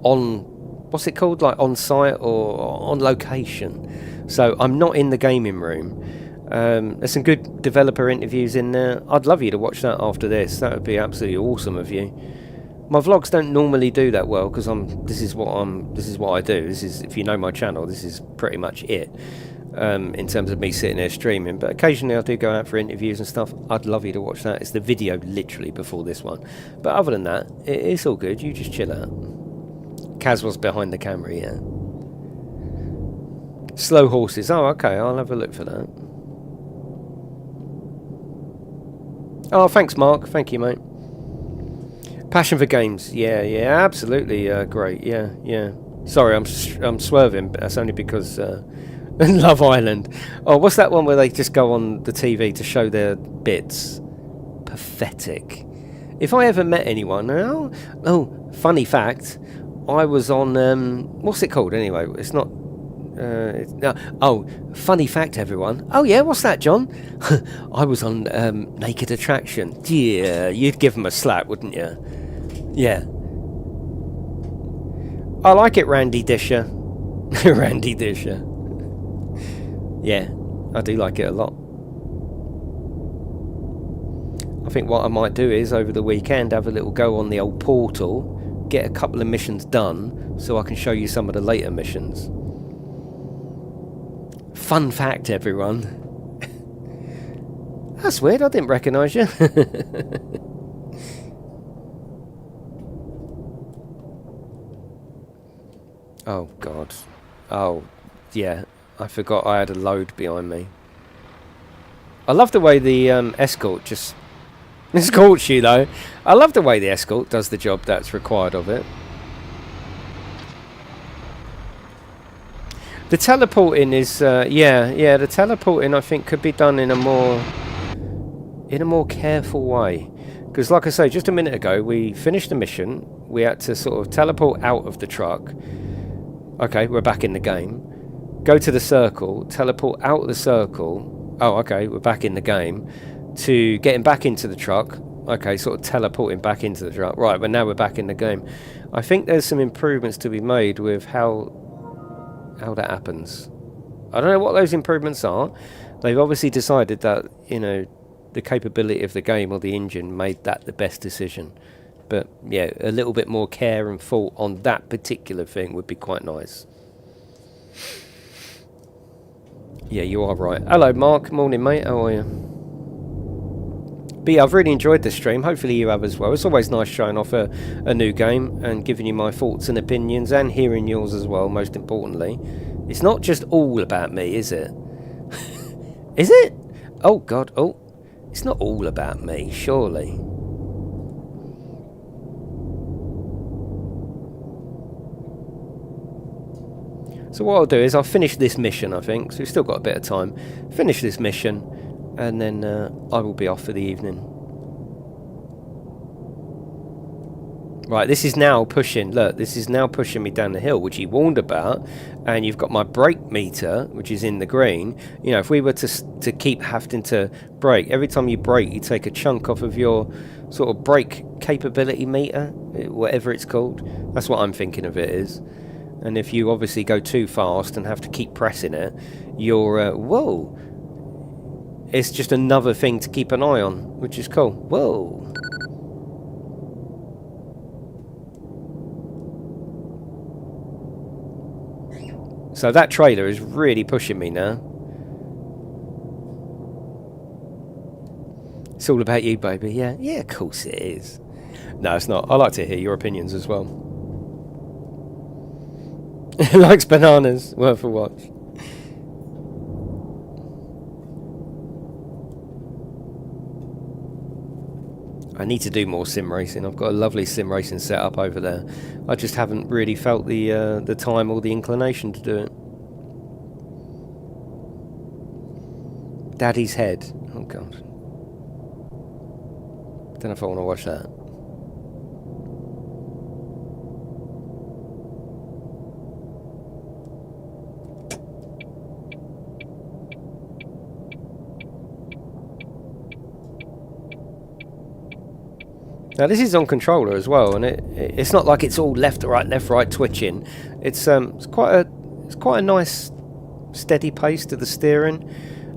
on... What's it called? Like on site or on location. So I'm not in the gaming room. There's some good developer interviews in there. I'd love you to watch that after this. That would be absolutely awesome of you. My vlogs don't normally do that well because this is what I do. This is, if you know my channel, this is pretty much it in terms of me sitting there streaming. But occasionally I do go out for interviews and stuff. I'd love you to watch that. It's the video literally before this one. But other than that, it's all good. You just chill out. Kaz was behind the camera, yeah. Slow Horses. Oh, okay. I'll have a look for that. Oh, thanks, Mark. Thank you, mate. Passion for games. Yeah, yeah, absolutely great. Yeah, yeah. Sorry, I'm swerving, but that's only because Love Island. Oh, what's that one where they just go on the TV to show their bits? Pathetic. If I ever met anyone... Oh, funny fact... I was on, what's it called anyway? It's not No, oh, funny fact, everyone. Oh yeah, what's that, John? I was on Naked Attraction. Yeah, you'd give them a slap, wouldn't you? Yeah. I like it, Randy Disher. Randy Disher. Yeah, I do like it a lot. I think what I might do is, over the weekend, have a little go on the old portal, get a couple of missions done, so I can show you some of the later missions. Fun fact, everyone. That's weird, I didn't recognise you. Oh, God. Oh, yeah. I forgot I had a load behind me. I love the way the escort just escorts you, though. I love the way the escort does the job that's required of it. The teleporting is, yeah, the teleporting I think could be done in a more careful way. Because like I say, just a minute ago, we finished the mission. We had to sort of teleport out of the truck. Okay, we're back in the game. Go to the circle, teleport out of the circle. Oh, okay, we're back in the game. To getting back into the truck. Okay, sort of teleporting back into the truck. Right, but now we're back in the game. I think there's some improvements to be made with how that happens. I don't know what those improvements are. They've obviously decided that, you know, the capability of the game or the engine made that the best decision. But yeah, a little bit more care and thought on that particular thing would be quite nice. Yeah, you are right. Hello, Mark. Morning, mate. How are you? But yeah, I've really enjoyed this stream. Hopefully you have as well. It's always nice showing off a new game and giving you my thoughts and opinions and hearing yours as well, most importantly. It's not just all about me, is it? Is it? Oh, God. Oh, it's not all about me, surely. So what I'll do is I'll finish this mission, I think. So we've still got a bit of time. Finish this mission, and then I will be off for the evening. Right, this is now pushing. Look, this is now pushing me down the hill, which he warned about. And you've got my brake meter, which is in the green. You know, if we were to keep having to brake, every time you brake, you take a chunk off of your sort of brake capability meter, whatever it's called. That's what I'm thinking of it is. And if you obviously go too fast and have to keep pressing it, you're, whoa. It's just another thing to keep an eye on, which is cool. Whoa. So that trailer is really pushing me now. It's all about you, baby. Yeah, yeah, of course it is. No, it's not. I like to hear your opinions as well. Likes bananas. Worth a watch. I need to do more sim racing. I've got a lovely sim racing setup over there. I just haven't really felt the time or the inclination to do it. Daddy's Head. Oh God. Don't know if I want to watch that. Now this is on controller as well, and it's not like it's all left right twitching. It's quite a nice steady pace to the steering,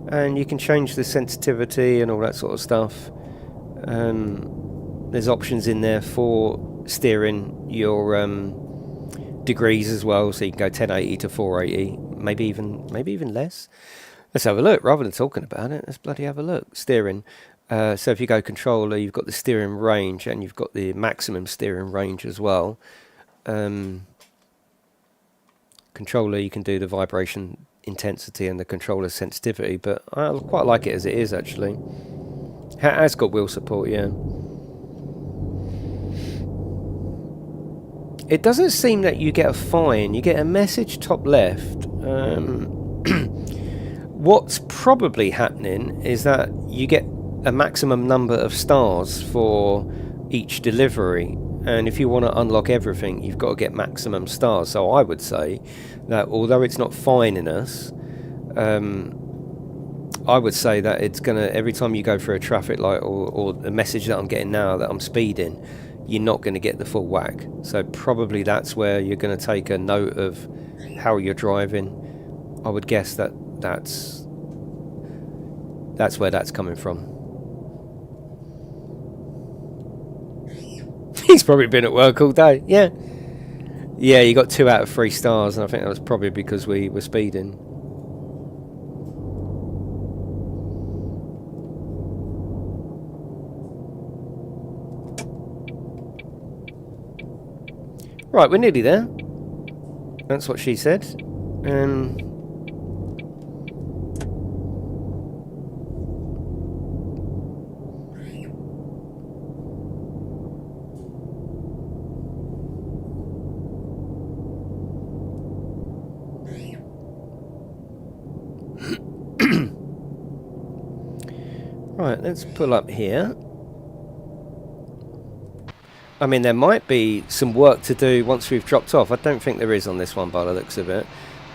and you can change the sensitivity and all that sort of stuff. There's options in there for steering your degrees as well, so you can go 1080 to 480, maybe even less. Let's have a look. Rather than talking about it, let's bloody have a look. Steering. So if you go controller, you've got the steering range and you've got the maximum steering range as well. Controller, you can do the vibration intensity and the controller sensitivity, but I quite like it as it is actually. Has got wheel support, yeah. It doesn't seem that you get a fine. You get a message top left. What's probably happening is that you get a maximum number of stars for each delivery, And if you want to unlock everything, you've got to get maximum stars. So I would say that although it's not fining us, I would say that it's going to, every time you go through a traffic light or the message that I'm getting now that I'm speeding, you're not going to get the full whack. So probably that's where you're going to take a note of how you're driving. I would guess that that's where that's coming from. He's probably been at work all day. Yeah, you got 2 out of 3 stars, and I think that was probably because we were speeding. Right, we're nearly there. That's what she said. Right, let's pull up here. I mean, there might be some work to do once we've dropped off. I don't think there is on this one by the looks of it.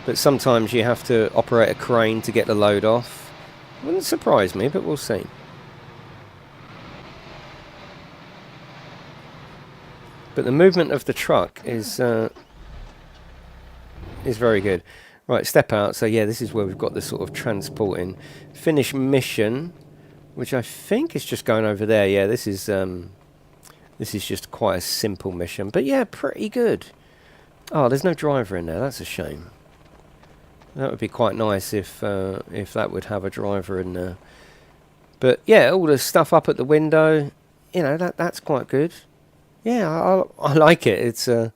But sometimes you have to operate a crane to get the load off. Wouldn't surprise me, but we'll see. But the movement of the truck is very good. Right, step out. So yeah, this is where we've got the sort of transporting. Finish mission, which I think is just going over there. Yeah, this is just quite a simple mission, but yeah, pretty good. Oh, there's no driver in there. That's a shame. That would be quite nice if that would have a driver in there. But yeah, all the stuff up at the window, you know, that's quite good. Yeah, I like it. It's a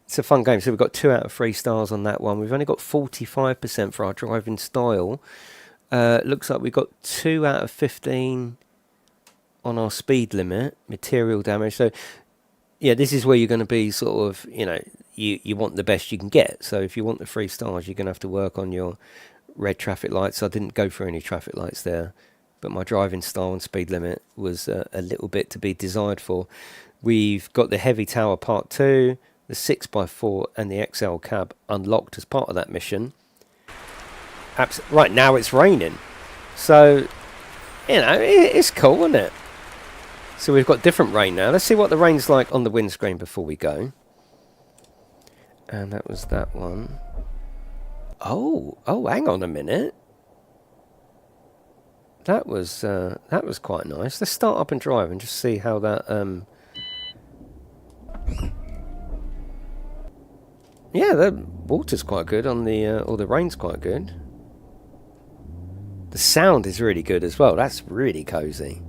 fun game. So we've got 2 out of 3 stars on that one. We've only got 45% for our driving style. Looks like we've got 2 out of 15 on our speed limit, material damage. So yeah, this is where you're going to be sort of, you know, you want the best you can get. So if you want the 3 stars, you're going to have to work on your red traffic lights. I didn't go for any traffic lights there, but my driving style and speed limit was a little bit to be desired for. We've got the heavy tower part 2, the 6x4 and the XL cab unlocked as part of that mission. Right now it's raining, so you know it's cool, isn't it? So we've got different rain now. Let's see what the rain's like on the windscreen before we go. And that was that one. Oh, hang on a minute. That was quite nice. Let's start up and drive and just see how that yeah, the water's quite good on the or the rain's quite good. The sound is really good as well. That's really cozy.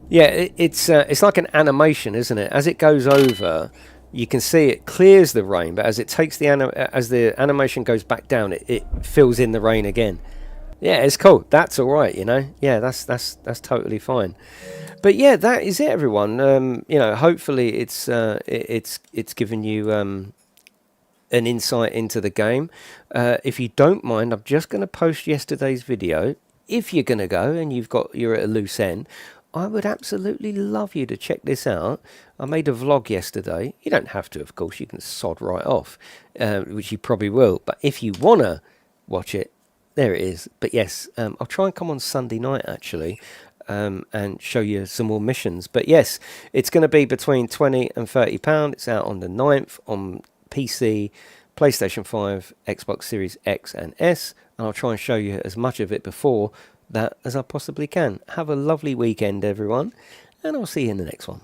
Yeah, it's like an animation, isn't it? As it goes over, you can see it clears the rain, but as it takes as the animation goes back down, it fills in the rain again. Yeah, it's cool. That's all right, you know. Yeah, that's totally fine. But yeah, that is it, everyone. You know, hopefully it's given you an insight into the game. If you don't mind, I'm just going to post yesterday's video. If you're going to go and you're at a loose end, I would absolutely love you to check this out. I made a vlog yesterday. You don't have to, of course. You can sod right off, which you probably will. But if you want to watch it, there it is. But yes, I'll try and come on Sunday night, actually, and show you some more missions. But yes, it's going to be between £20 and £30. It's out on the 9th on PC, PlayStation 5, Xbox Series X and S. And I'll try and show you as much of it before that as I possibly can. Have a lovely weekend, everyone, and I'll see you in the next one.